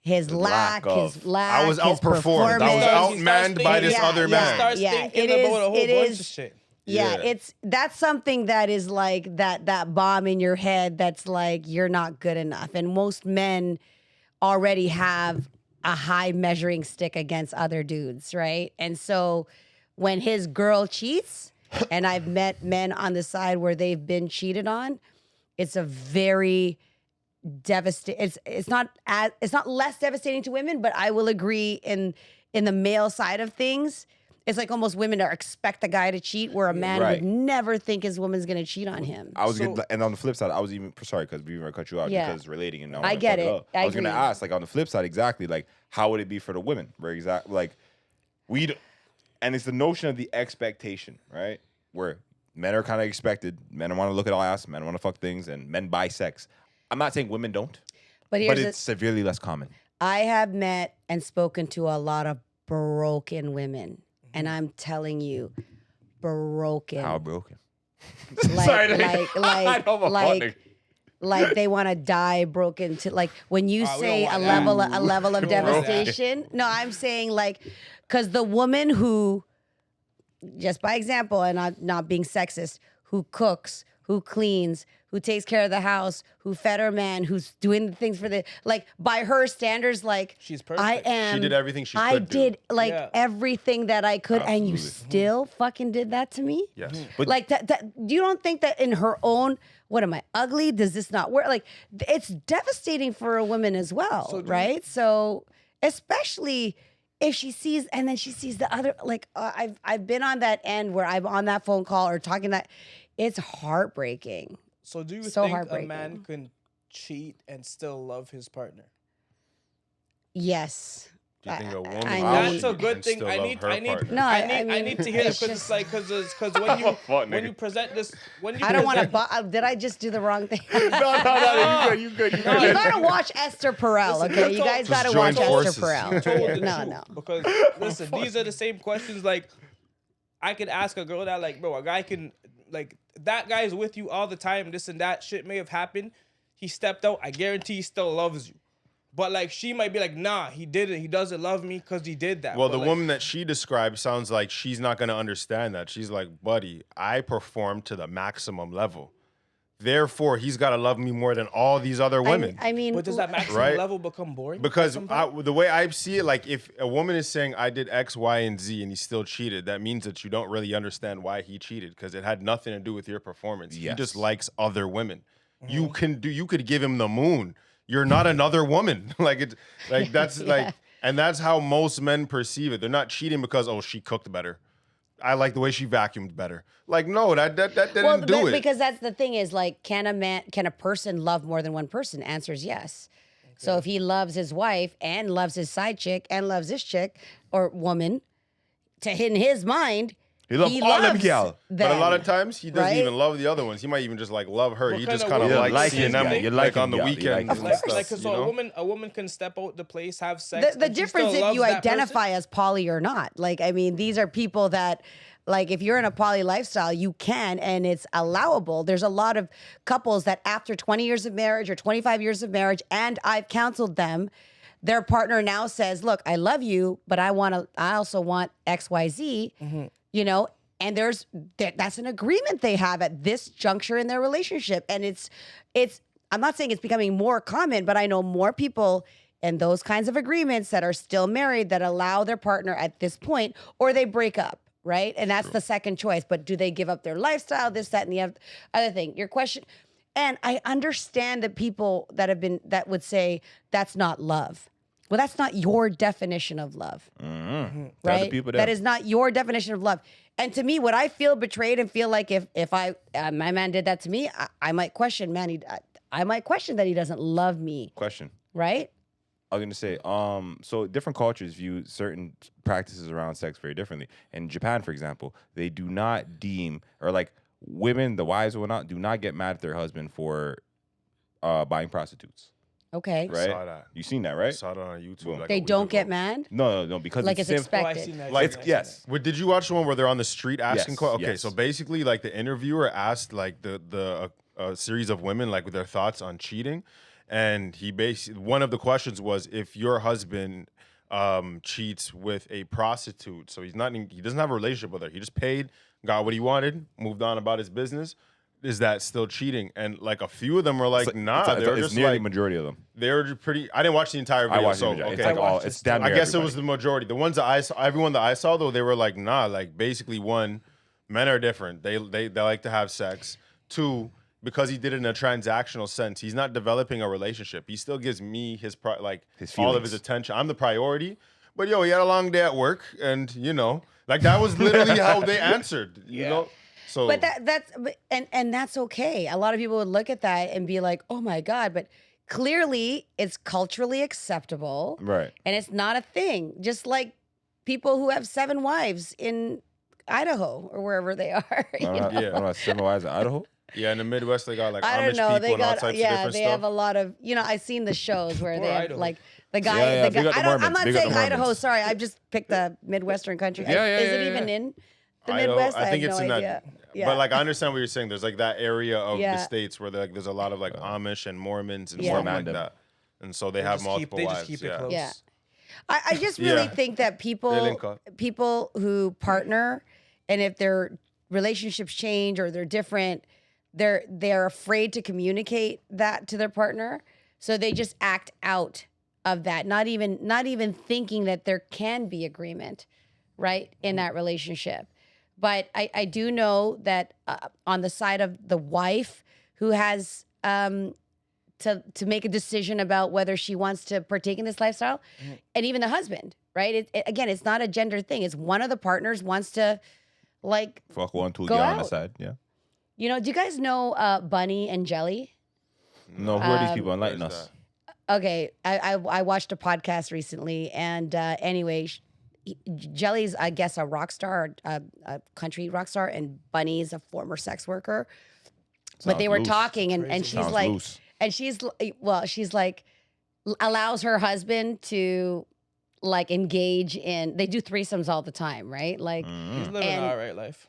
lack, lack of- his lack. I was his outperformed. I was performance. outmanned by this Yeah, other yeah. man. Starts thinking it about a whole it bunch is- of shit. Yeah, Yeah. that's something that is like that bomb in your head that's like you're not good enough. And most men already have a high measuring stick against other dudes, right? And so when his girl cheats, and I've met men on the side where they've been cheated on, it's a very devastating. It's not less devastating to women, but I will agree in the male side of things. It's like almost women are expect a guy to cheat, where a man Right. would never think his woman's gonna cheat on him. I was So- gonna, and on the flip side, I was even sorry because we were gonna cut you out Yeah. because relating and I get it. I I was gonna agree. ask, like, on the flip side, exactly, like, how would it be for the women? Where exactly, like, and it's the notion of the expectation, right? Where men are kind of expected, men want to look at ass, men want to fuck things, and men buy sex. I'm not saying women don't, But but here's it's severely less common. I have met and spoken to a lot of broken women, and I'm telling you, broken. How broken? Like, Sorry, like, like they want to die broken to like when you we say don't a want that. level of We don't want that. devastation. No, I'm saying like, because the woman who, just by example, and I'm not being sexist, who cooks, who cleans, who takes care of the house, who fed her man, who's doing the things for the, like by her standards, like She's I perfect. am. She did everything she I could do. did like Yeah. everything that I could, and you Absolutely. still fucking did that to me. Yes. But- Like that, you don't think that in her own, what am I ugly? Does this not work? Like it's devastating for a woman as well, So do right? So especially if she sees and then she sees the other, like I've been on that end where I'm on that phone call or talking that, it's heartbreaking. So do you So think a heartbreaking. man can cheat and still love his partner? Yes. Do you think a woman I can mean- That's a cheat good and thing. still I love need, her I need, partner? No, I I need to hear it's because it's just- like because when you Fuck, when nigga. you present this when you I don't want to. present- Did I just do the wrong thing? No, you good. You gotta watch Esther Perel, Listen, okay? you You guys told- gotta Just watch join Esther forces. Perel. told the No, truth. no. Because listen, these are the same questions. Like I could ask a girl that, like, bro, a guy can, like, that guy's with you all the time. This and that shit may have happened. He stepped out. I guarantee he still loves you. But like, she might be like, nah, he didn't. He doesn't love me because he did that. Well, But, the like, woman that she described sounds like she's not going to understand that. She's like, buddy, I performed to the maximum level. Therefore, he's got to love me more than all these other women. I mean, But does that maximum Right? level become boring? Because at some point? the way I see it, like if a woman is saying I did X, Y, and Z and he still cheated, that means that you don't really understand why he cheated because it had nothing to do with your performance. He Yes. just likes other women. Mm-hmm. You could give him the moon. You're not another woman. And that's how most men perceive it. They're not cheating because, oh, she cooked better. I like the way she vacuumed better. Like, no, that didn't do it. because that's the thing is like, can a person love more than one person? Answer is yes. So if he loves his wife and loves his side chick and loves this chick or woman, in his mind, He loves all them loves gal. But a lot of them, times he doesn't right? even love the other ones. He might even just like love her. What He kind just of kind of woman- Yeah, likes like seeing him, them yeah. You like like on the him, yeah. You weekends like and him. Of stuff. course. So you know? a woman can step out the place, have sex. The and she difference still if loves you that identify person? as poly or not. Like, I mean, these are people that, like, if you're in a poly lifestyle, you can, and it's allowable. There's a lot of couples that after 20 years of marriage or 25 years of marriage, and I've counseled them, their partner now says, look, I love you, but I also want XYZ, you know, and that's an agreement they have at this juncture in their relationship. And it's, I'm not saying it's becoming more common, but I know more people and those kinds of agreements that are still married that allow their partner at this point, or they break up, right? And that's the second choice. But do they give up their lifestyle, this, that, and the other thing? Your question, and I understand that people that would say that's not love. Well, that's not your definition of love, right? people That that- is not your definition of love. And to me, would I feel betrayed and feel like if my man did that to me, I might question, man, I might question that he doesn't love me, Question. right? I was gonna say, so different cultures view certain practices around sex very differently. In Japan, for example, they do not deem, or like women, the wives will not, do not get mad at their husband for buying prostitutes. Okay. Right? Saw that. You seen that, right? Saw that on YouTube. Boom. like a They week don't ago. get mad? No, because Like it's sim- Oh, I expected. seen that. Like, I seen that. yes. Wait, did you watch the one where they're on the street asking? Yes, Okay, yes. so basically, like the interviewer asked like the series of women like with their thoughts on cheating, and he basically one of the questions was if your husband cheats with a prostitute, so he doesn't have a relationship with her, he just paid, got what he wanted, moved on about his business. Is that still cheating? And like a few of them were like, nah, it's they're it's just nearly like majority of them. they were pretty. I didn't watch the entire video, I watched so the video. okay. It's like all, watched it's it damn I near guess it everybody. was the majority. The ones that everyone that I saw though, they were like, nah, like basically one, men are different. They like to have sex. Two, because he did it in a transactional sense, he's not developing a relationship. He still gives me his all of feelings. his attention. I'm the priority. But yo, he had a long day at work, and you know, like that was literally how they answered. You know. So, But that's okay. A lot of people would look at that and be like, "Oh my god!" But clearly, it's culturally acceptable, Right. And it's not a thing. Just like people who have 7 wives in Idaho or wherever they are. you know? I don't know, 7 wives in Idaho? yeah, in the Midwest they got like I Amish don't know. people They and all got types of yeah. different They stuff. have a lot of I've seen the shows where they Poor have Idaho. like the guy. Yeah, the big guy. up the I'm Mormons, not big up saying the Idaho. Mormons. Sorry, I just picked a Midwestern country. Yeah, Is it yeah, even yeah. in the Idaho, Midwest? I think have it's no in idea. that. Yeah. But like I understand what you're saying. There's like that area of Yeah. the states where like there's a lot of like Amish and Mormons and Yeah. stuff like Mandem. that, and so they They have just multiple They wives. just keep it yeah. close. Yeah. I just really Yeah. think that They link up. people who partner, and if their relationships change or they're different, they're afraid to communicate that to their partner, so they just act out of that, not even thinking that there can be agreement, right, in that relationship. But I do know that on the side of the wife who has to make a decision about whether she wants to partake in this lifestyle, and even the husband, right? Again, it's not a gender thing. It's one of the partners wants to, like, Fuck one, two, Go get on the out. side. Yeah. do you guys know Bunny and Jelly? No, who are these people? Enlighten Where's us. Okay, I watched a podcast recently, and anyway, Jelly's, I guess, a rock star, a country rock star, and Bunny's a former sex worker. But they Sounds were loose. talking, and she's Sounds like, loose. and she's like, allows her husband to like engage in. They do threesomes all the time, right? Like, He's living And- an all right life.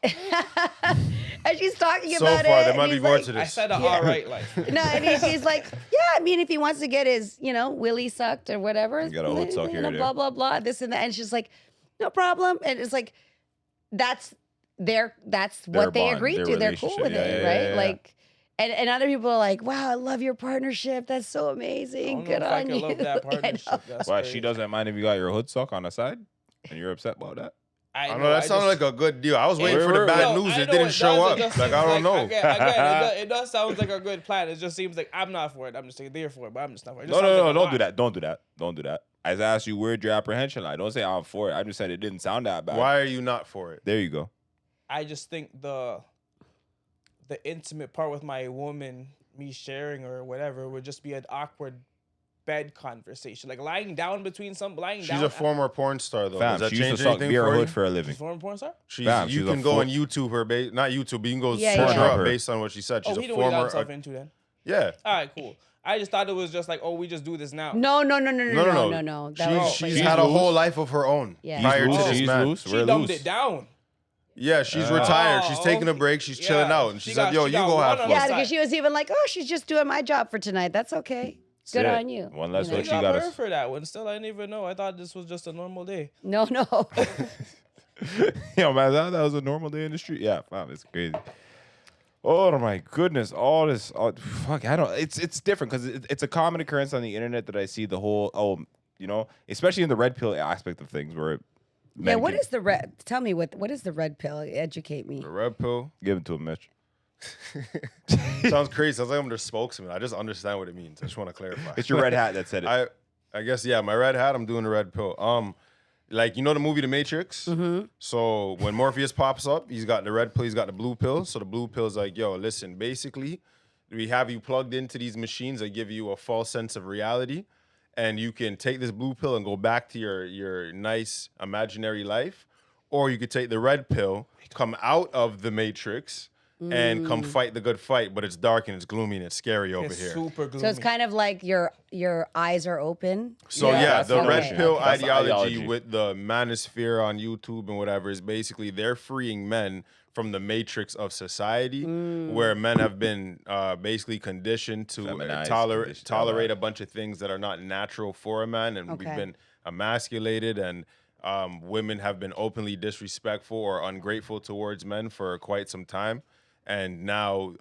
and she's talking So about far, it. there and might be he's more like, to I this. said an Yeah. all right life. No, and she's like, yeah, I mean, if he wants to get his, willy sucked or whatever, You got a hood suck here or there. blah blah blah, this and that, and she's like, no problem, and it's like, that's what they bond, agreed their to. They're cool relationship. with Yeah, it, yeah, right? yeah, yeah. Like, and other people are like, wow, I love your partnership. That's so I amazing. don't know Good if I on can you. love that I know. partnership. That's Why, crazy. she doesn't mind if you got your hood suck on the side? And you're upset about that? I don't know. That sounded like a good deal. I was waiting Wait, for the wait, bad No, news. I It know didn't it show does. up. It just Like seems I don't know. Again, it does sound like a good plan. It just seems like I'm not for it. I'm just there for it, but I'm just not for it. It just No, sounds like a don't lot. do that. Don't do that. Don't do that. I just asked you where'd your apprehension lie. Don't say I'm for it. I just said it didn't sound that bad. Why are you not for it? There you go. I just think the intimate part with my woman, me sharing or whatever, would just be an awkward bed conversation, like lying down between lying She's down. a former porn star though. Fam, Does that she used change to suck anything beer for you? hood for a living. She's a former porn star. Fam, You she's a can go full- on YouTube her, not YouTube, but you can go Yeah, search yeah. her up Pornhub. based on what she said. She's Oh, a he know what he got former. himself into then. Yeah. All right, cool. I just thought it was just like, oh, we just do this now. No. No. That was- She's She's had a loose. whole life of her own Yeah. prior to loose. this She's man. loose. She We're dumbed loose. it down. Yeah, she's retired. She's Oh, taking a break. She's chilling yeah. out, and she She said, got- "Yo, she you got go one have on fun." the Yeah, side. because she was even like, oh, she's just doing my job for tonight. That's okay. Good Shit. on you. One less You know? what She she got got murdered us. for that one. Still, I didn't even know. I thought this was just a normal day. No. Yo, man, that was a normal day in the street. Yeah, fam, it's crazy. Oh my goodness, all this, fuck, I don't. It's different because it's a common occurrence on the internet that I see the whole, especially in the red pill aspect of things where. Yeah, men what can- is the red? Tell me what is the red pill? Educate me. The red pill Give it to him, Mitch. sounds crazy. Sounds like I'm their spokesman. I just understand what it means. I just want to clarify. It's your red hat that said it. I guess yeah, my red hat. I'm doing the red pill. Like you know the movie The Matrix. Mm-hmm. So when Morpheus pops up, he's got the red pill. He's got the blue pill. So the blue pill's like, yo, listen. Basically, we have you plugged into these machines that give you a false sense of reality, and you can take this blue pill and go back to your nice imaginary life, or you could take the red pill, come out of the Matrix, and come fight the good fight. But it's dark and it's gloomy and it's scary over It's here. super gloomy. So it's kind of like your eyes are open. So Yeah, yeah, that's the the red okay. pill That's the ideology ideology. with the manosphere on YouTube and whatever is basically they're freeing men from the matrix of society, where men have been basically conditioned to Feminized, tolerate a bunch of things that are not natural for a man, and we've Okay. been emasculated, and women have been openly disrespectful or ungrateful towards men for quite some time. And now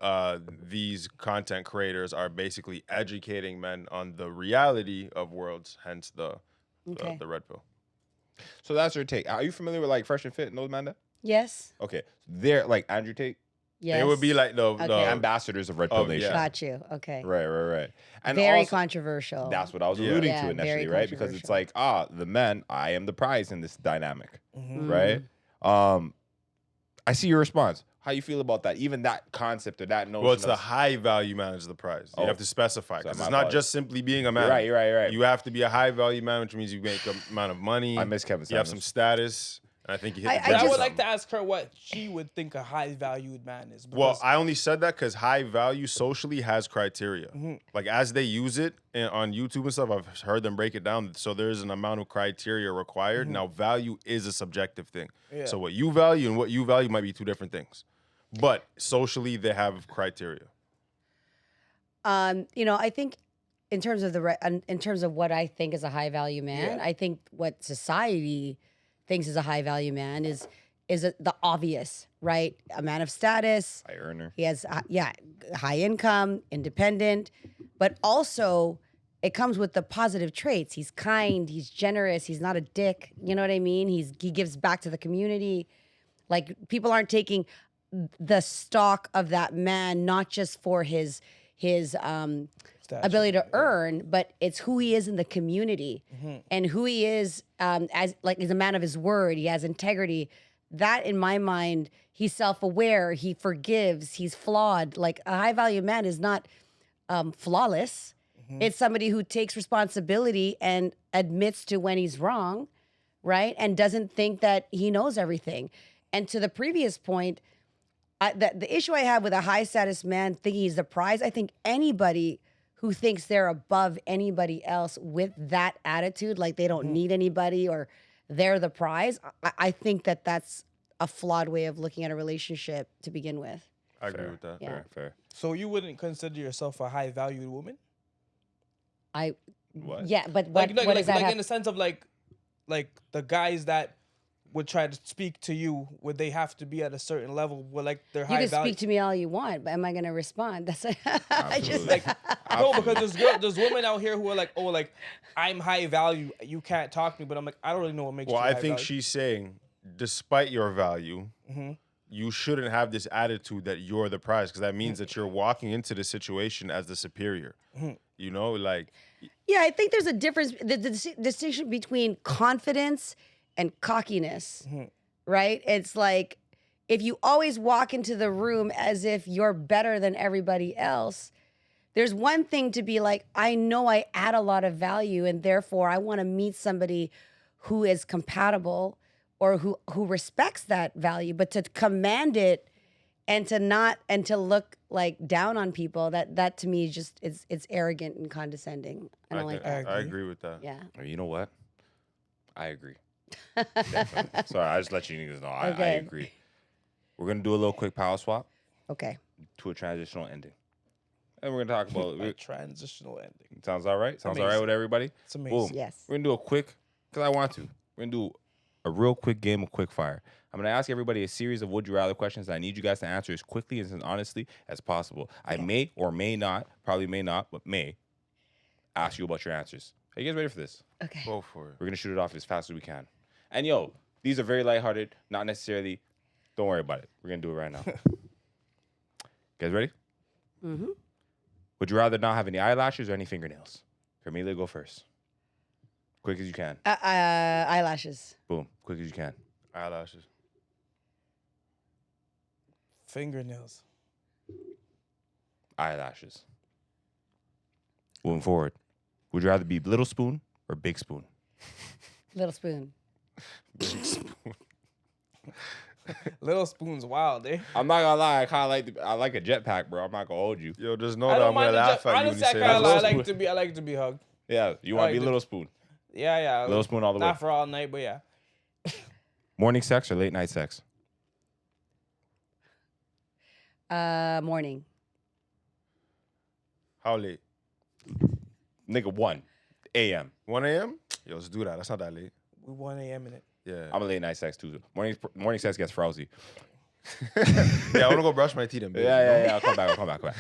these content creators are basically educating men on the reality of worlds, hence the Okay. the red pill. So that's your take. Are you familiar with like Fresh and Fit and those man? Yes. Okay, they're like Andrew Tate, Yes. They would be like the Okay. ambassadors of Red Pill Oh, Nation. yeah. Got you. Okay. Right. And Very also, controversial. that's what I was Yeah. alluding Yeah, to very initially, right? Because it's controversial. like, the men, I am the prize in this dynamic, Mm. right? I see your response. How you feel about that? Even that concept or that notion. well, it's the of- high value man is the prize. You Oh. have to specify So because my it's not apologies. just simply being a man. You're right. You have to be a high value man, which means you make a amount of money. I miss Kevin You have Samuels. some status, and I think you hit. I the But bridge I with would like something. to ask her what she would think a high valued man is. Well, because- I only said that because high value socially has criteria. Like as they use it on YouTube and stuff, I've heard them break it down. So there's an amount of criteria required. Now, value is a subjective thing. Yeah. So what you value and what you value might be two different things. But socially, they have criteria. I think in terms of in terms of what I think is a high value man, Yeah. I think what society thinks is a high value man is the obvious, right? A man of status. high earner. He has high income, independent, but also it comes with the positive traits. He's kind, he's generous, he's not a dick. You know what I mean? He gives back to the community. Like people aren't taking the stock of that man not just for his ability to earn, but it's who he is in the community and who he is as like he's a man of his word. He has integrity. That in my mind, he's self-aware. He forgives. He's flawed. Like a high-value man is not flawless. It's somebody who takes responsibility and admits to when he's wrong, right? And doesn't think that he knows everything. And to the previous point, the issue I have with a high status man thinking he's the prize, I think anybody who thinks they're above anybody else with that attitude, like they don't need anybody or they're the prize, I think that's a flawed way of looking at a relationship to begin with. I agree with that. Yeah. Fair. So you wouldn't consider yourself a high valued woman? What? Yeah, but Like, what does that like have? in the sense of like the guys that would try to speak to you, would they have to be at a certain level where like they're You high can value? speak to me all you want, but am I going to respond? That's I just Absolutely. No, because there's women out here who are like, oh, like I'm high value, you can't talk to me, but I'm like, I don't really know what makes Well, you I high think value. she's saying, despite your value, you shouldn't have this attitude that you're the prize, because that means that you're walking into the situation as the superior. You know, like Yeah, I think there's a difference, the distinction between confidence and cockiness, right? It's like if you always walk into the room as if you're better than everybody else, there's one thing to be like, I know I add a lot of value and therefore I want to meet somebody who is compatible or who respects that value, but to command it and to look like down on people, that to me is just it's arrogant and condescending. I don't like that. I agree with that. Yeah. You know what? I agree. Definitely. Sorry, I just let you niggas know. I agree. We're gonna do a little quick power swap Okay. to a transitional ending. And we're gonna talk about A transitional ending. Sounds all right? Sounds all right Amazing. with everybody? It's amazing. Boom. Yes. We're gonna do a quick, because I want to. We're gonna do a real quick game of Quickfyre. I'm gonna ask everybody a series of would you rather questions that I need you guys to answer as quickly and as honestly as possible. I may or may not, probably may not, but may ask you about your answers. Are you guys ready for this? Okay. Go for it. We're gonna shoot it off as fast as we can. And yo, these are very lighthearted, not necessarily. Don't worry about it. We're gonna do it right now. Guys ready? Mm-hmm. Would you rather not have any eyelashes or any fingernails? Carmelia, go first. Quick as you can. Eyelashes. Boom. Quick as you can. Eyelashes. Fingernails. Eyelashes. Moving forward. Would you rather be little spoon or big spoon? Little spoon. Little spoon's wild, eh? I'm not gonna lie, I like a jetpack, bro. I'm not gonna hold you. Yo, just know I that don't I'm gonna mind the laugh jet. at you when you Honestly, I say kinda that. I like to be hugged. Yeah, you want to be Alright, little spoon. Yeah. Little spoon all the way. Not for all night, but yeah. Morning sex or late night sex? Morning. How late? Nigga, 1 a.m. 1 a.m.? Yo, let's do that. That's not that late. We 1 a.m. in it. Yeah. I'm a late night sex too. Morning sex gets frowsy. Yeah, I want to go brush my teeth in bed. Yeah. I'll come back. I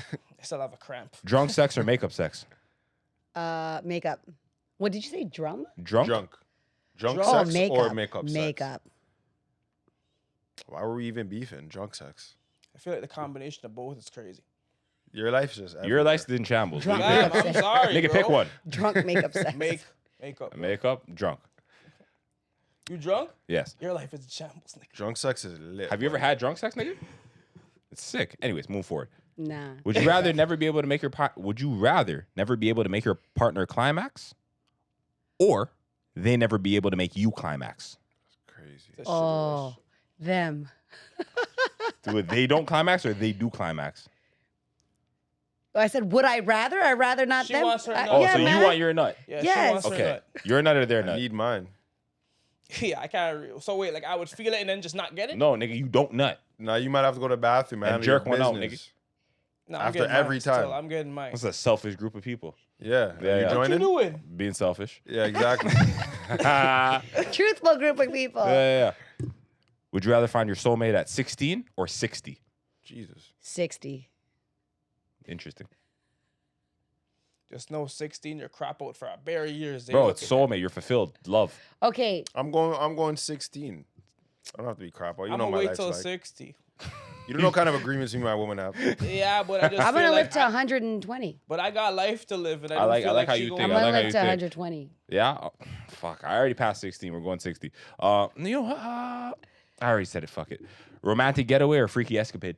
still have a cramp. Drunk sex or makeup sex? Makeup. What did you say? Drum? Drunk? Drunk Oh, sex makeup. or makeup sex? Makeup. Why were we even beefing? Drunk sex. I feel like the combination of both is crazy. Your life's just Your everywhere. life's in shambles. Drunk Nigga, Damn, makeup I'm sex. sorry, nigga, bro. pick one. Drunk makeup sex. Makeup. Makeup, drunk. You drunk? Yes. Your life is in shambles, nigga. Drunk sex is lit. Have you ever had drunk sex, nigga? It's sick. Anyways, move forward. Nah. Would you rather never be able to make your partner climax, or they never be able to make you climax? Crazy. This shit Oh, them. Do they don't climax or they do climax? I said, would I rather? I'd rather not She them. wants her nut. Oh, yeah, so man. you want your nut? Yeah, Yes. she wants her Okay, nut. your nut or their I nut? need mine. Yeah, I can't. So wait, like I would feel it and then just not get it? No, nigga, you don't nut. Now you might have to go to the bathroom, man. And jerk one out, No, After getting every mine still. time. I'm getting mine. That's a selfish group of people. Yeah. Yeah, Are you yeah. What you joining? doing? Being selfish. Yeah, exactly. yeah. Truthful group of people. Would you rather find your soulmate at 16 or 60? Jesus. 60. Interesting. Just know 16, you're crap out for a bare years. Bro, it's soulmate. You're fulfilled. Love. Okay. I'm going 16. I don't have to be crap. You I'm know gonna my wait life's till like. 60. You don't know what kind of agreements me and my woman have. Yeah, but I just I'm feel going to like live to 120. But I got life to live, and I, I don't like- feel I like how she you gonna think. I'm I going like to how live you to think. 120. Yeah? Oh, fuck. I already passed 16. We're going 60. I already said it. Fuck it. Romantic getaway or freaky escapade?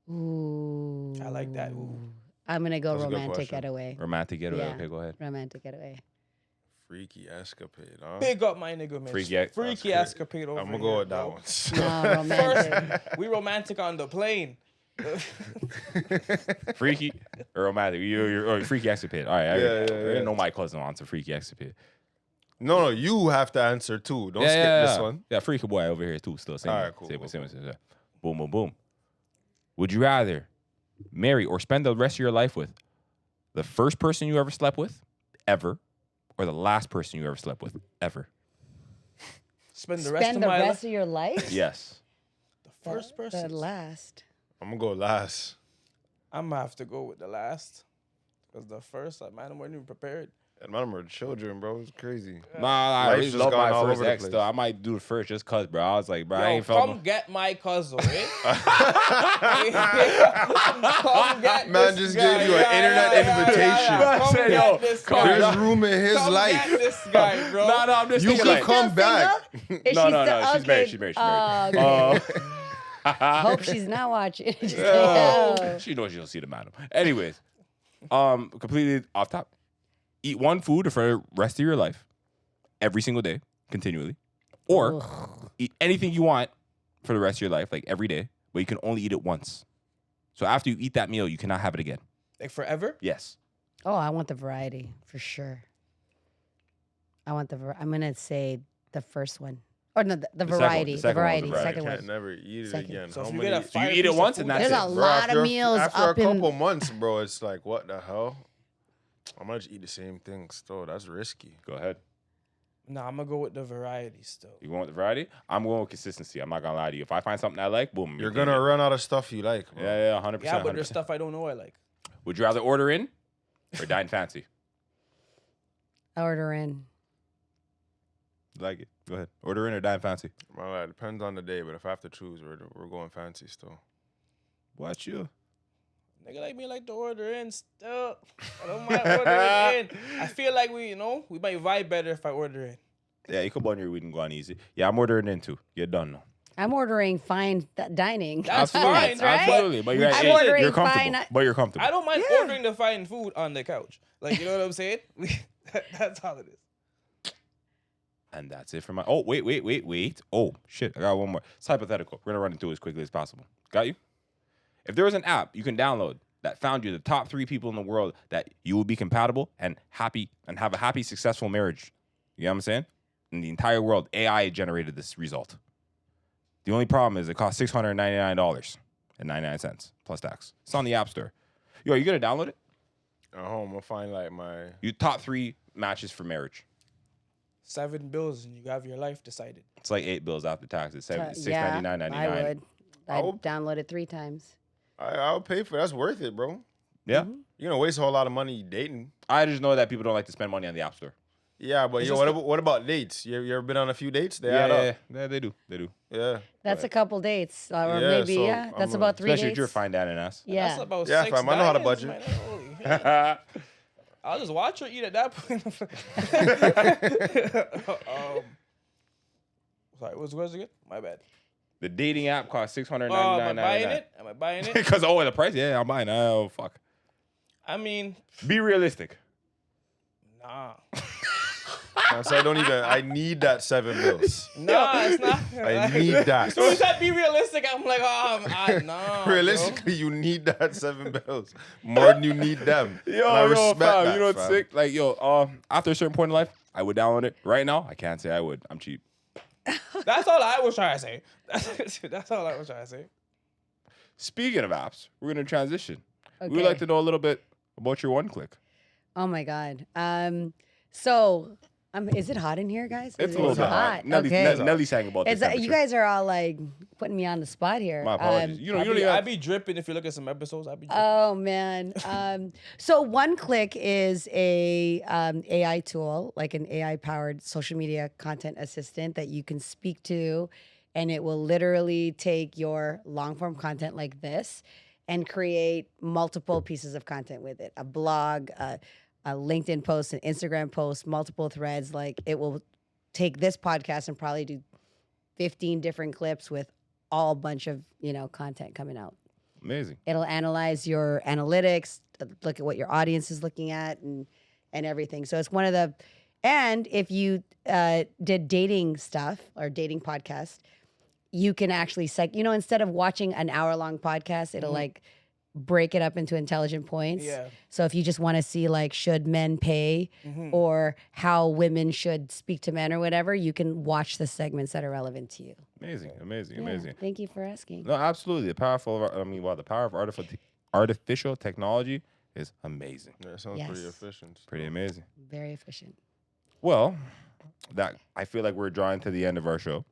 Ooh. I like that. Ooh. I'm going to go That's a good romantic question. getaway. Romantic getaway. Yeah. Okay, go ahead. Romantic getaway. Freaky escapade, huh? Big up my nigga, man. Freaky Freaky escapade over I'm gonna here, go with that bro. one. No, romantic. First, we romantic on the plane. Freaky or romantic? You're freaky escapade. All right. I Yeah. didn't know my cousin wants a freaky escapade. No, you have to answer too. Don't skip this one. Yeah, freaky boy over here too. Still, same. All one, right, cool, Same, cool, same, same. Boom, boom, boom. Would you rather marry or spend the rest of your life with the first person you ever slept with, ever, or the last person you ever slept with, ever? Spend the rest Spend of the my rest life. of your life? Yes. The first person. The last. I'm gonna go last. I'm gonna have to go with the last. Because the first, like, man, I wasn't even prepared. And man, we're children, bro. It's crazy. Nah, I Life's really just love my gone all first over the ex. place. Though I might do it first just cause, bro. I was like, bro, I Yo, ain't felt. come get my cousin, eh? Come get Man this just guy. gave you an internet invitation. Come Said, get yo, this come guy. There's room in his Come life. get this guy, bro. No, I'm just You thinking could like, come Still back. single? Is No, she no, still- no. She's married. She's married. She's married. Oh, okay. Hope she's not watching. Just Oh, yo. she knows she'll see the madam. Anyways, Completely off top. Eat one food for the rest of your life, every single day, continually, or eat anything you want for the rest of your life, like every day, but you can only eat it once. So after you eat that meal, you cannot have it again. Like forever? Yes. Oh, I want the variety for sure. I'm gonna say the first one. Or no, the variety. the second one's the variety. variety. Second Can't one. never eat it Second. again. So How if you many- get a So you fire eat it piece of once and food, that's There's it. a Bro, lot of after meals after up a in. couple months, bro, it's like, what the hell? I'm gonna just eat the same thing still. That's risky. Go ahead. Nah, I'm gonna go with the variety still. You going with the variety? I'm going with consistency. I'm not gonna lie to you. If I find something I like, boom. You're getting gonna it. run out of stuff you like, bro. Yeah, 100%. Yeah, but there's 100%. stuff I don't know I like. Would you rather order in or dine fancy? Order in. Like it. Go ahead. Order in or dine fancy. Well, it depends on the day, but if I have to choose, we're going fancy still. What you? Nigga like me like to order in still. I don't mind ordering in. I feel like we might vibe better if I order in. Yeah, you come on here. We can go on easy. Yeah, I'm ordering in too. You're done now. I'm ordering fine dining. That's Absolutely. fine, right? Absolutely. But you're, I'm hey, ordering you're comfortable. fine- But you're comfortable. I don't mind Yeah. ordering the fine food on the couch. Like, you know what I'm saying? That's all it is. And that's it for my. Oh, wait. Oh, shit. I got one more. It's hypothetical. We're going to run it through as quickly as possible. Got you? If there was an app you can download that found you the top 3 people in the world that you would be compatible and happy and have a happy, successful marriage, you know what I'm saying? In the entire world, AI generated this result. The only problem is it costs $699.99 plus tax. It's on the App Store. Yo, are you going to download it? At home, I'll find like my. You top 3 matches for marriage. 7 bills and you have your life decided. It's like $8 after tax. It's Yeah, $699.99. I would. I'd Oh. download it 3 times. I'll pay for it. That's worth it, bro. Yeah. You're gonna waste a whole lot of money dating. I just know that people don't like to spend money on the App Store. Yeah, but It's yo, just what about dates? You ever been on a few dates? They add up. Yeah, they do. They do. Yeah. That's a couple dates. Or Yeah, maybe, so that's I'm about 3 Especially dates. if you're fine down and ass. Yeah. That's about Yeah, 6 fam, I know how to diets, budget. man. Holy hell. I'll just watch her eat at that point. Sorry, what's the question again? My bad. The dating app costs Am I $699.99. buying it? Am I buying it? Because the price? Yeah, I'm buying it. Oh, fuck. I mean, Be realistic. nah. So I need that 7 bills. Nah, it's not. I need that. As soon as I be realistic, I'm like, nah. Realistically, you need that 7 bills more than you need them. And I respect fam, that, you know what's fam. sick? Like, after a certain point in life, I would download it. Right now, I can't say I would. I'm cheap. Bro. That's all I was trying to say. That's all I was trying to say. Speaking of apps, we're going to transition. We would Okay. like to know a little bit about your one click. Oh my God. So, is it hot in here, guys? It's Is a little it bit hot. Okay. Nelly sang about this. You guys are all like putting me on the spot here. My apologies. You don't even. I be dripping if you look at some episodes. I be dripping. Oh man. So Cliq is a AI tool, like an AI powered social media content assistant that you can speak to, and it will literally take your long form content like this and create multiple pieces of content with it. A blog, a LinkedIn post, an Instagram post, multiple threads. Like it will take this podcast and probably do 15 different clips with all bunch of, content coming out. Amazing. It'll analyze your analytics, look at what your audience is looking at and everything. So it's one of the, and if you did dating stuff or dating podcast, you can actually, instead of watching an hour-long podcast, it'll like break it up into intelligent points. Yeah. So if you just want to see like, should men pay or how women should speak to men or whatever, you can watch the segments that are relevant to you. Amazing. Yeah, thank you for asking. No, absolutely. The power of artificial technology is amazing. Yeah, it sounds Yes. pretty efficient. Pretty amazing. Very efficient. Well, I feel like we're drawing to the end of our show.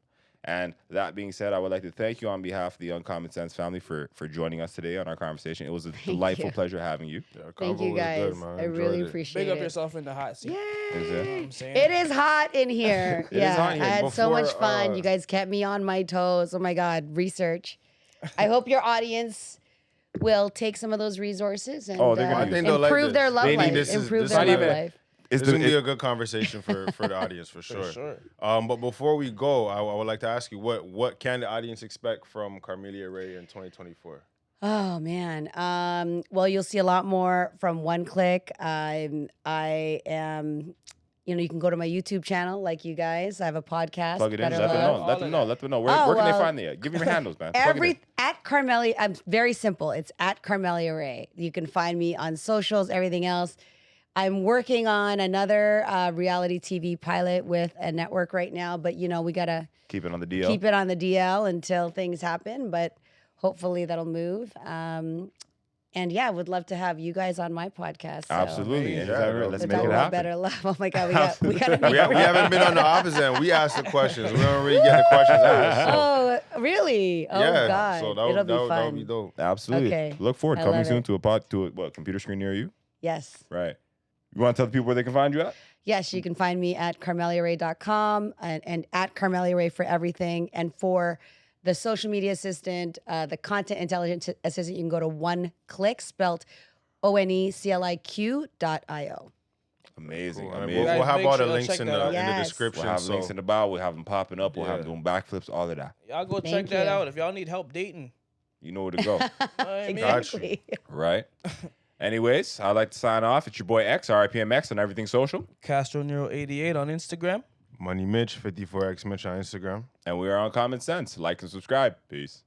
And that being said, I would like to thank you on behalf of the Uncommon Sense family for joining us today on our conversation. It was a delightful you. pleasure having you. Yeah, Thank convo you was guys. good, man. I Enjoyed really it. appreciate Big up it. yourself in the hot seat. Is it? I'm saying. It is hot in here. It is yeah, hot in here. I had so much Before, fun. You guys kept me on my toes. Oh my God, research. I hope your audience will take some of those resources and Oh, they're gonna I use think it. they'll like improve this. their love They need life. this is- Improve this their is love not even- life. It's This is gonna be the, a good conversation for the audience for sure. sure. But before we go, I would like to ask you what can the audience expect from Carmelia Ray in 2024? Oh man. Well, you'll see a lot more from One Click. I am. You can go to my YouTube channel, like you guys. I have a podcast. Plug it in. Better Let them Love. know. Let them know. Let them know. Where Oh, can they well, find you? Give me your handles, man. Plug it in. At Carmelia. I'm very simple. It's at Carmelia Ray. You can find me on socials. Everything else. I'm working on another reality TV pilot with a network right now, but we gotta Keep it on the DL. keep it on the DL until things happen. But hopefully that'll move. And yeah, would love to have you guys on my podcast. So. Absolutely. Yeah, Anytime, let's To make talk it about happen. Better Love. Oh my God, we got we haven't been on the opposite end. We asked the questions. We don't really get the questions asked. So. Oh, really? Oh yeah, God, so it'll be fun. that'll be dope. Absolutely. Okay. Look forward. I Coming love soon it. to a computer screen near you. Yes. Right. You want to tell the people where they can find you at? Yes, you can find me at CarmeliaRay.com and at Carmelia Ray for everything. And for the social media assistant, the content intelligence assistant, you can go to OneCliq, spelled ONECLIQ.io. Amazing. Cool. Amazing. We'll have Make all sure the to links check in that the out. in the Yes. description. We'll have so links in the bio. We'll have them popping up. We'll have Yeah. them doing backflips, all of that. Y'all go check Thank that you. out if y'all need help dating. You know where to go. I mean, Exactly. Right? Anyways, I'd like to sign off. It's your boy X, RIPMX, on everything social. Castro Nero 88 on Instagram. Money Mitch 54X Mitch on Instagram. And we are on Common Sense. Like and subscribe. Peace.